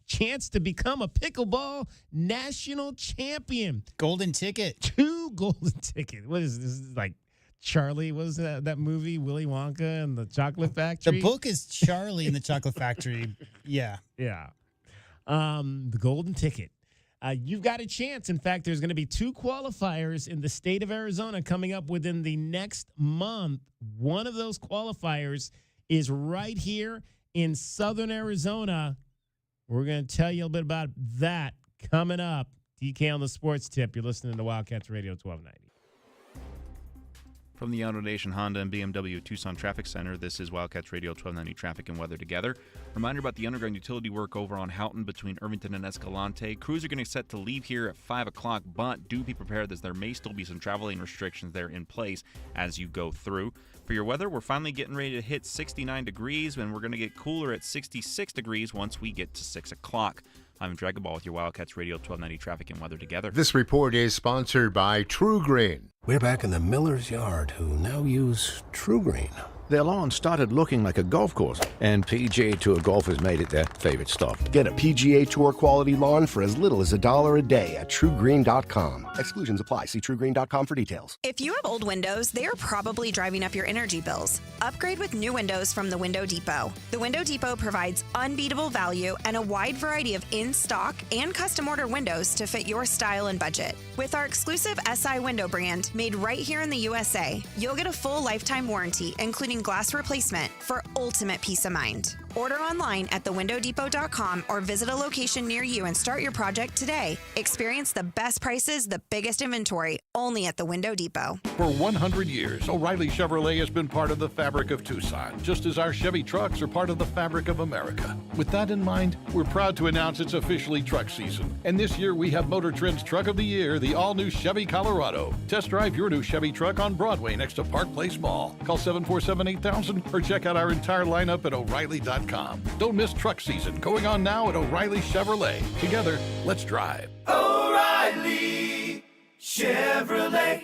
Chance to become a pickleball national champion.
Golden ticket.
2 golden tickets. What is this? This is like Charlie, what was that movie? Willy Wonka and the Chocolate Factory?
The book is Charlie and the Chocolate Factory. Yeah.
Yeah. The golden ticket. You've got a chance. In fact, there's going to be 2 qualifiers in the state of Arizona coming up within the next month. One of those qualifiers is right here in southern Arizona. We're going to tell you a little bit about that coming up. DK on the Sports Tip. You're listening to Wildcats Radio 1290.
From the Auto Nation Honda and BMW Tucson Traffic Center, this is Wildcats Radio 1290 Traffic and Weather Together. Reminder about the underground utility work over on Houghton between Irvington and Escalante. Crews are going to set to leave here at 5 o'clock, but do be prepared as there may still be some travel lane restrictions there in place as you go through. For your weather, we're finally getting ready to hit 69 degrees, and we're going to get cooler at 66 degrees once we get to 6 o'clock. I'm Dragon Ball with your Wildcats Radio 1290 traffic and weather together.
This report is sponsored by True Green.
We're back in the miller's yard, who now use True Green. Their lawn started looking like a golf course, and PGA Tour golfers made it their favorite stop.
Get a PGA Tour quality lawn for as little as $1 a day at TrueGreen.com. Exclusions apply. See TrueGreen.com for details.
If you have old windows, they are probably driving up your energy bills. Upgrade with new windows from the Window Depot. The Window Depot provides unbeatable value and a wide variety of in-stock and custom order windows to fit your style and budget. With our exclusive SI window brand made right here in the USA, you'll get a full lifetime warranty, including glass replacement, for ultimate peace of mind. Order online at thewindowdepot.com or visit a location near you and start your project today. Experience the best prices, the biggest inventory, only at the Window Depot.
For 100 years, O'Reilly Chevrolet has been part of the fabric of Tucson, just as our Chevy trucks are part of the fabric of America. With that in mind, we're proud to announce it's officially truck season. And this year we have Motor Trend's Truck of the Year, the all-new Chevy Colorado. Test drive your new Chevy truck on Broadway next to Park Place Mall. Call 747-8000 or check out our entire lineup at O'Reilly.com. Don't miss truck season, going on now at O'Reilly Chevrolet. Together, let's drive.
O'Reilly Chevrolet.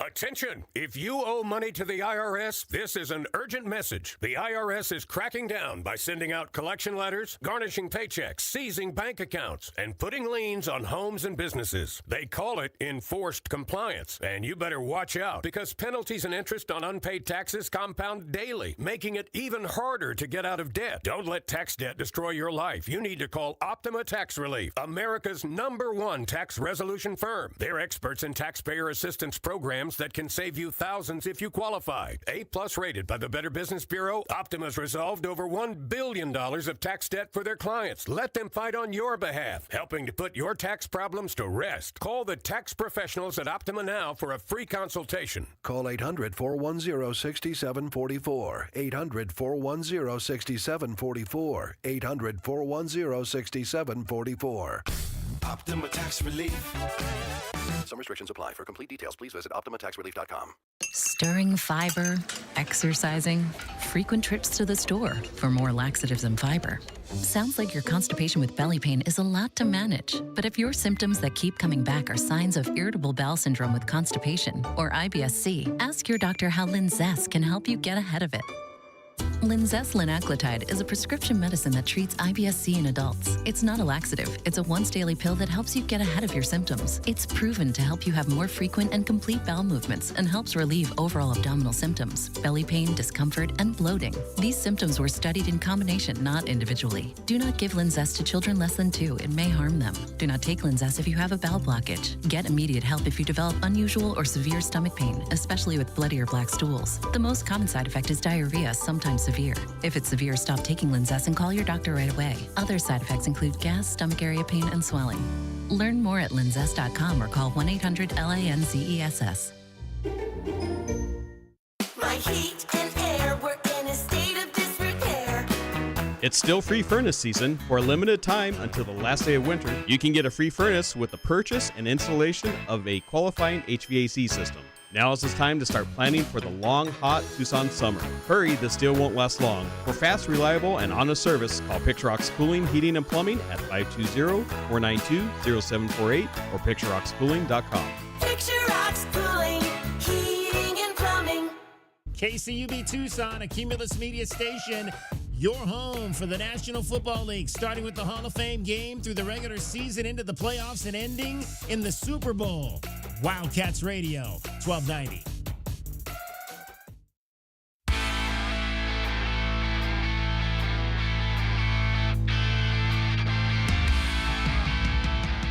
Attention! If you owe money to the IRS, this is an urgent message. The IRS is cracking down by sending out collection letters, garnishing paychecks, seizing bank accounts, and putting liens on homes and businesses. They call it enforced compliance, and you better watch out because penalties and interest on unpaid taxes compound daily, making it even harder to get out of debt. Don't let tax debt destroy your life. You need to call Optima Tax Relief, America's #1 tax resolution firm. They're experts in taxpayer assistance programs that can save you thousands if you qualify. A+ rated by the Better Business Bureau, Optima's resolved over $1 billion of tax debt for their clients. Let them fight on your behalf, helping to put your tax problems to rest. Call the tax professionals at Optima now for a free consultation.
Call 800-410-6744. 800-410-6744. 800-410-6744.
Optima Tax Relief.
Some restrictions apply. For complete details, please visit OptimaTaxRelief.com.
Stirring fiber, exercising, frequent trips to the store for more laxatives and fiber. Sounds like your constipation with belly pain is a lot to manage. But if your symptoms that keep coming back are signs of irritable bowel syndrome with constipation or IBS-C, ask your doctor how Linzess can help you get ahead of it. Linzess linaclotide is a prescription medicine that treats IBS-C in adults. It's not a laxative. It's a once-daily pill that helps you get ahead of your symptoms. It's proven to help you have more frequent and complete bowel movements and helps relieve overall abdominal symptoms, belly pain, discomfort, and bloating. These symptoms were studied in combination, not individually. Do not give Linzess to children less than 2. It may harm them. Do not take Linzess if you have a bowel blockage. Get immediate help if you develop unusual or severe stomach pain, especially with bloody or black stools. The most common side effect is diarrhea, sometimes severe. If it's severe, stop taking Linzess and call your doctor right away. Other side effects include gas, stomach area pain, and swelling. Learn more at linzess.com or call 1-800-LINZESS.
My heat and air were in a state of disrepair.
It's still free furnace season. For a limited time until the last day of winter, you can get a free furnace with the purchase and installation of a qualifying HVAC system. Now is the time to start planning for the long, hot Tucson summer. Hurry, this deal won't last long. For fast, reliable, and honest service, call Picturox Cooling, Heating, and Plumbing at 520-492-0748 or picturoxcooling.com.
Picturox Cooling, Heating, and Plumbing.
KCUB Tucson, a Cumulus Media station, your home for the National Football League, starting with the Hall of Fame game through the regular season into the playoffs and ending in the Super Bowl. Wildcats Radio, 1290.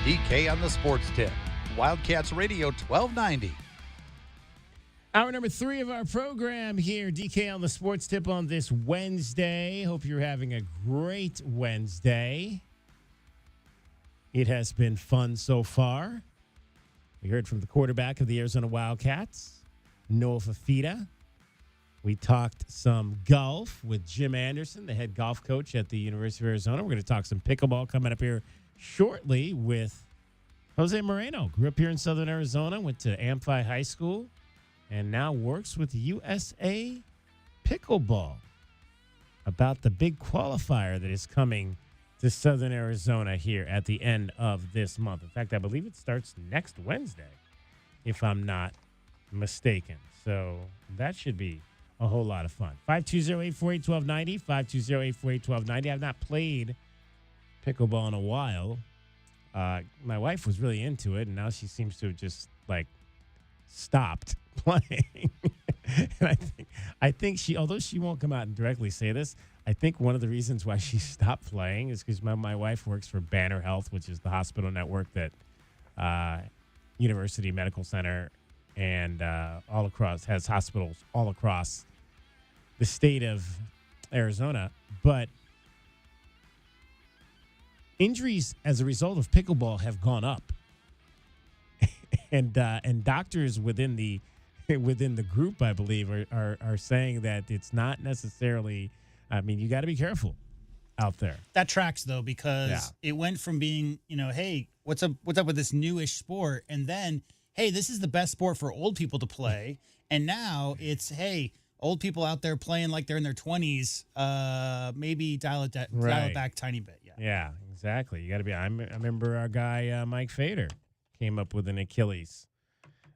DK on the Sports Tip. Wildcats Radio 1290.
Hour number 3 of our program here, DK on the Sports Tip on this Wednesday. Hope you're having a great Wednesday. It has been fun so far. We heard from the quarterback of the Arizona Wildcats, Noah Fifita. We talked some golf with Jim Anderson, the head golf coach at the University of Arizona. We're going to talk some pickleball coming up here shortly with Jose Moreno. Grew up here in Southern Arizona, went to Amphi High School. and now works with USA Pickleball about the big qualifier that is coming to Southern Arizona here at the end of this month. In fact, I believe it starts next Wednesday, if I'm not mistaken. So that should be a whole lot of fun. 520-848-1290, 520-848-1290. I've not played pickleball in a while. My wife was really into it, and now she seems to have just, like, stopped playing. And I think she, although she won't come out and directly say this, I think one of the reasons why she stopped playing is because my wife works for Banner Health, which is the hospital network that University Medical Center and all across has hospitals all across the state of Arizona. But injuries as a result of pickleball have gone up, and doctors within the group, I believe, are saying that it's not necessarily. I mean, you got to be careful out there.
That tracks though, because it went from being, hey, what's up with this newish sport, and then, hey, this is the best sport for old people to play, and now it's, hey, old people out there playing like they're in their 20s. Maybe dial it back a tiny bit.
Yeah, exactly. You got to be. I remember our guy Mike Fader came up with an Achilles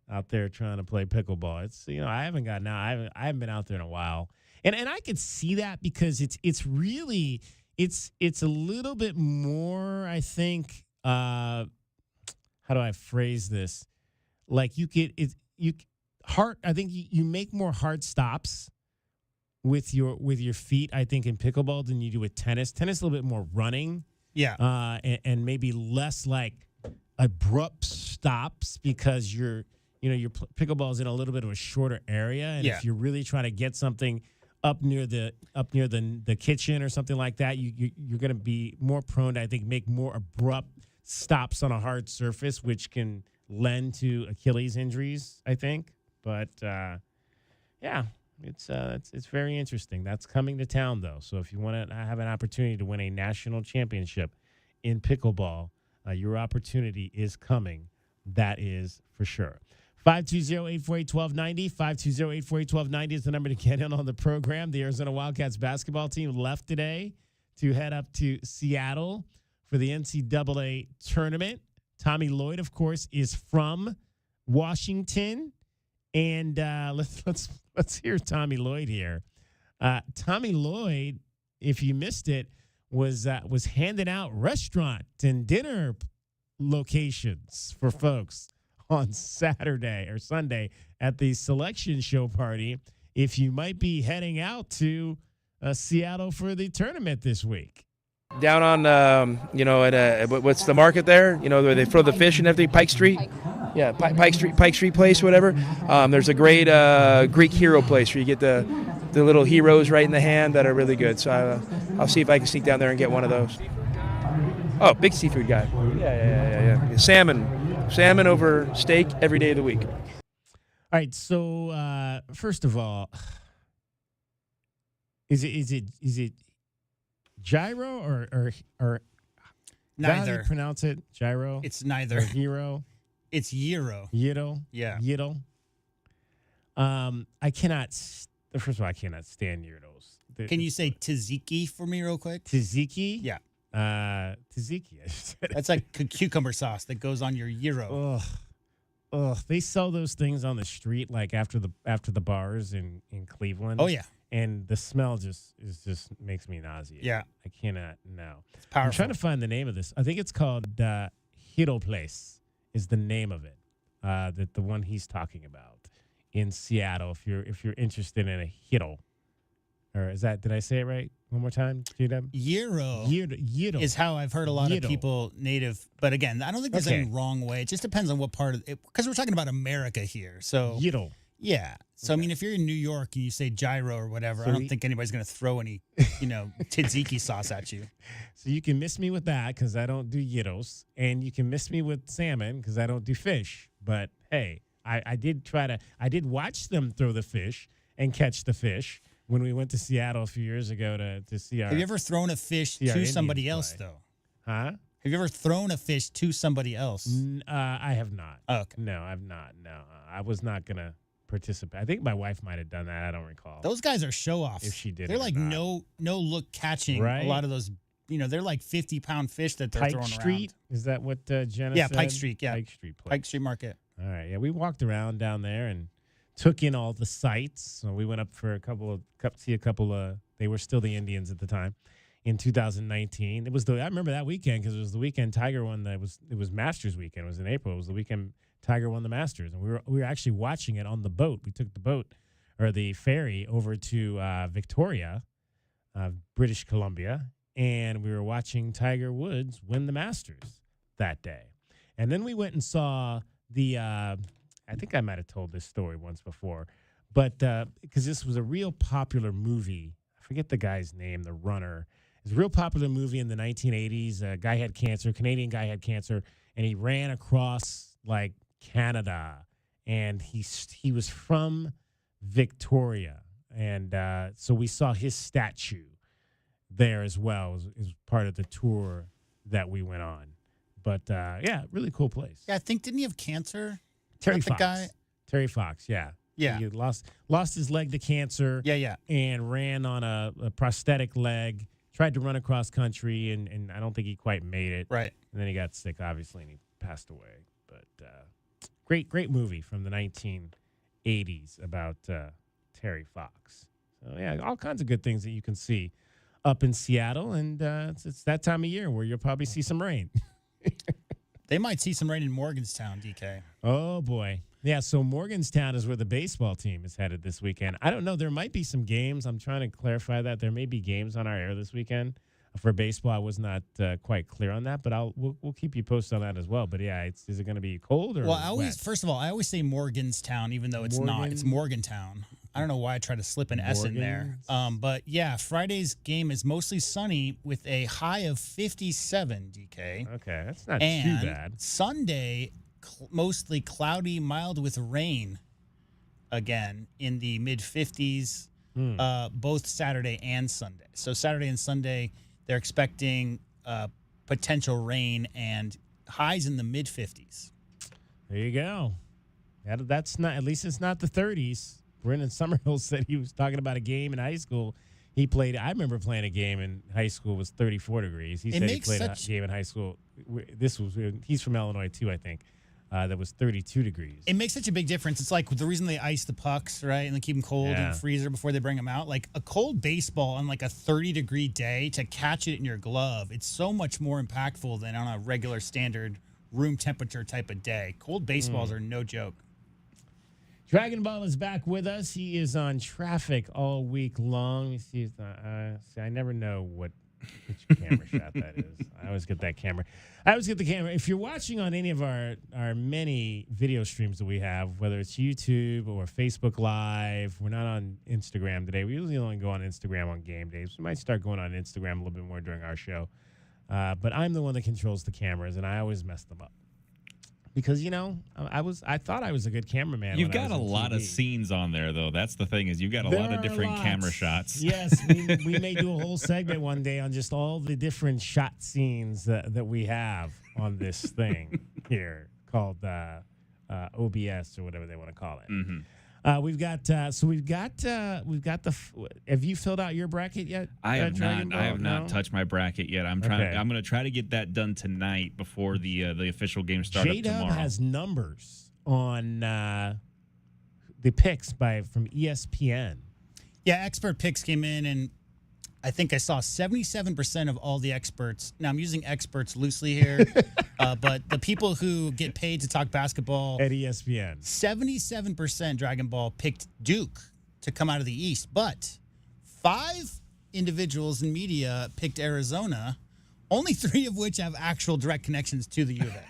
out there trying to play pickleball. It's I haven't gotten out. I haven't been out there in a while, and I could see that because it's really it's a little bit more. I think. How do I phrase this? Like I think you make more hard stops with your feet, I think, in pickleball than you do with tennis. Tennis a little bit more running.
Yeah.
And maybe less like abrupt stops because your pickleball is in a little bit of a shorter area. And if you're really trying to get something up near the kitchen or something like that, you're going to be more prone to, I think, make more abrupt stops on a hard surface, which can lend to Achilles injuries, I think. But it's very interesting. That's coming to town, though. So if you want to have an opportunity to win a national championship in pickleball, your opportunity is coming. That is for sure. 520-848-1290. 520-848-1290 is the number to get in on the program. The Arizona Wildcats basketball team left today to head up to Seattle for the NCAA tournament. Tommy Lloyd, of course, is from Washington. And let's hear Tommy Lloyd here. Tommy Lloyd, if you missed it, was handing out restaurant and dinner locations for folks on Saturday or Sunday at the selection show party. If you might be heading out to Seattle for the tournament this week.
Down on, at what's the market there? Where they throw the fish and everything, Pike Street. Yeah, Pike Street place, whatever. There's a great Greek hero place where you get the little heroes right in the hand that are really good. So I'll see if I can sneak down there and get one of those. Oh, big seafood guy. Yeah. Salmon over steak every day of the week.
All right. So first of all, is it gyro or
neither?
How do you pronounce it? Gyro.
It's neither.
Or hero.
It's gyro.
Gyro.
Yeah.
Gyro. I cannot. First of all, I cannot stand gyros.
Can you say tzatziki for me real quick?
Tzatziki?
Yeah.
Tzatziki.
That's like cucumber sauce that goes on your gyro.
Ugh. They sell those things on the street, like after the bars in Cleveland.
Oh yeah.
And the smell just makes me nauseous.
Yeah.
I cannot. No.
It's powerful.
I'm trying to find the name of this. I think it's called Hiro Place is the name of it. That the one he's talking about in Seattle. If you're interested in a Hiro. Or is that, did I say it right? One more time, G-Dub?
Gyro
Gyro
is how I've heard a lot of people native. But again, I don't think there's any wrong way. It just depends on what part of it, because we're talking about America here. So
Gyro.
Yeah. So, I mean, if you're in New York and you say gyro or whatever, I don't think anybody's going to throw any, tzatziki sauce at you.
So you can miss me with that because I don't do gyros. And you can miss me with salmon because I don't do fish. But, hey, I did watch them throw the fish and catch the fish when we went to Seattle a few years ago to see our...
Have you ever thrown a fish to somebody else, though?
Huh?
Have you ever thrown a fish to somebody else?
I have not.
Oh, okay.
No, I've not. No, I was not going to participate. I think my wife might have done that. I don't recall.
Those guys are show offs.
If she did,
they're
it or
like
not.
no look catching.
Right.
A lot of those, they're like 50-pound fish that they're
Pike
throwing
Street. Is that what Jenna
Yeah,
said?
Pike Street. Yeah,
Pike Street. Place.
Pike Street Market.
All right. Yeah, we walked around down there and took in all the sights. So we went up for a couple of. They were still the Indians at the time. In 2019, I remember that weekend because it was the weekend Tiger won. It was Masters weekend. It was in April. It was the weekend Tiger won the Masters, and we were actually watching it on the boat. We took the boat or the ferry over to Victoria, British Columbia, and we were watching Tiger Woods win the Masters that day. And then we went and saw the. I think I might have told this story once before, but because this was a real popular movie. I forget the guy's name, the runner. It was a real popular movie in the 1980s. A guy had cancer, Canadian guy had cancer, and he ran across like Canada, and he was from Victoria, and so we saw his statue there as well as part of the tour that we went on. But yeah, really cool place.
Yeah, I think didn't he have cancer?
Terry
The
Fox.
guy?
Terry Fox, yeah.
Yeah.
He had lost his leg to cancer.
Yeah.
And ran on a prosthetic leg. Tried to run across country, and I don't think he quite made it.
Right.
And then he got sick, obviously, and he passed away. But great movie from the 1980s about Terry Fox. So, yeah, all kinds of good things that you can see up in Seattle. And it's that time of year where you'll probably see some rain.
They might see some rain in Morgantown, DK.
Oh, boy. Yeah, so Morgantown is where the baseball team is headed this weekend. I don't know. There might be some games. I'm trying to clarify that. There may be games on our air this weekend. For baseball, I was not quite clear on that, but we'll keep you posted on that as well. But, yeah, is it going to be cold or wet?
First of all, I always say Morgantown, even though it's not. It's Morgantown. I don't know why I try to slip an S in there. But, yeah, Friday's game is mostly sunny with a high of 57, DK.
Okay, that's not too bad.
Sunday, mostly cloudy, mild with rain again in the mid-50s, both Saturday and Sunday. So Saturday and Sunday, they're expecting potential rain and highs in the mid-50s.
There you go. That's not, at least it's not the 30s. Brendan Summerhill said he was talking about a game in high school. He played. I remember playing a game in high school was 34 degrees. He said he played a game in high school. He's from Illinois too, I think. That was 32 degrees.
It makes such a big difference. It's like the reason they ice the pucks, right, and they keep them cold in the freezer before they bring them out. Like a cold baseball on like a 30-degree day, to catch it in your glove, it's so much more impactful than on a regular standard room temperature type of day. Cold baseballs are no joke.
Dragon Ball is back with us. He is on traffic all week long. Let me see. See, I never know which camera shot that is. I always get that camera. If you're watching on any of our many video streams that we have, whether it's YouTube or Facebook Live, we're not on Instagram today. We usually only go on Instagram on game days. We might start going on Instagram a little bit more during our show. But I'm the one that controls the cameras, and I always mess them up. Because, I thought I was a good cameraman.
You've got a lot of scenes on there, though. That's the thing, is you've got a lot of different camera shots.
Yes, we may do a whole segment one day on just all the different shot scenes that we have on this thing here called OBS or whatever they want to call it.
Mm-hmm.
We've got the. Have you filled out your bracket yet?
I have not. I have not touched my bracket yet. I'm trying. I'm going to try to get that done tonight before the official game starts tomorrow.
J-Dub has numbers on the picks from ESPN.
Yeah, expert picks came in, and I think I saw 77% of all the experts. Now, I'm using experts loosely here, but the people who get paid to talk basketball
at ESPN,
77% Dragon Ball picked Duke to come out of the East, but 5 individuals in media picked Arizona, only 3 of which have actual direct connections to the U of A.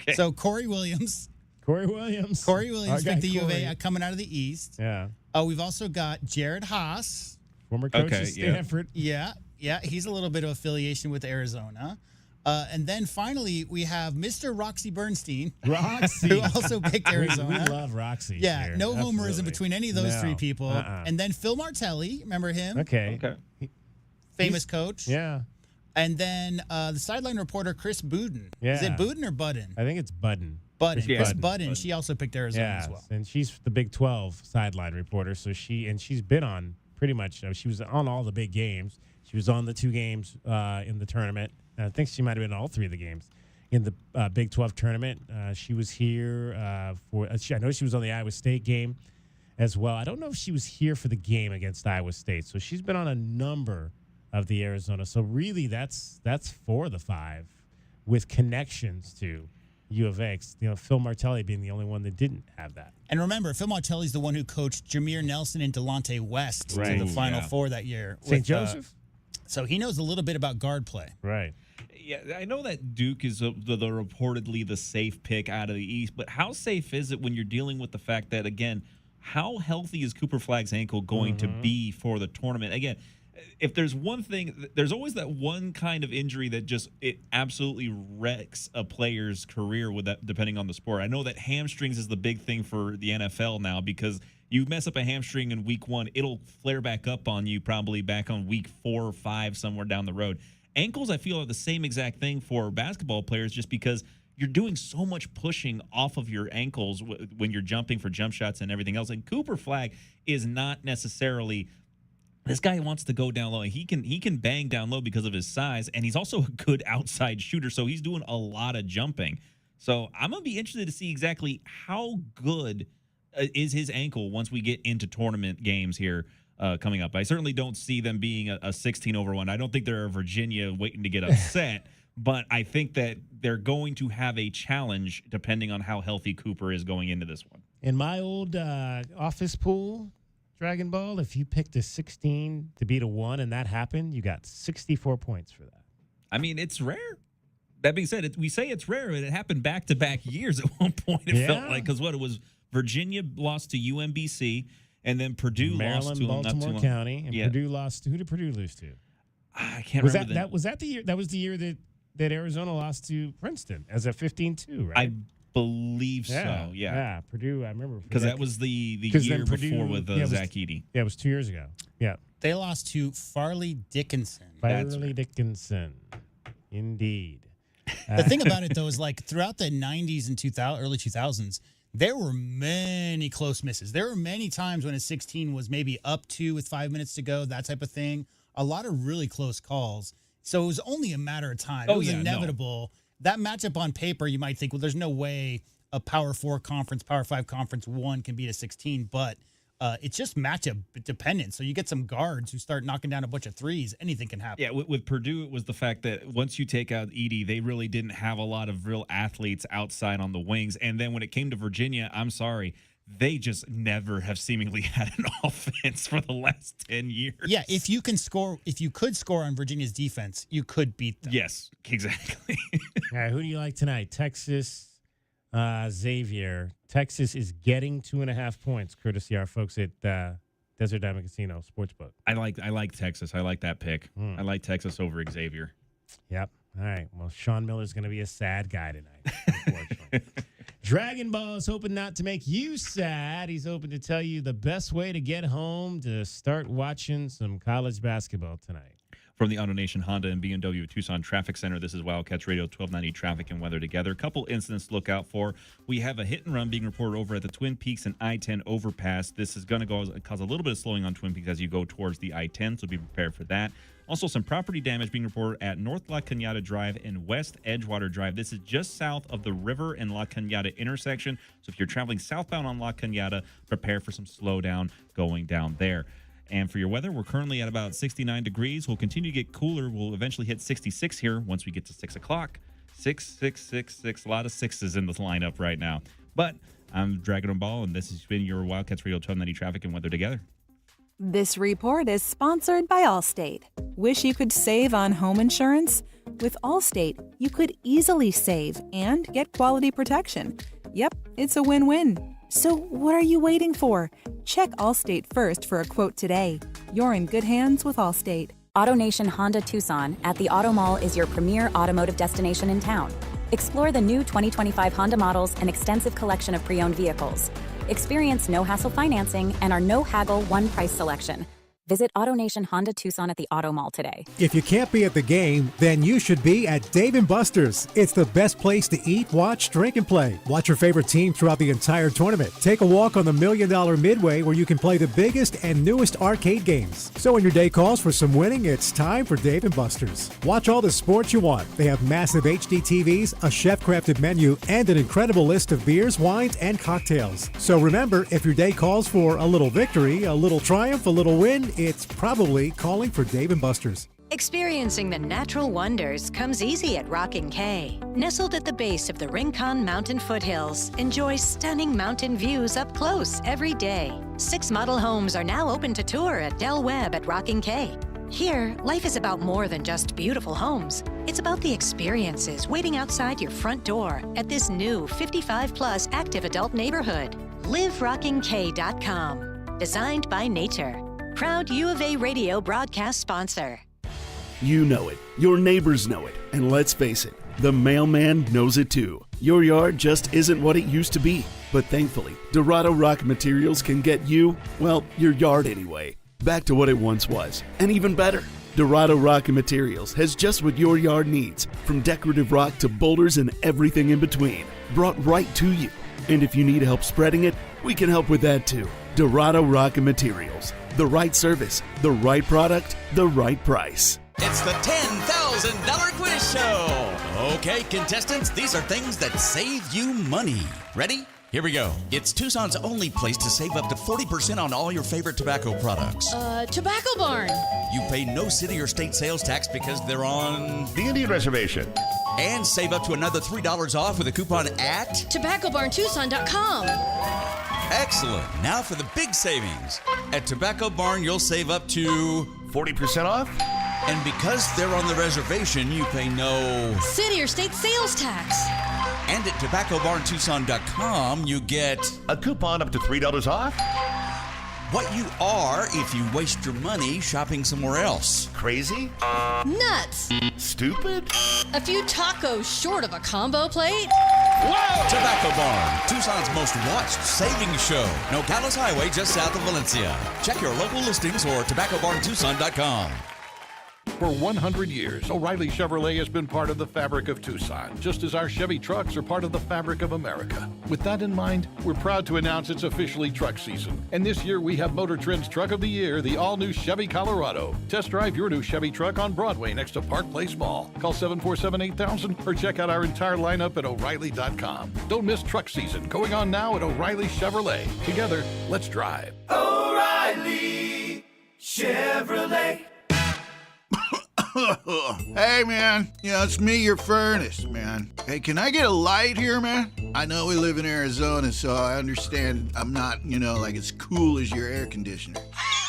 Okay.
So Corey Williams picked the U of A coming out of the East.
Yeah.
We've also got Jared Haas.
Former coach at Stanford.
Yeah. He's a little bit of affiliation with Arizona. And then finally, we have Mr. Roxy Bernstein.
Who
also picked Arizona.
We love Roxy.
Yeah,
here.
no
Absolutely.
homerism between any of those 3 people. And then Phil Martelli, remember him?
Okay.
Famous coach.
Yeah.
And then the sideline reporter, Chris Budin.
Yeah.
Is it Budin or Budden?
I think it's Budden.
Budden. She also picked Arizona as well.
And she's the Big 12 sideline reporter. So she's been on pretty much. She was on all the big games. She was on the 2 games in the tournament. I think she might have been in all 3 of the games in the Big 12 tournament. She was here for. I know she was on the Iowa State game as well. I don't know if she was here for the game against Iowa State. So she's been on a number of the Arizona. So really, that's 4 of the 5 with connections to U of A. Phil Martelli being the only one that didn't have that.
And remember, Phil Martelli's the one who coached Jameer Nelson and Delonte West to the Final Four that year.
St. Joseph?
So he knows a little bit about guard play.
Right.
Yeah, I know that Duke is the reportedly the safe pick out of the East, but how safe is it when you're dealing with the fact that, again, how healthy is Cooper Flagg's ankle going to be for the tournament? Again, if there's one thing, there's always that one kind of injury that just it absolutely wrecks a player's career with that, depending on the sport. I know that hamstrings is the big thing for the NFL now because you mess up a hamstring in week 1, it'll flare back up on you probably back on week 4 or 5 somewhere down the road. Ankles, I feel, are the same exact thing for basketball players just because you're doing so much pushing off of your ankles when you're jumping for jump shots and everything else. And Cooper Flagg is not necessarily – this guy wants to go down low. He can bang down low because of his size, and he's also a good outside shooter, so he's doing a lot of jumping. So I'm going to be interested to see exactly how good is his ankle once we get into tournament games here coming up. I certainly don't see them being a 16-1. I don't think they're Virginia waiting to get upset, but I think that they're going to have a challenge depending on how healthy Cooper is going into this one.
In my old office pool, Dragon Ball, if you picked a 16 to beat a 1 and that happened, you got 64 points for that.
I mean, it's rare. That being said, we say it's rare, but it happened back-to-back years at one point. It felt like, because it was Virginia lost to UMBC, and then Purdue lost to
Baltimore County, and Purdue lost to, who did Purdue lose to?
I can't remember.
Was that the year? That was the year that Arizona lost to Princeton as a 15-2, right?
I believe so.
Yeah, Purdue. I remember
because that was the year before with Zach Edey.
Yeah, it was 2 years ago. Yeah,
they lost to Farley Dickinson.
Dickinson, indeed.
The thing about it though is like throughout the 90s and early 2000s, there were many close misses. There were many times when a 16 was maybe up 2 with 5 minutes to go, that type of thing. A lot of really close calls. So it was only a matter of time. It was inevitable. No. That matchup on paper, you might think, well, there's no way a Power 4 conference, Power 5 conference 1 can beat a 16, but it's just matchup dependent. So you get some guards who start knocking down a bunch of threes, anything can happen.
Yeah, with Purdue, it was the fact that once you take out Edey, they really didn't have a lot of real athletes outside on the wings. And then when it came to Virginia, I'm sorry, they just never have seemingly had an offense for the last 10 years.
Yeah, if you could score on Virginia's defense, you could beat them.
Yes, exactly.
All right, who do you like tonight? Texas, Xavier. Texas is getting 2.5 points, courtesy our folks at Desert Diamond Casino Sportsbook.
I like Texas. I like that pick. I like Texas over Xavier.
Yep. All right. Well, Sean Miller's going to be a sad guy tonight, unfortunately. Dragon Ball is hoping not to make you sad. He's hoping to tell you the best way to get home to start watching some college basketball tonight.
From the AutoNation Honda and BMW Tucson Traffic Center, this is Wildcats Radio 1290 Traffic and Weather Together. A couple incidents to look out for. We have a hit and run being reported over at the Twin Peaks and I-10 overpass. This is going to cause a little bit of slowing on Twin Peaks as you go towards the I-10, so be prepared for that. Also, some property damage being reported at North La Cañada Drive and West Edgewater Drive. This is just south of the River and La Cañada intersection. So if you're traveling southbound on La Cañada, prepare for some slowdown going down there. And for your weather, we're currently at about 69 degrees. We'll continue to get cooler. We'll eventually hit 66 here once we get to 6 o'clock. 6. A lot of sixes in the lineup right now. But I'm Dragon Ball, and this has been your Wildcats Radio 1290 Traffic and Weather Together.
This report is sponsored by Allstate. Wish you could save on home insurance? With Allstate, you could easily save and get quality protection. Yep, it's a win-win. So what are you waiting for? Check Allstate first for a quote today. You're in good hands with Allstate.
AutoNation Honda Tucson at the Auto Mall is your premier automotive destination in town. Explore the new 2025 Honda models and extensive collection of pre-owned vehicles. Experience no-hassle financing and our no-haggle, one-price selection. Visit AutoNation Honda Tucson at the Auto Mall today.
If you can't be at the game, then you should be at Dave & Buster's. It's the best place to eat, watch, drink, and play. Watch your favorite team throughout the entire tournament. Take a walk on the $1 Million Midway where you can play the biggest and newest arcade games. So when your day calls for some winning, it's time for Dave & Buster's. Watch all the sports you want. They have massive HD TVs, a chef-crafted menu, and an incredible list of beers, wines, and cocktails. So remember, if your day calls for a little victory, a little triumph, a little win, it's probably calling for Dave & Buster's.
Experiencing the natural wonders comes easy at Rockin' K. Nestled at the base of the Rincon Mountain foothills, enjoy stunning mountain views up close every day. 6 model homes are now open to tour at Del Webb at Rockin' K. Here, life is about more than just beautiful homes. It's about the experiences waiting outside your front door at this new 55-plus active adult neighborhood. LiveRockingK.com. Designed by nature. Proud U of A radio broadcast sponsor.
You know it. Your neighbors know it. And let's face it, the mailman knows it too. Your yard just isn't what it used to be. But thankfully, Dorado Rock Materials can get you, well, your yard anyway, back to what it once was. And even better. Dorado Rock Materials has just what your yard needs, from decorative rock to boulders and everything in between, brought right to you. And if you need help spreading it, we can help with that too. Dorado Rock Materials. The right service, the right product, the right price.
It's the $10,000 quiz show. Okay, contestants, these are things that save you money. Ready? Here we go. It's Tucson's only place to save up to 40% on all your favorite tobacco products.
Tobacco Barn.
You pay no city or state sales tax because they're on
the Indian Reservation.
And save up to another $3 off with a coupon at
TobaccoBarnTucson.com.
Excellent. Now for the big savings. At Tobacco Barn, you'll save up to
40% off.
And because they're on the reservation, you pay no
city or state sales tax.
And at TobaccoBarnTucson.com, you get
a coupon up to $3 off.
What you are if you waste your money shopping somewhere else.
Crazy?
Nuts.
Stupid?
A few tacos short of a combo plate?
Whoa! Tobacco Barn, Tucson's most watched savings show. Nogales Highway, just south of Valencia. Check your local listings or TobaccoBarnTucson.com.
For 100 years, O'Reilly Chevrolet has been part of the fabric of Tucson, just as our Chevy trucks are part of the fabric of America. With that in mind, we're proud to announce it's officially truck season. And this year, we have Motor Trend's Truck of the Year, the all-new Chevy Colorado. Test drive your new Chevy truck on Broadway next to Park Place Mall. Call 747-8000 or check out our entire lineup at O'Reilly.com. Don't miss truck season, going on now at O'Reilly Chevrolet. Together, let's drive.
O'Reilly Chevrolet.
Hey, man. It's me, your furnace, man. Hey, can I get a light here, man? I know we live in Arizona, so I understand I'm not, like as cool as your air conditioner.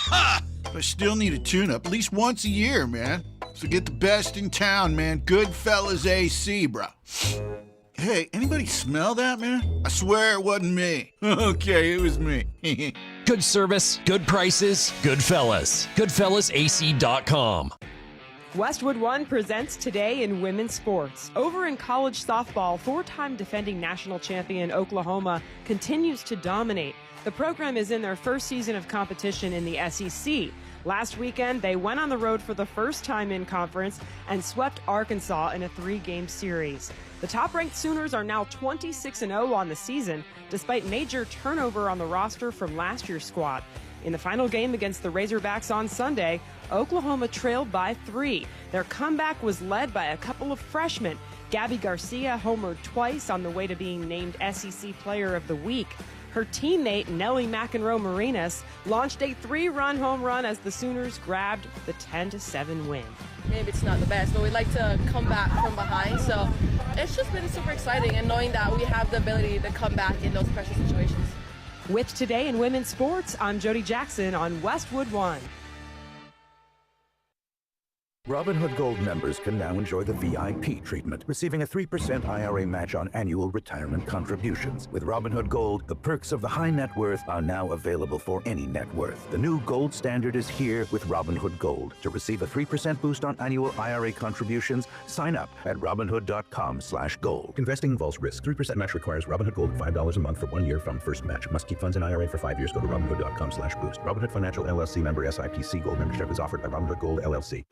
But I still need a tune-up at least once a year, man. So get the best in town, man. Goodfellas AC, bro. Hey, anybody smell that, man? I swear it wasn't me. Okay, it was me.
Good service, good prices, Goodfellas. GoodfellasAC.com.
Westwood One presents Today in Women's Sports. Over in college softball, 4-time defending national champion Oklahoma continues to dominate. The program is in their first season of competition in the SEC. Last weekend, they went on the road for the first time in conference and swept Arkansas in a 3-game series. The top-ranked Sooners are now 26-0 on the season, despite major turnover on the roster from last year's squad. In the final game against the Razorbacks on Sunday, Oklahoma trailed by 3. Their comeback was led by a couple of freshmen. Gabby Garcia homered twice on the way to being named SEC Player of the Week. Her teammate, Nellie McEnroe-Marinas, launched a 3-run home run as the Sooners grabbed the 10-7 win.
Maybe it's not the best, but we like to come back from behind. So it's just been super exciting, and knowing that we have the ability to come back in those pressure situations.
With Today in Women's Sports, I'm Jody Jackson on Westwood One.
Robinhood Gold members can now enjoy the VIP treatment, receiving a 3% IRA match on annual retirement contributions. With Robinhood Gold, the perks of the high net worth are now available for any net worth. The new gold standard is here with Robinhood Gold. To receive a 3% boost on annual IRA contributions, sign up at Robinhood.com/gold. Investing involves risk. 3% match requires Robinhood Gold at $5 a month for 1 year from first match. Must keep funds in IRA for 5 years. Go to Robinhood.com/boost. Robinhood Financial LLC member SIPC. Gold membership is offered by Robinhood Gold LLC.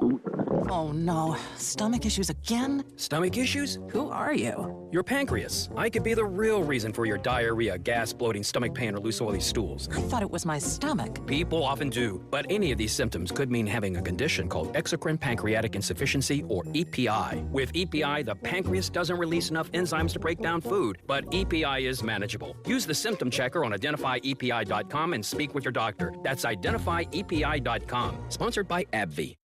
Oh no, stomach issues again?
Stomach issues?
Who are you?
Your pancreas. I could be the real reason for your diarrhea, gas, bloating, stomach pain, or loose oily stools.
I thought it was my stomach.
People often do, but any of these symptoms could mean having a condition called exocrine pancreatic insufficiency, or EPI. With EPI, the pancreas doesn't release enough enzymes to break down food, but EPI is manageable. Use the symptom checker on identifyepi.com and speak with your doctor. That's identifyepi.com. Sponsored by AbbVie.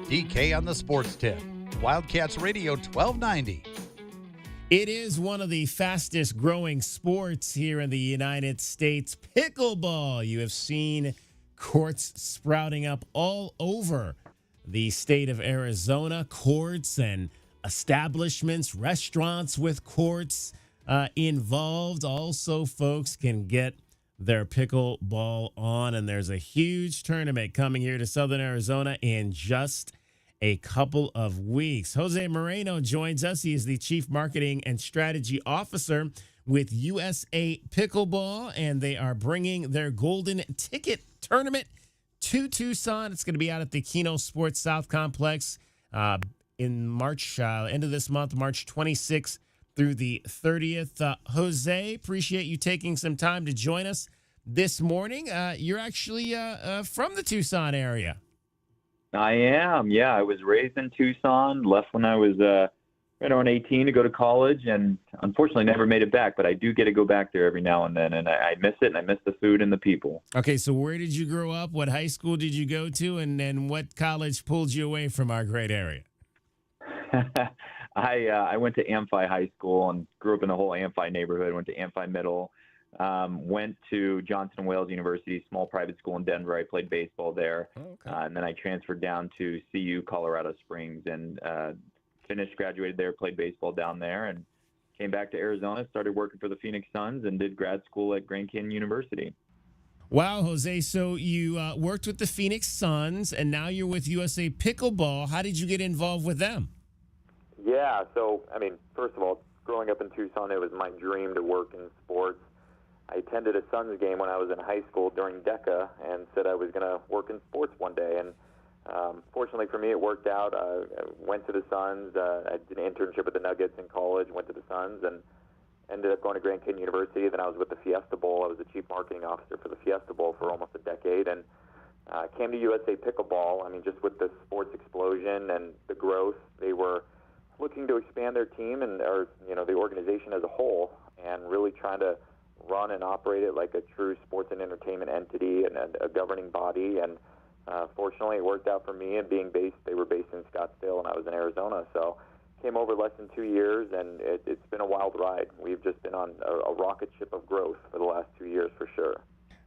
DK on the sports tip. Wildcats Radio 1290.
It is one of the fastest growing sports here in the United States. Pickleball. You have seen courts sprouting up all over the state of Arizona. Courts and establishments, restaurants with courts involved. Also, folks can get their pickleball on, and there's a huge tournament coming here to Southern Arizona in just a couple of weeks. Jose Moreno joins us. He is the Chief Marketing and Strategy Officer with USA Pickleball, and they are bringing their Golden Ticket Tournament to Tucson. It's going to be out at the Keno Sports South Complex in March, end of this month, March 26th through the 30th. Jose, appreciate you taking some time to join us this morning. You're actually from the Tucson area.
I am. Yeah, I was raised in Tucson, left when I was right around 18 to go to college, and unfortunately never made it back, but I do get to go back there every now and then, and I miss it, and I miss the food and the people.
Okay, so where did you grow up? What high school did you go to? And then what college pulled you away from our great area?
I went to Amphi High School and grew up in the whole Amphi neighborhood. Went to Amphi Middle. Went to Johnson & Wales University, small private school in Denver. I played baseball there. And then I transferred down to CU Colorado Springs and graduated there, played baseball down there, and came back to Arizona, started working for the Phoenix Suns, and did grad school at Grand Canyon University.
Wow, Jose. So you worked with the Phoenix Suns, and now you're with USA Pickleball. How did you get involved with them?
Yeah, so, I mean, first of all, growing up in Tucson, it was my dream to work in sports. I attended a Suns game when I was in high school during DECA and said I was going to work in sports one day. And fortunately for me, it worked out. I went to the Suns. I did an internship with the Nuggets in college, went to the Suns, and ended up going to Grand Canyon University. Then I was with the Fiesta Bowl. I was the chief marketing officer for the Fiesta Bowl for almost a decade. And came to USA Pickleball. I mean, just with the sports explosion and the growth, they were looking to expand their team and, or the organization as a whole, and really trying to run and operate it like a true sports and entertainment entity and a governing body. And fortunately, it worked out for me. And they were based in Scottsdale, and I was in Arizona, so came over less than 2 years, and it's been a wild ride. We've just been on a rocket ship of growth for the last 2 years, for sure.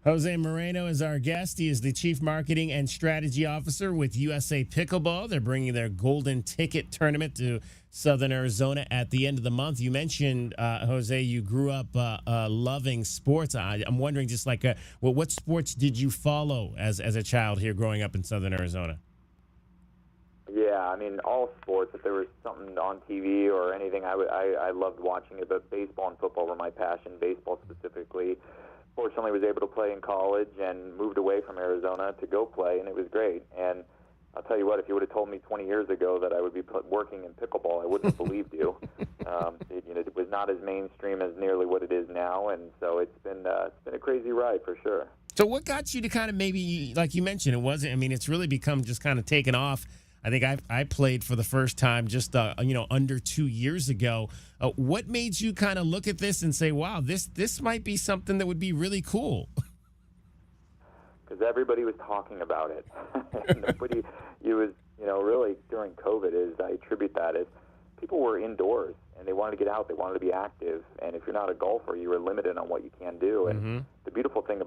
Jose Moreno is our guest. He is the Chief Marketing and Strategy Officer with USA Pickleball. They're bringing their Golden Ticket Tournament to Southern Arizona at the end of the month. You mentioned, Jose, you grew up loving sports. I'm wondering, just like, what sports did you follow as a child here growing up in Southern Arizona?
Yeah, I mean, all sports. If there was something on TV or anything, I loved watching it. But baseball and football were my passion, baseball specifically. Fortunately, was able to play in college and moved away from Arizona to go play, and it was great. And I'll tell you what, if you would have told me 20 years ago that I would be working in pickleball, I wouldn't have believed you. It was not as mainstream as nearly what it is now, and so it's been a crazy ride for sure.
So what got you to kind of maybe, like you mentioned, it's really become just kind of taken off. I think I played for the first time just under 2 years ago. What made you kind of look at this and say, "Wow, this might be something that would be really cool"?
Because everybody was talking about it. Really during COVID, I attribute that as people were indoors and they wanted to get out, they wanted to be active, and if you're not a golfer, you were limited on what you can do. And the beautiful thing about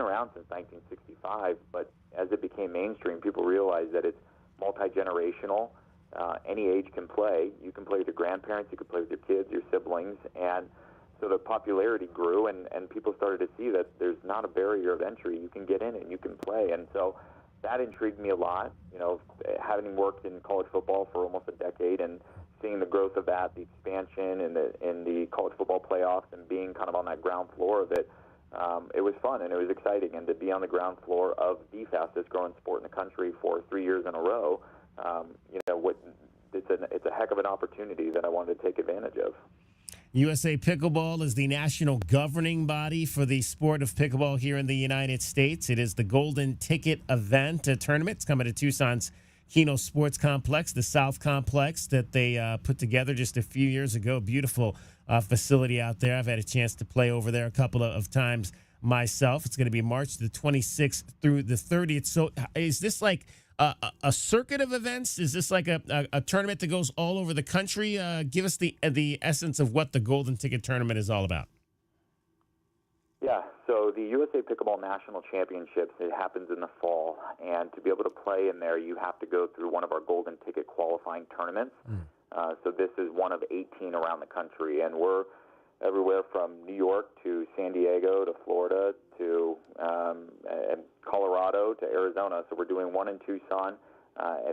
around since 1965, but as it became mainstream, people realized that it's multi-generational. Any age can play. You can play with your grandparents, you can play with your kids, your siblings, and so the popularity grew, and people started to see that there's not a barrier of entry. You can get in and you can play, and so that intrigued me a lot. You know, having worked in college football for almost a decade and seeing the growth of that, the expansion in the college football playoffs, and being kind of on that ground floor of it, it was fun and it was exciting. And to be on the ground floor of the fastest growing sport in the country for 3 years in a row, it's a heck of an opportunity that I wanted to take advantage of.
USA Pickleball is the national governing body for the sport of pickleball here in the United States. It is the Golden Ticket event tournament. It's coming to Tucson's Keno Sports Complex, the South Complex that they put together just a few years ago. Beautiful facility out there. I've had a chance to play over there a couple of times myself. It's going to be March the 26th through the 30th. So is this like a circuit of events? Is this like a tournament that goes all over the country? Give us the essence of what the Golden Ticket Tournament is all about.
Yeah, so the USA Pickleball National Championships, it happens in the fall, and to be able to play in there, you have to go through one of our Golden Ticket qualifying tournaments. So this is one of 18 around the country, and we're everywhere from New York to San Diego to Florida to Colorado to Arizona. So we're doing one in Tucson.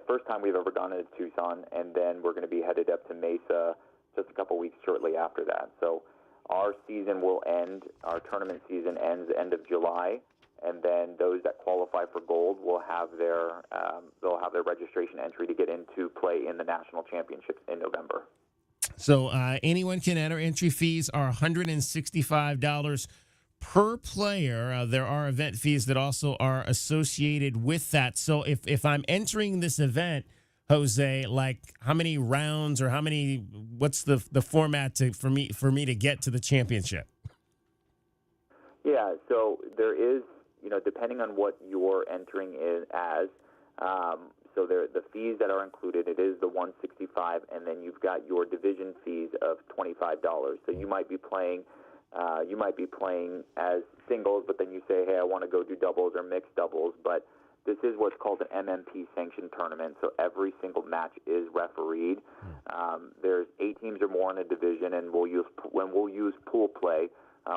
First time we've ever gone into Tucson, and then we're going to be headed up to Mesa just a couple weeks shortly after that. So our season will end, our tournament season ends end of July, and then those that qualify for gold will have they'll have their registration entry to get into play in the national championships in November.
So anyone can enter. Entry fees are $165 per player. There are event fees that also are associated with that. So if I'm entering this event, Jose, like how many rounds or what's the format for me to get to the championship?
Yeah, so there is, depending on what you're entering in as, so the fees that are included, it is the $165, and then you've got your division fees of $25. So you might be playing as singles, but then you say, hey, I want to go do doubles or mixed doubles, but this is what's called an MMP sanctioned tournament, so every single match is refereed. There's 8 teams or more in a division, and we'll use pool play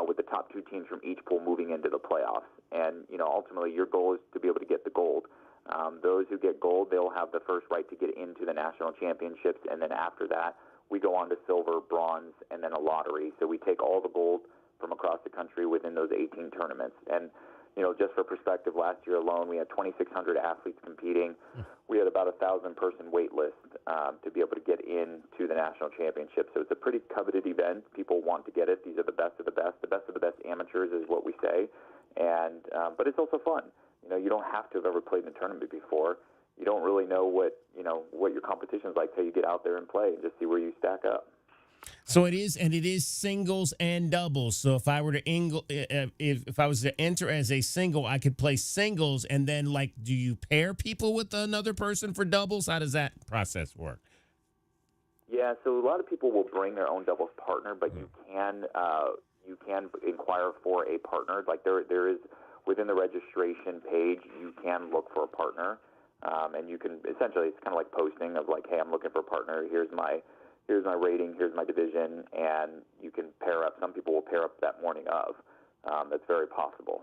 with the top 2 teams from each pool moving into the playoffs. And ultimately, your goal is to be able to get the gold. Those who get gold, they'll have the first right to get into the national championships, and then after that, we go on to silver, bronze, and then a lottery. So we take all the gold from across the country within those 18 tournaments. And just for perspective, last year alone, we had 2,600 athletes competing. We had about 1,000-person wait list to be able to get into the national championship. So it's a pretty coveted event. People want to get it. These are the best of the best. The best of the best amateurs is what we say. And but it's also fun. You don't have to have ever played in a tournament before. You don't really know what your competition is like till you get out there and play and just see where you stack up.
So it is singles and doubles. So if I were to if I was to enter as a single, I could play singles, and then do you pair people with another person for doubles? How does that process work?
Yeah, so a lot of people will bring their own doubles partner, but you can inquire for a partner. Like there is within the registration page, you can look for a partner, and you can essentially it's kind of like posting of hey, I'm looking for a partner. Here's my rating, here's my division, and you can pair up. Some people will pair up that morning of. That's very possible.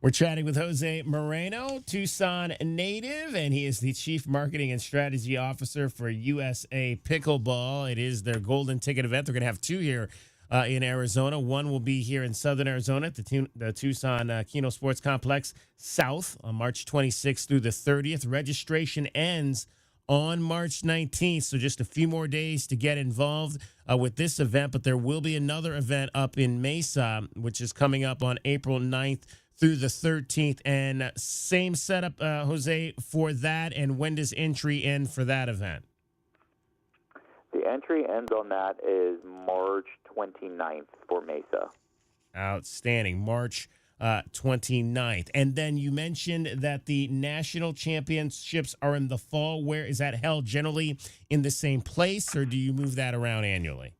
We're chatting with Jose Moreno, Tucson native, and he is the Chief Marketing and Strategy Officer for USA Pickleball. It is their Golden Ticket event. They're going to have 2 here in Arizona. One will be here in southern Arizona at the Tucson Keno Sports Complex South on March 26th through the 30th. Registration ends on March 19th, so just a few more days to get involved with this event, but there will be another event up in Mesa, which is coming up on April 9th through the 13th, and same setup, Jose, for that, and when does entry end for that event?
The entry ends on that is March 29th for Mesa.
Outstanding. March 29th. And then you mentioned that the national championships are in the fall. Where is that held? Generally in the same place, or do you move that around annually?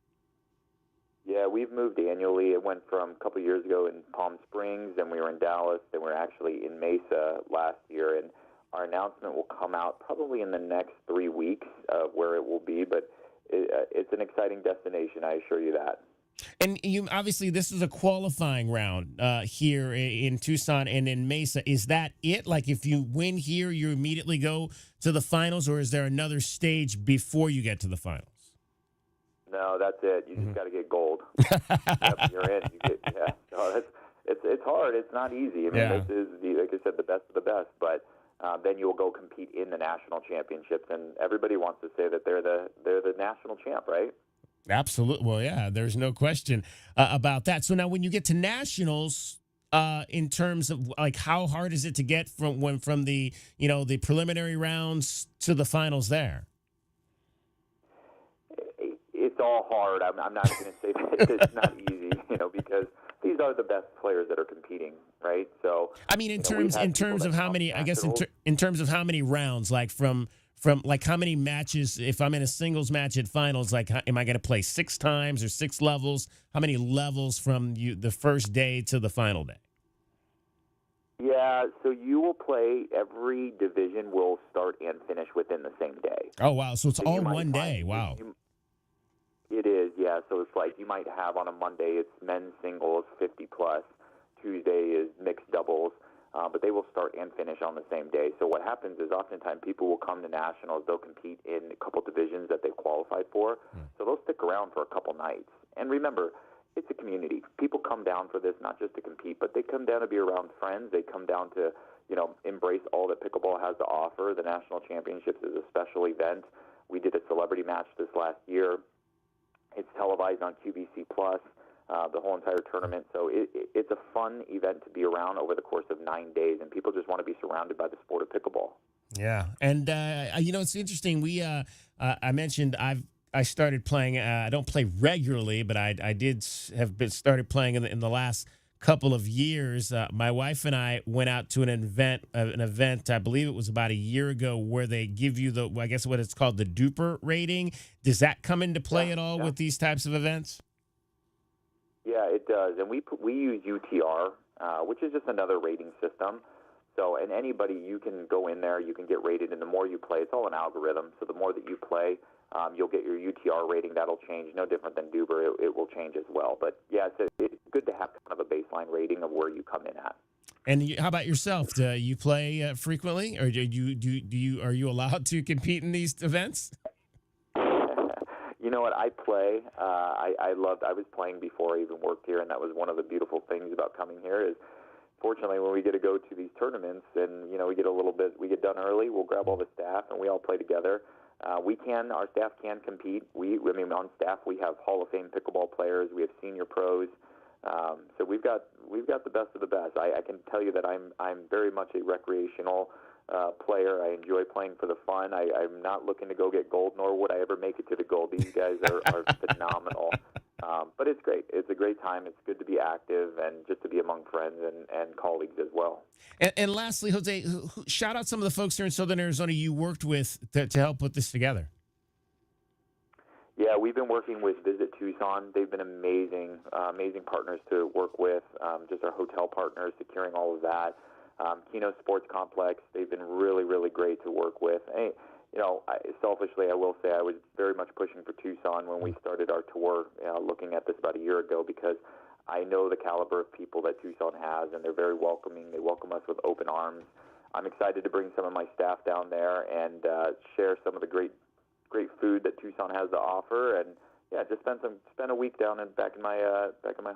Yeah, we've moved annually. It went from a couple years ago in Palm Springs, then we were in Dallas, then we were actually in Mesa last year, and our announcement will come out probably in the next 3 weeks of where it will be, but it's an exciting destination, I assure you that.
And you obviously this is a qualifying round here in Tucson and in Mesa. Is that it? Like if you win here, you immediately go to the finals, or is there another stage before you get to the finals?
No, that's it. You just got to get gold. Yep, you're in. So it's hard. It's not easy. I mean, this is like I said, the best of the best. But then you'll go compete in the national championships, and everybody wants to say that they're the national champ, right?
Absolutely. Well, yeah, there's no question about that. So now when you get to nationals, in terms of like how hard is it to get from the, the preliminary rounds to the finals there?
It's all hard. I'm not going to say that it's not easy, because these are the best players that are competing, right? So
I mean, in terms of how many, I guess in terms of how many rounds, like from like how many matches, if I'm in a singles match at finals, like am I going to play 6 times or 6 levels? How many levels from the first day to the final day?
Yeah, so you will play, every division will start and finish within the same day.
Oh, wow. So it's all one day. Wow.
It is, yeah. So it's like you might have on a Monday, it's men's singles 50 plus. Tuesday is mixed doubles. But they will start and finish on the same day. So what happens is oftentimes people will come to nationals. They'll compete in a couple divisions that they've qualified for. So they'll stick around for a couple nights. And remember, it's a community. People come down for this not just to compete, but they come down to be around friends. They come down to, embrace all that pickleball has to offer. The National Championships is a special event. We did a celebrity match this last year. It's televised on QVC Plus. The whole entire tournament. So it's a fun event to be around over the course of 9 days, and people just want to be surrounded by the sport of pickleball.
Yeah, and it's interesting. I mentioned I started playing. I don't play regularly, but I did started playing in the last couple of years. My wife and I went out to an event. I believe it was about a year ago, where they give you I guess what it's called, the Duper rating. Does that come into play at all with these types of events?
Yeah, it does, and we use UTR, which is just another rating system. So, and anybody, you can go in there, you can get rated, and the more you play, it's all an algorithm. So the more that you play, you'll get your UTR rating. That'll change, no different than Duber. It will change as well. But yeah, it's good to have kind of a baseline rating of where you come in at.
And how about yourself? Do you play frequently, or are you allowed to compete in these events?
You know what? I play. I was playing before I even worked here, and that was one of the beautiful things about coming here is, fortunately, when we get to go to these tournaments and, we get done early, we'll grab all the staff and we all play together. Our staff can compete. On staff we have Hall of Fame pickleball players. We have senior pros. So we've got the best of the best. I can tell you that I'm very much a recreational player. I enjoy playing for the fun. I'm not looking to go get gold, nor would I ever make it to the gold. These guys are phenomenal. But it's great. It's a great time. It's good to be active and just to be among friends and colleagues as well.
And lastly, Jose, shout out some of the folks here in Southern Arizona you worked with to help put this together.
Yeah, we've been working with Visit Tucson. They've been amazing partners to work with, just our hotel partners, securing all of that. Keno Sports Complex, they've been really, really great to work with. And, selfishly, I will say I was very much pushing for Tucson when we started our tour, looking at this about a year ago, because I know the caliber of people that Tucson has, and they're very welcoming. They welcome us with open arms. I'm excited to bring some of my staff down there and share some of the great food that Tucson has to offer, and just spend a week down and back in my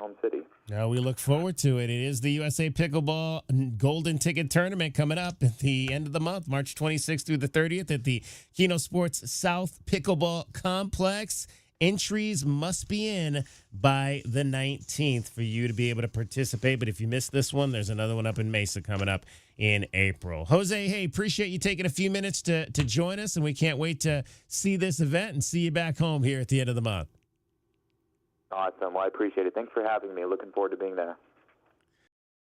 home city.
Now we look forward to it. It is the USA Pickleball Golden Ticket Tournament coming up at the end of the month, March 26th through the 30th at the Keno Sports South Pickleball Complex. Entries must be in by the 19th for you to be able to participate. But if you missed this one, there's another one up in Mesa coming up in April. Jose, hey, appreciate you taking a few minutes to join us, and we can't wait to see this event and see you back home here at the end of the month.
Awesome. Well, I appreciate it. Thanks for having me. Looking forward to being there.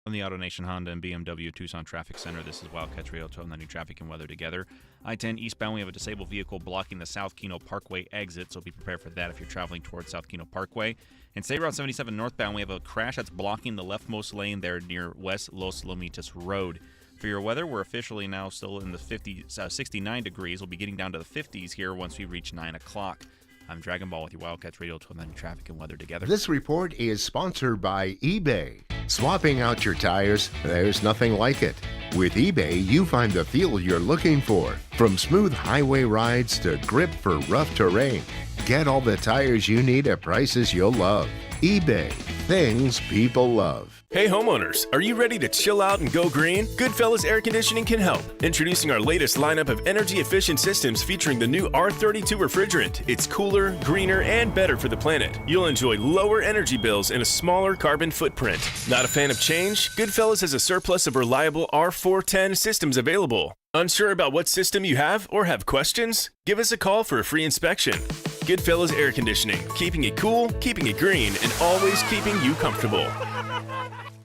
From the AutoNation Honda and BMW Tucson Traffic Center, this is Wildcats Radio 1290 Traffic and Weather together. I-10 eastbound, we have a disabled vehicle blocking the South Keno Parkway exit, so be prepared for that if you're traveling towards South Keno Parkway. And State Route 77 northbound, we have a crash that's blocking the leftmost lane there near West Los Lomitas Road. For your weather, we're officially now still in the 69 degrees. We'll be getting down to the 50s here once we reach 9 o'clock. I'm Dragon Ball with your Wildcats Radio 1290 Traffic and Weather together.
This report is sponsored by eBay. Swapping out your tires, there's nothing like it. With eBay, you find the feel you're looking for. From smooth highway rides to grip for rough terrain. Get all the tires you need at prices you'll love. eBay. Things people love.
Hey homeowners, are you ready to chill out and go green? Goodfellas Air Conditioning can help. Introducing our latest lineup of energy-efficient systems featuring the new R32 refrigerant. It's cooler, greener, and better for the planet. You'll enjoy lower energy bills and a smaller carbon footprint. Not a fan of change? Goodfellas has a surplus of reliable R410 systems available. Unsure about what system you have or have questions? Give us a call for a free inspection. Goodfellas Air Conditioning, keeping it cool, keeping it green, and always keeping you comfortable.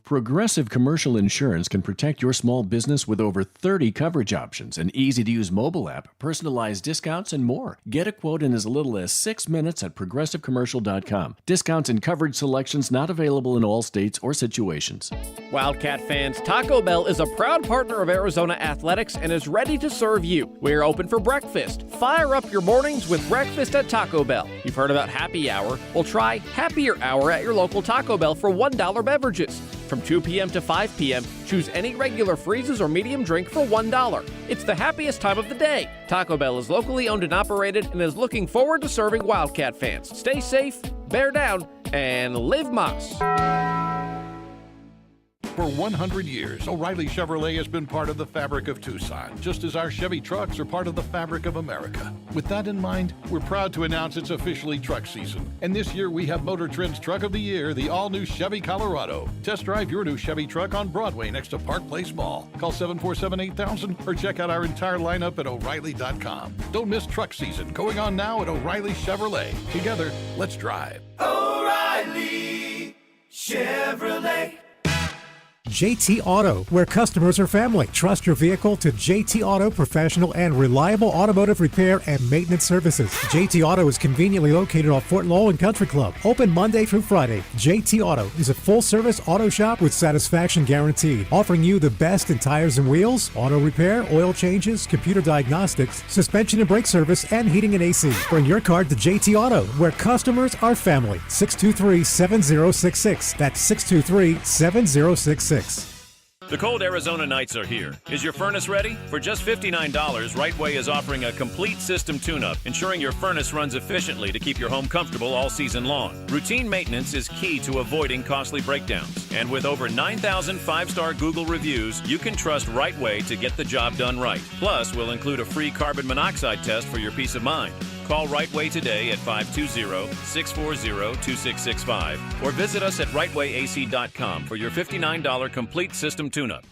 Progressive Commercial Insurance can protect your small business with over 30 coverage options, an easy-to-use mobile app, personalized discounts, and more. Get a quote in as little as 6 minutes at progressivecommercial.com. Discounts and coverage selections not available in all states or situations.
Wildcat fans, Taco Bell is a proud partner of Arizona Athletics and is ready to serve you. We're open for breakfast. Fire up your mornings with breakfast at Taco Bell. You've heard about Happy Hour? Well, try Happier Hour at your local Taco Bell for $1 beverages. From 2 p.m. to 5 p.m., choose any regular freezes or medium drink for $1. It's the happiest time of the day. Taco Bell is locally owned and operated and is looking forward to serving Wildcat fans. Stay safe, bear down, and live Mas.
For 100 years, O'Reilly Chevrolet has been part of the fabric of Tucson, just as our Chevy trucks are part of the fabric of America. With that in mind, we're proud to announce it's officially truck season. And this year we have Motor Trend's Truck of the Year, the all-new Chevy Colorado. Test drive your new Chevy truck on Broadway next to Park Place Mall. Call 747-8000 or check out our entire lineup at O'Reilly.com. Don't miss truck season, going on now at O'Reilly Chevrolet. Together, let's drive.
O'Reilly Chevrolet.
JT Auto, where customers are family. Trust your vehicle to JT Auto professional and reliable automotive repair and maintenance services. JT Auto is conveniently located off Fort Lowell and Country Club. Open Monday through Friday. JT Auto is a full-service auto shop with satisfaction guaranteed, offering you the best in tires and wheels, auto repair, oil changes, computer diagnostics, suspension and brake service, and heating and AC. Bring your car to JT Auto, where customers are family. 623-7066. That's 623-7066.
The cold Arizona nights are here. Is your furnace ready? For just $59, Rightway is offering a complete system tune-up, ensuring your furnace runs efficiently to keep your home comfortable all season long. Routine maintenance is key to avoiding costly breakdowns. And with over 9,000 5-star Google reviews, you can trust Rightway to get the job done right. Plus, we'll include a free carbon monoxide test for your peace of mind. Call Rightway today at 520-640-2665 or visit us at rightwayac.com for your $59 complete system tune-up.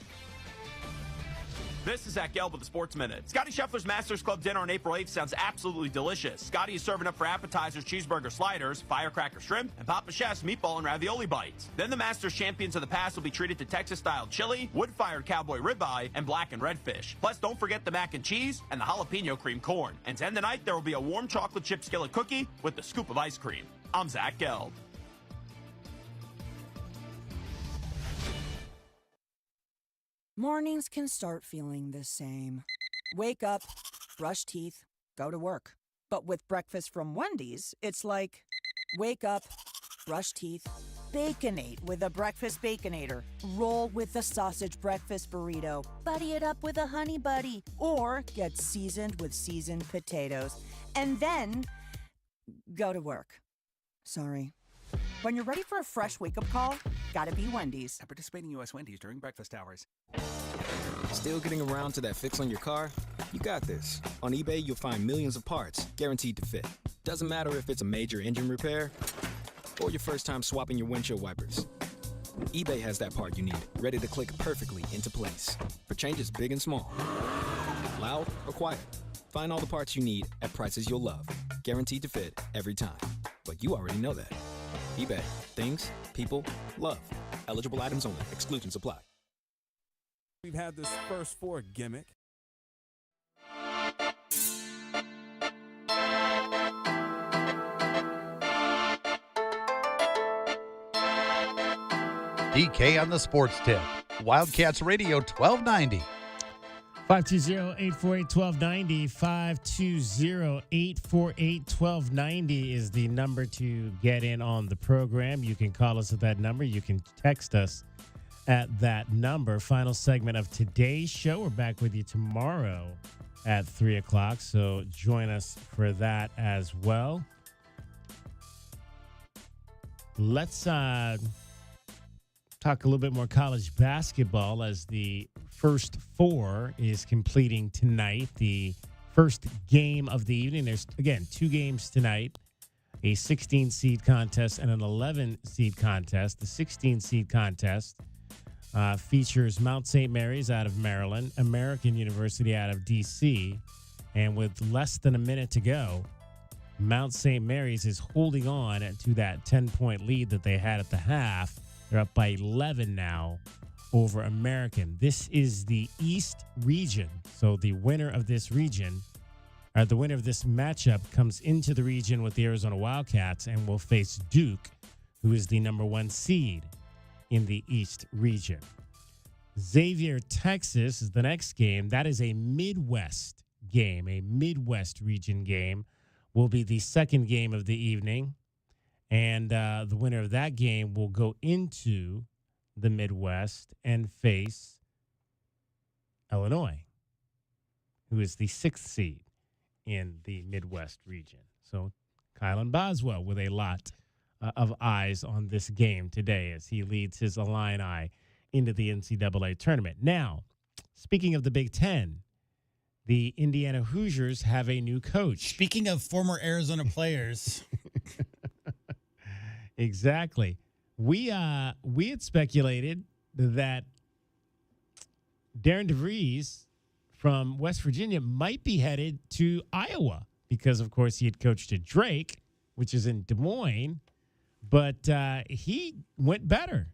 This is Zach Gelb with the Sports Minute. Scotty Scheffler's Masters Club dinner on April 8th sounds absolutely delicious. Scotty is serving up for appetizers, cheeseburger sliders, firecracker shrimp, and Papa Chef's meatball and ravioli bites. Then the Masters champions of the past will be treated to Texas-style chili, wood-fired cowboy ribeye, and black and red fish. Plus, don't forget the mac and cheese and the jalapeno cream corn. And to end the night, there will be a warm chocolate chip skillet cookie with the scoop of ice cream. I'm Zach Gelb.
Mornings can start feeling the same. Wake up, brush teeth, go to work. But with breakfast from Wendy's, it's like, wake up, brush teeth, Baconate with a breakfast Baconator. Roll with the sausage breakfast burrito. Buddy it up with a honey buddy. Or get seasoned with seasoned potatoes. And then go to work. Sorry. When you're ready for a fresh wake-up call, gotta be Wendy's.
At participating U.S. Wendy's during breakfast hours.
Still getting around to that fix on your car? You got this. On eBay, you'll find millions of parts guaranteed to fit. Doesn't matter if it's a major engine repair or your first time swapping your windshield wipers. eBay has that part you need, ready to click perfectly into place for changes big and small. Loud or quiet. Find all the parts you need at prices you'll love. Guaranteed to fit every time. But you already know that. eBay. Things people love. Eligible items only. Exclusions apply.
We've had this first four gimmick.
DK on the Sports Tip. Wildcats Radio 1290.
520-848-1290. 520-848-1290 is the number to get in on the program. You can call us at that number. You can text us at that number. Final segment of today's show. We're back with you tomorrow at 3 o'clock, so join us for that as well. Let's talk a little bit more college basketball as the first four is completing tonight. The first game of the evening. There's, again, 2 games tonight, a 16-seed contest and an 11-seed contest. The 16-seed contest features Mount St. Mary's out of Maryland, American University out of D.C., and with less than a minute to go, Mount St. Mary's is holding on to that 10-point lead that they had at the half. They're up by 11 now over American. This is the East region. So the winner of this region, or the winner of this matchup, comes into the region with the Arizona Wildcats and will face Duke, who is the number 1 seed in the East region. Xavier, Texas is the next game. That is a Midwest game, a Midwest region game. Will be the second game of the evening. And the winner of that game will go into the Midwest and face Illinois, who is the 6th seed in the Midwest region. So Kylan Boswell with a lot of eyes on this game today as he leads his Illini into the NCAA tournament. Now, speaking of the Big Ten, the Indiana Hoosiers have a new coach.
Speaking of former Arizona players.
Exactly. We had speculated that Darren DeVries from West Virginia might be headed to Iowa because, of course, he had coached at Drake, which is in Des Moines, but he went better.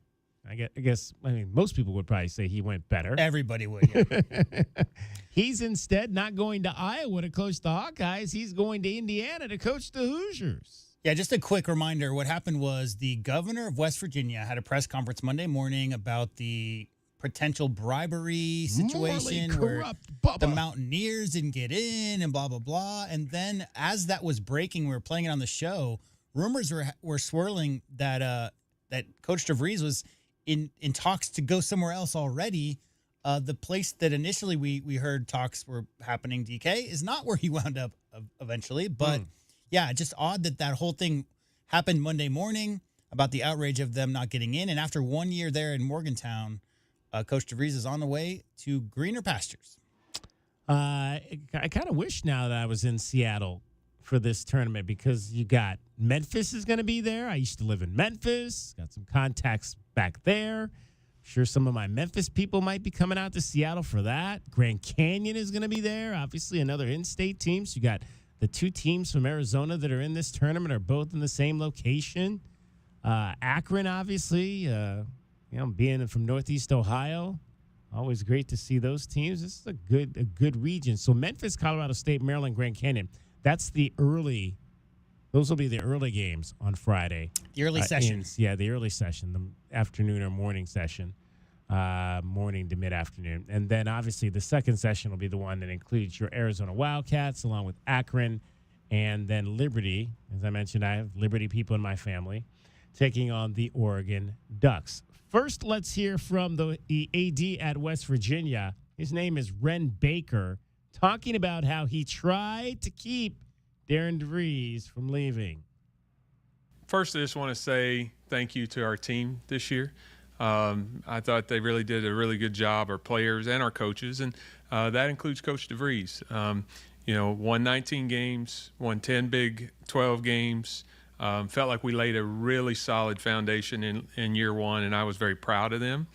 I guess, most people would probably say he went better.
Everybody would, yeah.
He's instead not going to Iowa to coach the Hawkeyes. He's going to Indiana to coach the Hoosiers.
Yeah, just a quick reminder. What happened was the governor of West Virginia had a press conference Monday morning about the potential bribery situation where the Mountaineers didn't get in and blah, blah, blah. And then as that was breaking, we were playing it on the show, rumors were swirling that that Coach DeVries was in talks to go somewhere else already. The place that initially we heard talks were happening, DK, is not where he wound up eventually, but yeah, just odd that whole thing happened Monday morning about the outrage of them not getting in. And after 1 year there in Morgantown, Coach DeVries is on the way to greener pastures.
I kind of wish now that I was in Seattle for this tournament because you got Memphis is going to be there. I used to live in Memphis, got some contacts back there. Sure, some of my Memphis people might be coming out to Seattle for that. Grand Canyon is going to be there. Obviously, another in-state team. So you got the 2 teams from Arizona that are in this tournament are both in the same location. Akron, obviously, being from Northeast Ohio, always great to see those teams. This is a good region. So Memphis, Colorado State, Maryland, Grand Canyon. That's the early. Those will be the early games on Friday.
The early session.
The early session, the afternoon or morning session, morning to mid-afternoon. And then, obviously, the second session will be the one that includes your Arizona Wildcats along with Akron and then Liberty. As I mentioned, I have Liberty people in my family taking on the Oregon Ducks. First, let's hear from the AD at West Virginia. His name is Ren Baker, talking about how he tried to keep Darren DeVries from leaving.
First, I just want to say thank you to our team this year. I thought they really did a really good job, our players and our coaches, and that includes Coach DeVries. Won 19 games, won 10 Big 12 games, felt like we laid a really solid foundation in year one, and I was very proud of them.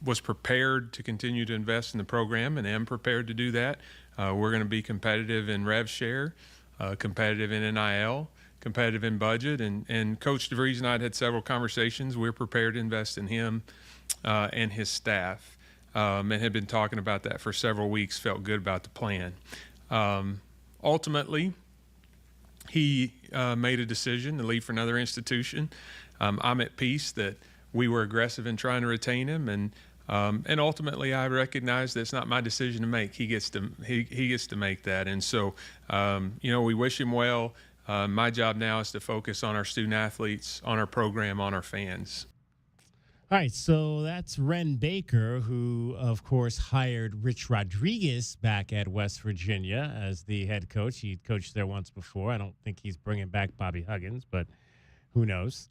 Was prepared to continue to invest in the program and am prepared to do that. We're going to be competitive in rev share, competitive in NIL, competitive in budget. And Coach DeVries and I had several conversations. We're prepared to invest in him and his staff, and had been talking about that for several weeks, felt good about the plan. Ultimately, he made a decision to leave for another institution. I'm at peace that we were aggressive in trying to retain him, and ultimately I recognize that it's not my decision to make. He gets to make that, and so we wish him well. My job now is to focus on our student athletes, on our program, on our fans.
All right, so that's Ren Baker, who, of course, hired Rich Rodriguez back at West Virginia as the head coach. He coached there once before. I don't think he's bringing back Bobby Huggins, but who knows?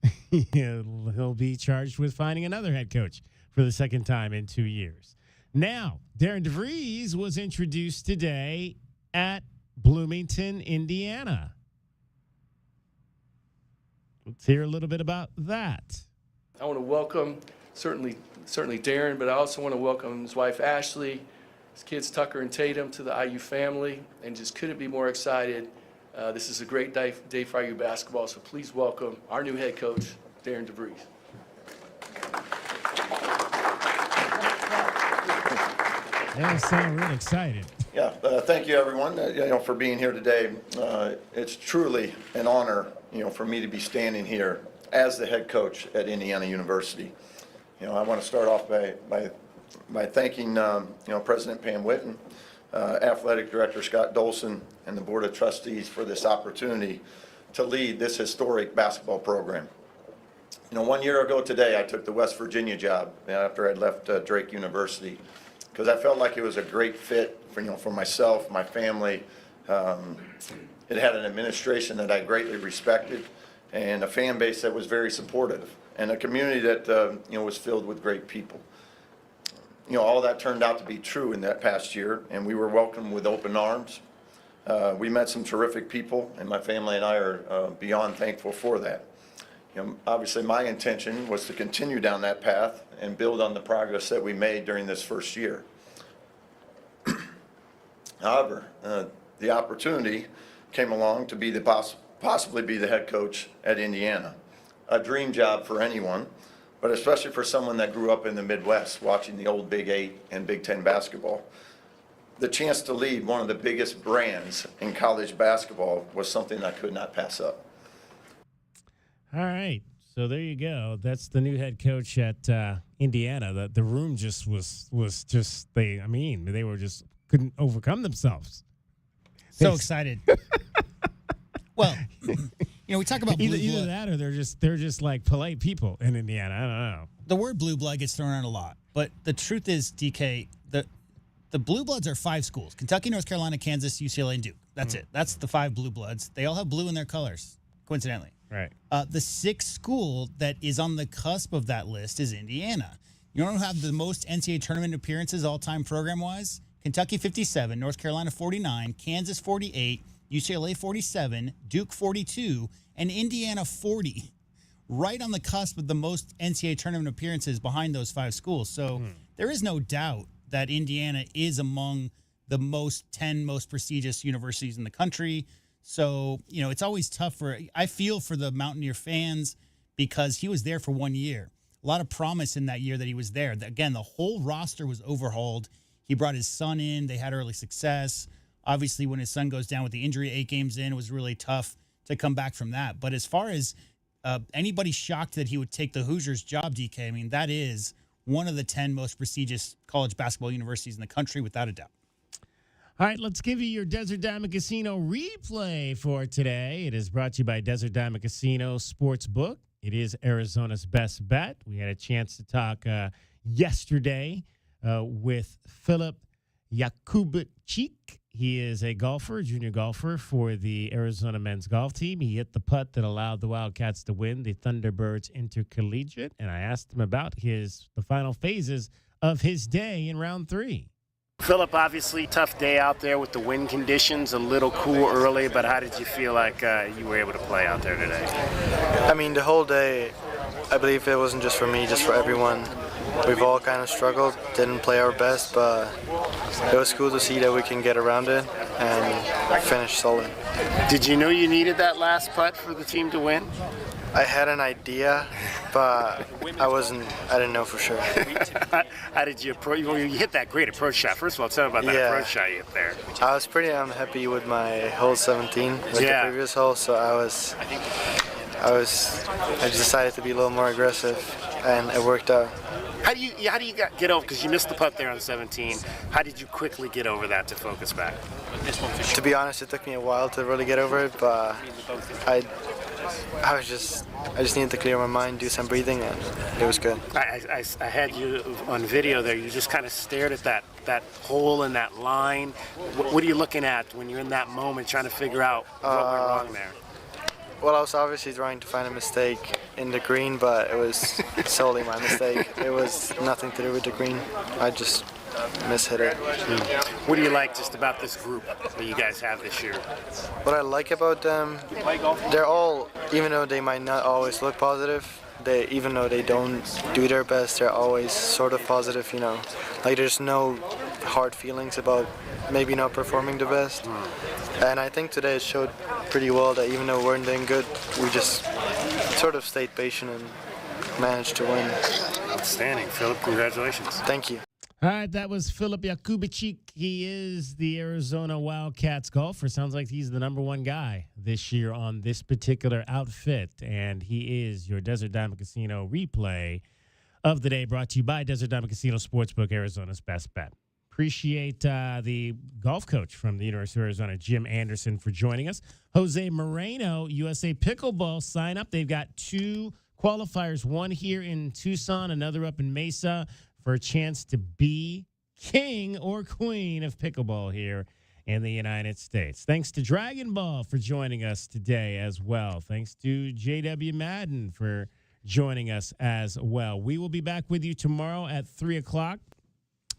He'll be charged with finding another head coach for the second time in 2 years. Now, Darren DeVries was introduced today at Bloomington, Indiana. Let's hear a little bit about that.
I want to welcome certainly Darren, but I also want to welcome his wife Ashley, his kids Tucker and Tatum to the IU family, and just couldn't be more excited. This is a great day for IU basketball, so please welcome our new head coach, Darren DeVries.
Yeah, sound really excited.
Yeah, thank you everyone, for being here today. It's truly an honor, for me to be standing here as the head coach at Indiana University. I want to start off by thanking, President Pam Whitten, Athletic Director Scott Dolson, and the Board of Trustees for this opportunity to lead this historic basketball program. 1 year ago today, I took the West Virginia job after I'd left Drake University, because I felt like it was a great fit for myself, my family. It had an administration that I greatly respected, and a fan base that was very supportive, and a community that was filled with great people. All that turned out to be true in that past year, and we were welcomed with open arms. We met some terrific people, and my family and I are beyond thankful for that. Obviously my intention was to continue down that path and build on the progress that we made during this first year. However, the opportunity came along to be possibly be the head coach at Indiana. A dream job for anyone, but especially for someone that grew up in the Midwest watching the old Big 8 and Big 10 basketball. The chance to lead one of the biggest brands in college basketball was something I could not pass up.
All right, so there you go. That's the new head coach at Indiana. The room just was just they were just couldn't overcome themselves.
So excited. Well, we talk about blue
either
blood.
that or they're just like polite people in Indiana. I don't know.
The word blue blood gets thrown around a lot, but the truth is, DK, the blue bloods are 5 schools: Kentucky, North Carolina, Kansas, UCLA, and Duke. That's it. That's the 5 blue bloods. They all have blue in their colors, coincidentally.
Right.
The 6th school that is on the cusp of that list is Indiana. You don't have the most NCAA tournament appearances all-time program-wise? Kentucky 57, North Carolina 49, Kansas 48, UCLA 47, Duke 42, and Indiana 40. Right on the cusp of the most NCAA tournament appearances behind those 5 schools. So there is no doubt that Indiana is among the 10 most prestigious universities in the country. So, it's always tough I feel for the Mountaineer fans because he was there for 1 year. A lot of promise in that year that he was there. Again, the whole roster was overhauled. He brought his son in. They had early success. Obviously, when his son goes down with the injury 8 games in, it was really tough to come back from that. But as far as anybody shocked that he would take the Hoosiers job, DK, that is one of the 10 most prestigious college basketball universities in the country, without a doubt.
All right, let's give you your Desert Diamond Casino replay for today. It is brought to you by Desert Diamond Casino Sportsbook. It is Arizona's best bet. We had a chance to talk yesterday with Philip Yakubchik. He is a junior golfer for the Arizona men's golf team. He hit the putt that allowed the Wildcats to win the Thunderbirds Intercollegiate, and I asked him about the final phases of his day in round 3.
Philip, obviously tough day out there with the wind conditions, a little cool early, but how did you feel like you were able to play out there today?
The whole day, I believe it wasn't just for me, just for everyone.
we've all kind of struggled, didn't play our best, but it was cool to see that we can get around it and finish solid.
Did you know you needed that last putt for the team to win?
I had an idea, but I didn't know for sure.
How did you approach? Well, you hit that great approach shot. First of all, tell me about that approach shot you hit there.
I was pretty unhappy with my hole 17, like the previous hole, so I decided to be a little more aggressive, and it worked out.
How do you get over? Because you missed the putt there on 17. How did you quickly get over that to focus back?
To be honest, it took me a while to really get over it, but I just needed to clear my mind, do some breathing, and it was good.
I had you on video there. You just kind of stared at that hole and that line. What are you looking at when you're in that moment, trying to figure out what went wrong there?
Well, I was obviously trying to find a mistake in the green, but it was solely my mistake. It was nothing to do with the green. I just mishit it.
What do you like just about this group that you guys have this year?
What I like about them, they're all, even though they might not always look positive, even though they don't do their best, they're always sort of positive, you know. Like there's no hard feelings about maybe not performing the best. And I think today it showed pretty well that even though we weren't doing good, we just sort of stayed patient and managed to win.
Outstanding. Philip, congratulations.
Thank you.
All right, that was Filip Jakubczyk. He is the Arizona Wildcats golfer. Sounds like he's the number one guy this year on this particular outfit, and he is your Desert Diamond Casino replay of the day, brought to you by Desert Diamond Casino Sportsbook, Arizona's best bet. Appreciate the golf coach from the University of Arizona, Jim Anderson, for joining us. Jose Moreno, USA Pickleball, sign up. They've got 2 qualifiers, one here in Tucson, another up in Mesa, for a chance to be king or queen of pickleball here in the United States. Thanks to Dragon Ball for joining us today as well. Thanks to JW Madden for joining us as well. We will be back with you tomorrow at 3 o'clock.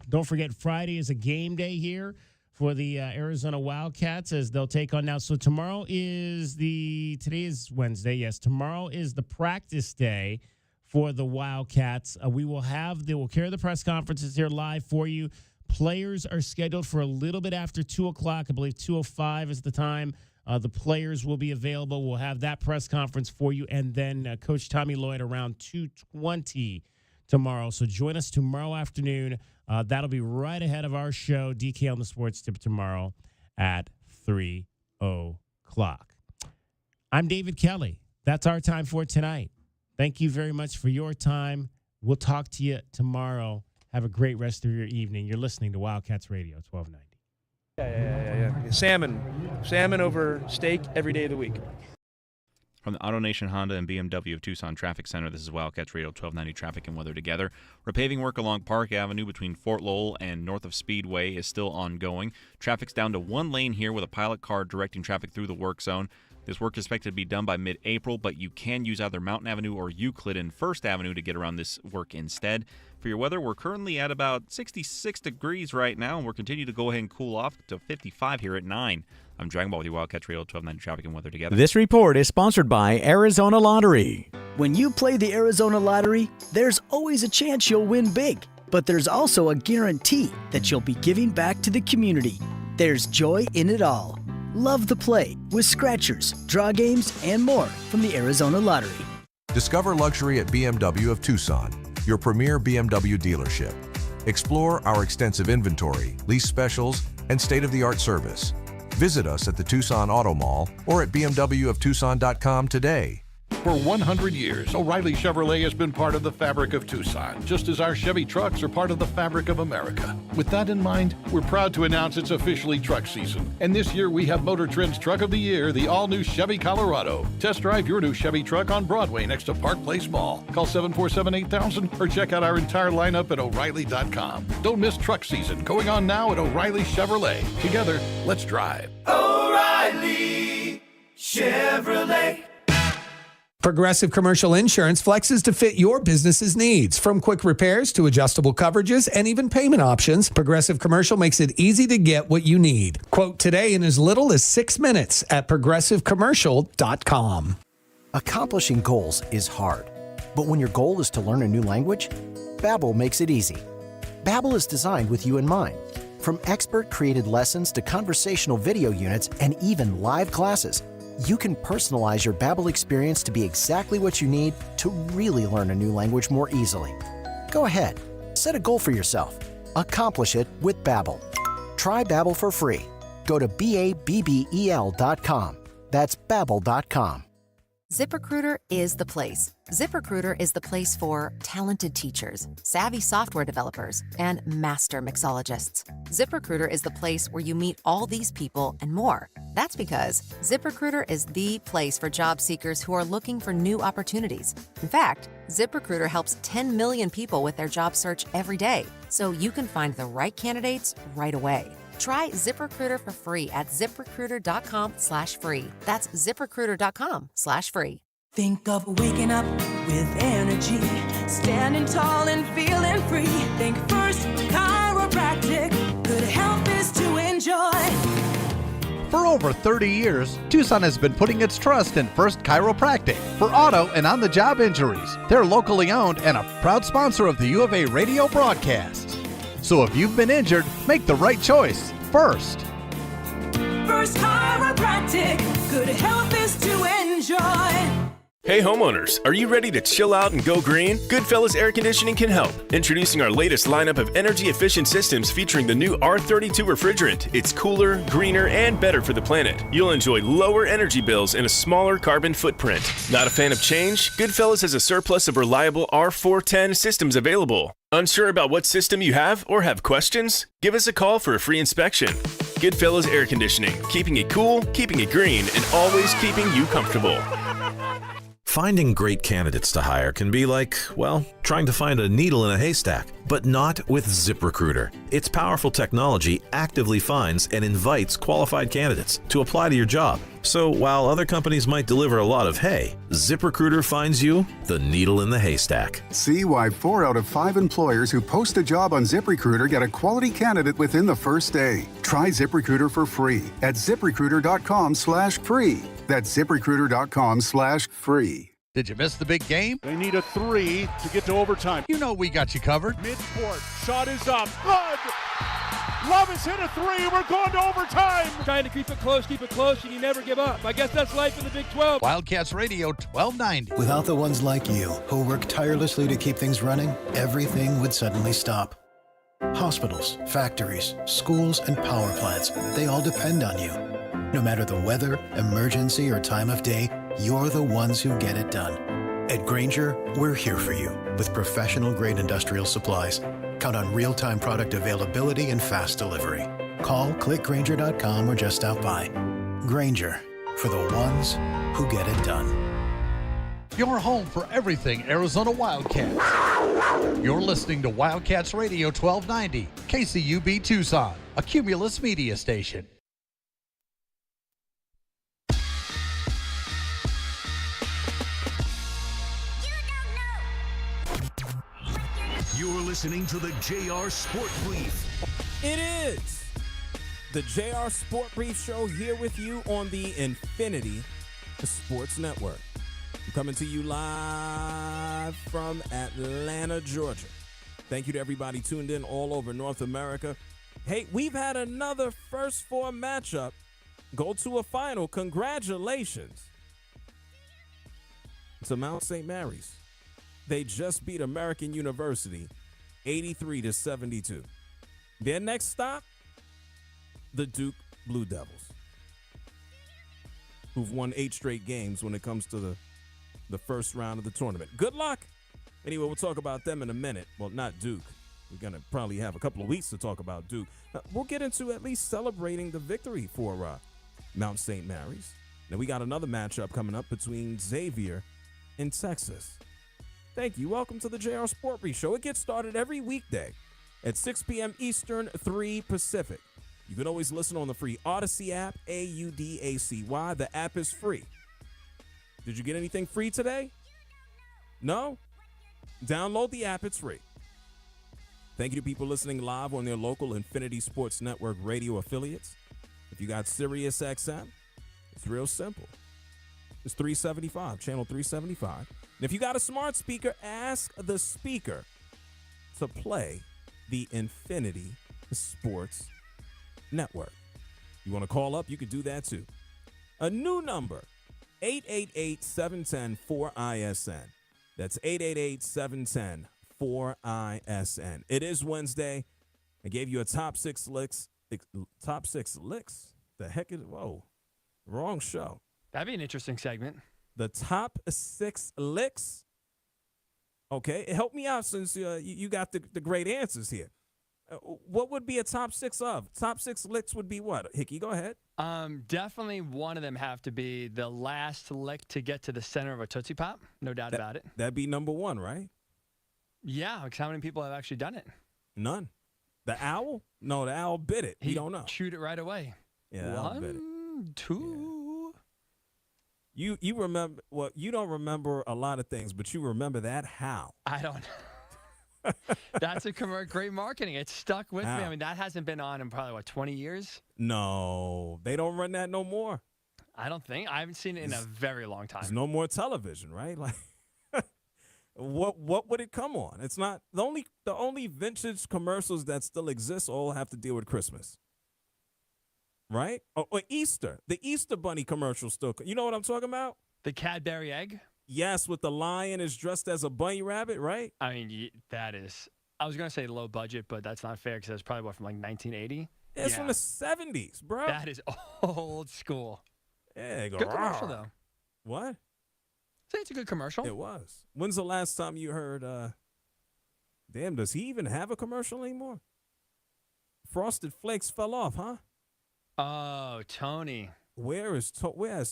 Don't forget, Friday is a game day here for the Arizona Wildcats as they'll take on now. So today is Wednesday. Yes, tomorrow is the practice day for the Wildcats. They will carry the press conferences here live for you. Players are scheduled for a little bit after 2 o'clock. I believe 2:05 is the time. The players will be available. We'll have that press conference for you. And then Coach Tommy Lloyd around 2:20 tomorrow. So join us tomorrow afternoon. That'll be right ahead of our show, DK on the Sports Tip, tomorrow at 3 o'clock. I'm David Kelly. That's our time for tonight. Thank you very much for your time. We'll talk to you tomorrow. Have a great rest of your evening. You're listening to Wildcats Radio 1290.
Yeah. Salmon over steak every day of the week.
From the AutoNation Honda and BMW of Tucson Traffic Center, this is Wildcats Radio 1290 Traffic and Weather Together. Repaving work along Park Avenue between Fort Lowell and north of Speedway is still ongoing. Traffic's down to 1 lane here with a pilot car directing traffic through the work zone. This work is expected to be done by mid-April, but you can use either Mountain Avenue or Euclid and First Avenue to get around this work instead. For your weather, we're currently at about 66 degrees right now, and we're continuing to go ahead and cool off to 55 here at 9. I'm Dragon Ball with your Wildcats Radio 1290 Traffic and Weather Together.
This report is sponsored by Arizona Lottery.
When you play the Arizona Lottery, there's always a chance you'll win big, but there's also a guarantee that you'll be giving back to the community. There's joy in it all. Love the play with scratchers, draw games, and more from the Arizona Lottery.
Discover luxury at BMW of Tucson, your premier BMW dealership. Explore our extensive inventory, lease specials, and state-of-the-art service. Visit us at the Tucson Auto Mall or at bmwoftucson.com today.
For 100 years, O'Reilly Chevrolet has been part of the fabric of Tucson, just as our Chevy trucks are part of the fabric of America. With that in mind, we're proud to announce it's officially truck season. And this year we have Motor Trend's Truck of the Year, the all-new Chevy Colorado. Test drive your new Chevy truck on Broadway next to Park Place Mall. Call 747-8000 or check out our entire lineup at O'Reilly.com. Don't miss truck season, going on now at O'Reilly Chevrolet. Together, let's drive.
O'Reilly Chevrolet.
Progressive Commercial Insurance flexes to fit your business's needs. From quick repairs to adjustable coverages and even payment options, Progressive Commercial makes it easy to get what you need. Quote today in as little as 6 minutes at progressivecommercial.com.
Accomplishing goals is hard, but when your goal is to learn a new language,
Babbel makes it easy. Babbel is designed with you in mind. From expert-created lessons to conversational video units and even live classes, you can personalize your Babbel experience to be exactly what you need to really learn a new language more easily. Go ahead, set a goal for yourself. Accomplish it with Babbel. Try Babbel for free. Go to BABBEL.com. That's Babbel.com.
ZipRecruiter is the place. ZipRecruiter is the place for talented teachers, savvy software developers, and master mixologists. ZipRecruiter is the place where you meet all these people and more. That's because ZipRecruiter is the place for job seekers who are looking for new opportunities. In fact, ZipRecruiter helps 10 million people with their job search every day, so you can find the right candidates right away. Try ZipRecruiter for free at ZipRecruiter.com/free. That's ZipRecruiter.com/free.
Think of waking up with energy, standing tall and feeling free. Think First Chiropractic, good health is to enjoy.
For over 30 years, Tucson has been putting its trust in First Chiropractic for auto and on-the-job injuries. They're locally owned and a proud sponsor of the U of A radio broadcasts. So if you've been injured, make the right choice first.
First Chiropractic, good health is to enjoy.
Hey homeowners, are you ready to chill out and go green? Goodfellas Air Conditioning can help. Introducing our latest lineup of energy-efficient systems featuring the new R32 refrigerant. It's cooler, greener, and better for the planet. You'll enjoy lower energy bills and a smaller carbon footprint. Not a fan of change? Goodfellas has a surplus of reliable R410 systems available. Unsure about what system you have or have questions? Give us a call for a free inspection. Goodfellas Air Conditioning, keeping it cool, keeping it green, and always keeping you comfortable.
Finding great candidates to hire can be like, well, trying to find a needle in a haystack, but not with ZipRecruiter. Its powerful technology actively finds and invites qualified candidates to apply to your job. So while other companies might deliver a lot of hay, ZipRecruiter finds you the needle in the haystack.
See why 4 out of 5 employers who post a job on ZipRecruiter get a quality candidate within the first day. Try ZipRecruiter for free at ZipRecruiter.com/free. That's ZipRecruiter.com/free.
Did you miss the big game?
They need a 3 to get to overtime.
You know we got you covered.
Midcourt, shot is up. Good! Love has hit a 3. We're going to overtime.
Trying to keep it close, and you never give up. I guess that's life in the Big 12.
Wildcats Radio 1290.
Without the ones like you, who work tirelessly to keep things running, everything would suddenly stop. Hospitals, factories, schools, and power plants, they all depend on you. No matter the weather, emergency, or time of day, you're the ones who get it done. At Grainger, we're here for you with professional-grade industrial supplies. Count on real-time product availability and fast delivery. Call, clickgrainger.com, or just stop by. Grainger, for the ones who get it done.
Your home for everything Arizona Wildcats. You're listening to Wildcats Radio 1290, KCUB Tucson, a Cumulus media station.
You're listening to the JR Sport Brief.
It is the JR Sport Brief Show here with you on the Infinity Sports Network. I'm coming to you live from Atlanta, Georgia. Thank you to everybody tuned in all over North America. Hey, we've had another first 4 matchup go to a final. Congratulations to Mount St. Mary's. They just beat American University 83-72. Their next stop, the Duke Blue Devils, who've won 8 straight games when it comes to the first round of the tournament. Good luck. Anyway, we'll talk about them in a minute. Well, not Duke. We're going to probably have a couple of weeks to talk about Duke. We'll get into at least celebrating the victory for Mount St. Mary's. Now, we got another matchup coming up between Xavier and Texas. Thank you. Welcome to the JR Sport Brief Show. It gets started every weekday at 6 p.m. Eastern, 3 Pacific. You can always listen on the free Odyssey app, AUDACY. The app is free. Did you get anything free today? No? Download the app. It's free. Thank you to people listening live on their local Infinity Sports Network radio affiliates. If you got Sirius XM, it's real simple. It's 375, channel 375. And if you got a smart speaker, ask the speaker to play the Infinity Sports Network. You want to call up? You could do that too. A new number, 888-710-4ISN. That's 888-710-4ISN. It is Wednesday. I gave you a top six licks. Top six licks? The heck is, whoa, wrong show.
That'd be an interesting segment.
The top six licks. Okay, help me out since you got the great answers here. What would be a top six of? Top six licks would be what? Hickey, go ahead.
Definitely one of them have to be the last lick to get to the center of a Tootsie Pop. No doubt about it.
That'd be number one, right?
Yeah, because how many people have actually done it?
None. The owl? No, the owl bit it.
He
We don't know.
chewed it right away.
Yeah, the owl bit it.
1, 2.
Yeah. You remember, well, you don't remember a lot of things, but you remember that how?
I don't know. That's a great marketing. It's stuck with me. I mean, that hasn't been on in probably, 20 years?
No, they don't run that no more.
I don't think. I haven't seen it in a very long time.
There's no more television, right? Like, what would it come on? It's not the only vintage commercials that still exist all have to deal with Christmas, right? Or Easter. The Easter Bunny commercial still. You know what I'm talking about?
The Cadbury egg?
Yes, with the lion is dressed as a bunny rabbit, right?
I mean, that is. I was going to say low budget, but that's not fair because that's probably from 1980.
Yeah, it's from the 70s, bro.
That is old school.
Yeah, they go,
good commercial,
"Rawr."
though.
What?
Say it's a good commercial.
It was. When's the last time you heard, damn, does he even have a commercial anymore? Frosted Flakes fell off, huh?
Oh, Tony.
Where has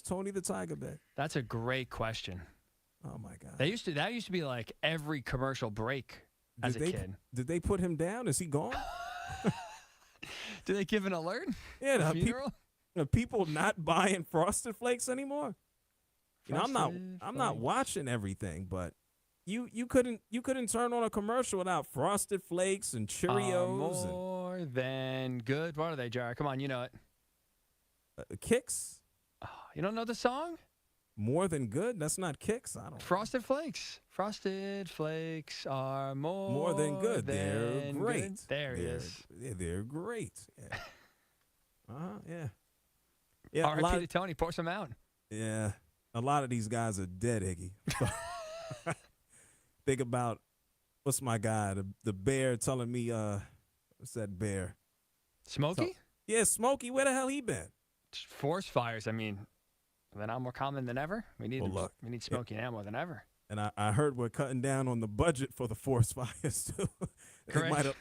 Tony the Tiger been?
That's a great question.
Oh, my God.
That used to be like every commercial break as a kid.
Did they put him down? Is he gone?
Did they give an alert?
Yeah,
The funeral?
People not buying Frosted Flakes anymore. You know, I'm not watching everything, but you couldn't turn on a commercial without Frosted Flakes and Cheerios.
More than good. What are they, Jared? Come on, you know it.
Kicks.
Oh, you don't know the song?
More than good? That's not Kicks. I don't.
Frosted Flakes. Frosted Flakes are more
than good. They're great.
Good. There he is.
Yeah, they're great. Yeah. Yeah. Yeah.
R.I.P. to Tony. Pour some out.
Yeah. A lot of these guys are dead, Iggy. Think about what's my guy, the bear telling me, what's that bear?
Smokey?
Yeah, Smokey. Where the hell he been?
Forest fires. I mean, they're now more common than ever. We need Smokey now more than ever.
And I heard we're cutting down on the budget for the forest fires too.
Correct.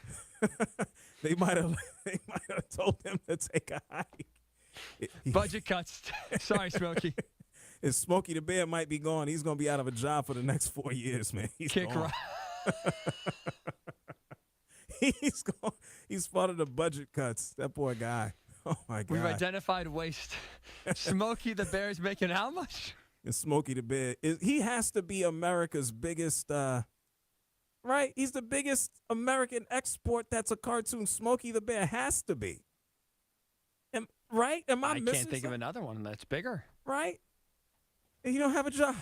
They might have told him to take a hike.
Budget cuts. Sorry, Smokey.
And Smokey the Bear might be gone. He's going to be out of a job for the next 4 years, man. He's
Kick
gone. He's gone. He's part of the budget cuts. That poor guy. Oh, my God.
We've identified waste. Smokey the Bear is making how much?
And Smokey the Bear, he has to be America's biggest, right? He's the biggest American export that's a cartoon. Smokey the Bear has to be. Right? Am I missing
can't think of another one that's bigger.
Right? And you don't have a job.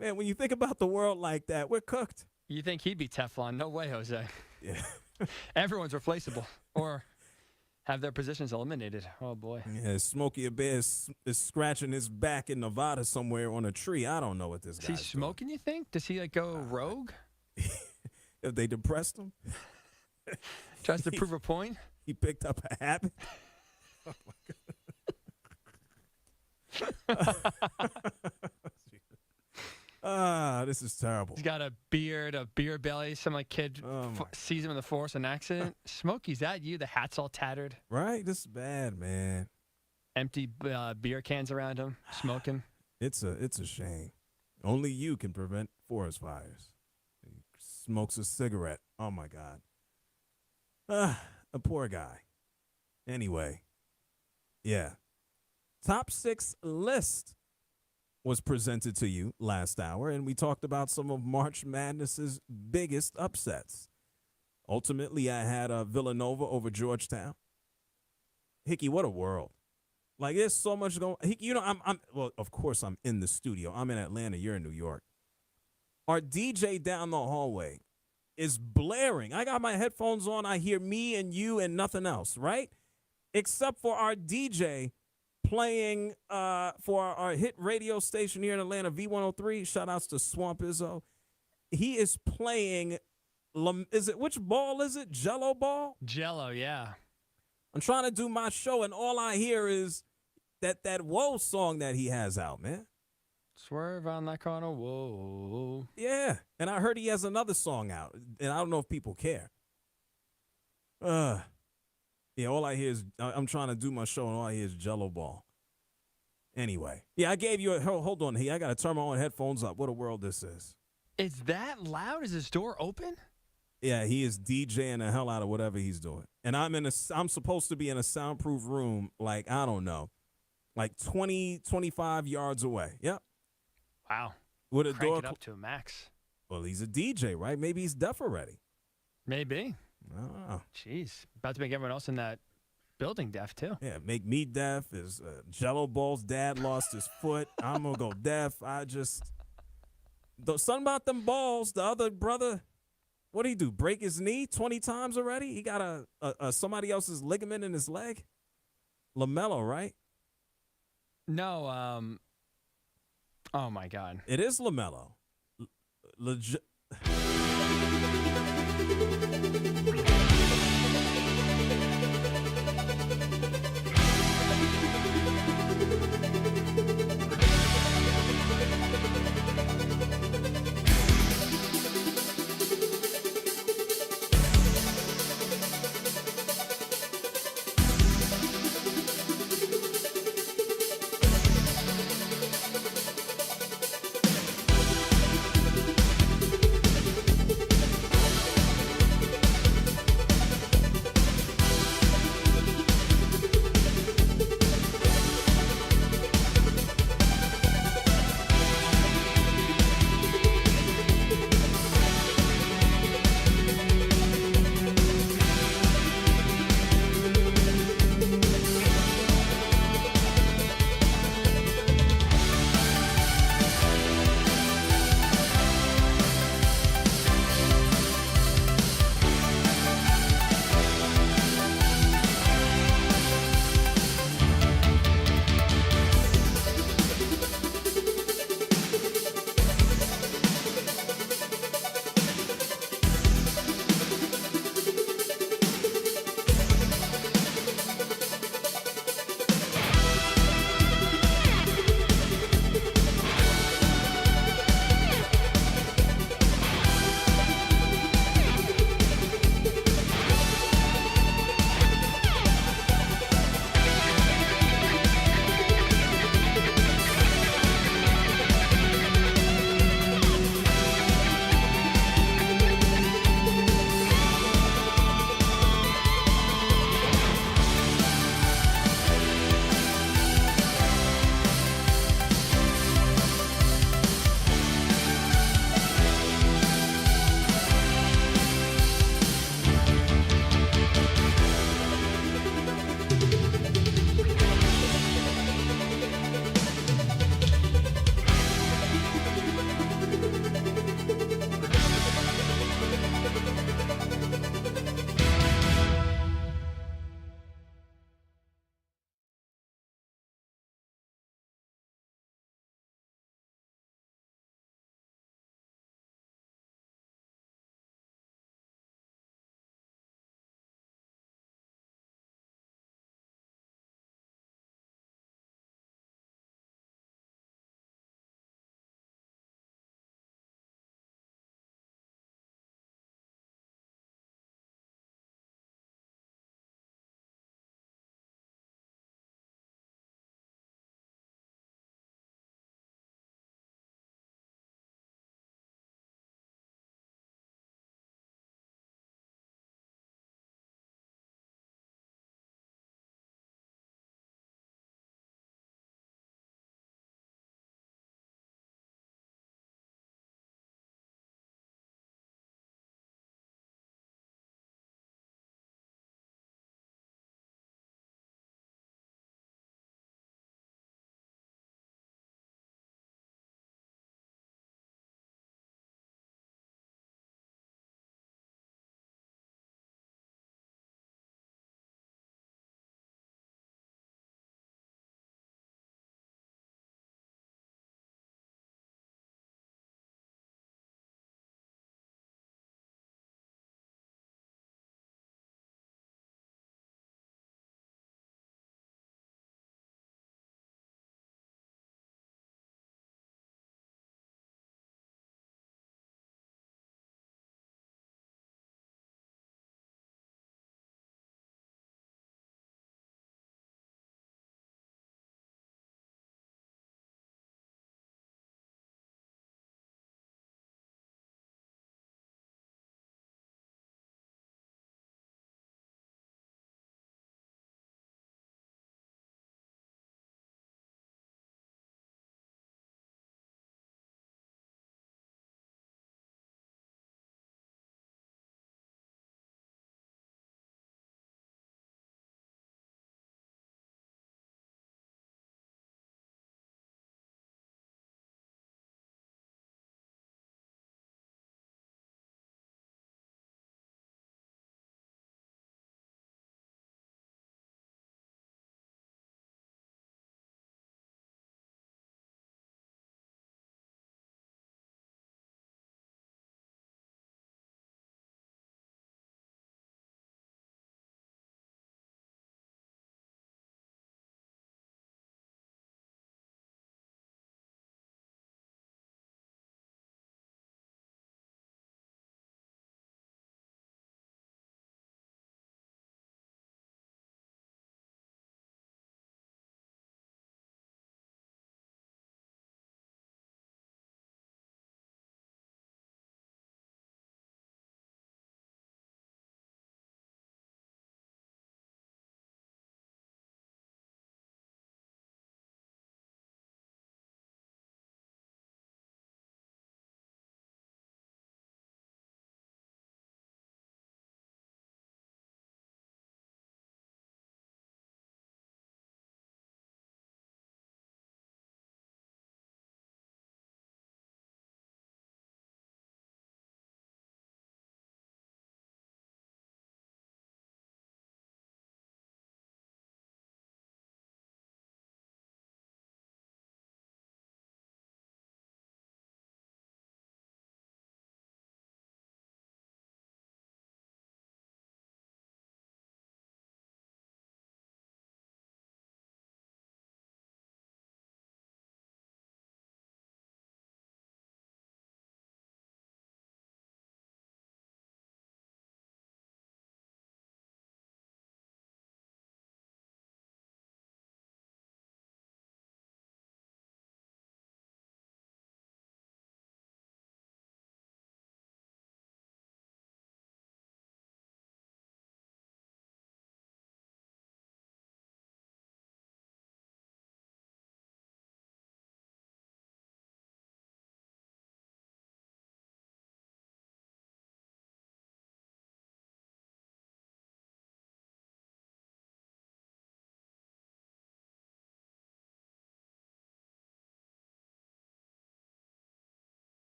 Man, when you think about the world like that, we're cooked.
You think he'd be Teflon? No way, Jose.
Yeah.
Everyone's replaceable or have their positions eliminated. Oh, boy.
Yeah, Smokey the Bear is scratching his back in Nevada somewhere on a tree. I don't know what this guy's
Is he smoking, you think? Does he go rogue?
If they depressed him?
Tries to prove a point?
He picked up a habit? Oh, my God. This is terrible.
He's got a beard, a beer belly. Some kid sees him in the forest, an accident. Smokey's that you? The hat's all tattered.
Right? This is bad, man.
Empty beer cans around him, smoking.
It's a shame. Only you can prevent forest fires. He smokes a cigarette. Oh, my God. A poor guy. Anyway. Yeah. Top 6 list was presented to you last hour, and we talked about some of March Madness's biggest upsets. Ultimately, I had Villanova over Georgetown. Hickey, what a world. Like, there's so much going on. You know, well, of course, I'm in the studio. I'm in Atlanta. You're in New York. Our DJ down the hallway is blaring. I got my headphones on. I hear me and you and nothing else, right? Except for our DJ playing for our hit radio station here in Atlanta, V103. Shout outs to Swamp Izzo. He is playing, which ball is it? Jello ball?
Jello, yeah.
I'm trying to do my show, and all I hear is that Whoa song that he has out, man.
Swerve on that corner, whoa.
Yeah, and I heard he has another song out, and I don't know if people care. Yeah, all I hear is, I'm trying to do my show, and all I hear is Jello ball. Anyway, yeah, I gave you hold on here. I got to turn my own headphones up. What a world this is.
It's that loud? Is his door open?
Yeah, he is DJing the hell out of whatever he's doing. And I'm supposed to be in a soundproof room, like, I don't know, like 20, 25 yards away. Yep.
Wow.
With a
Crank
door
it up to a max.
Well, he's a DJ, right? Maybe he's deaf already.
Maybe.
I don't know.
Jeez. About to make everyone else in that building deaf, too.
Yeah, make me deaf. Is Jello Ball's dad lost his foot. I'm going to go deaf. Something about them balls, the other brother, what did he do? Break his knee 20 times already? He got a somebody else's ligament in his leg? LaMelo, right?
No, oh my God.
It is LaMelo.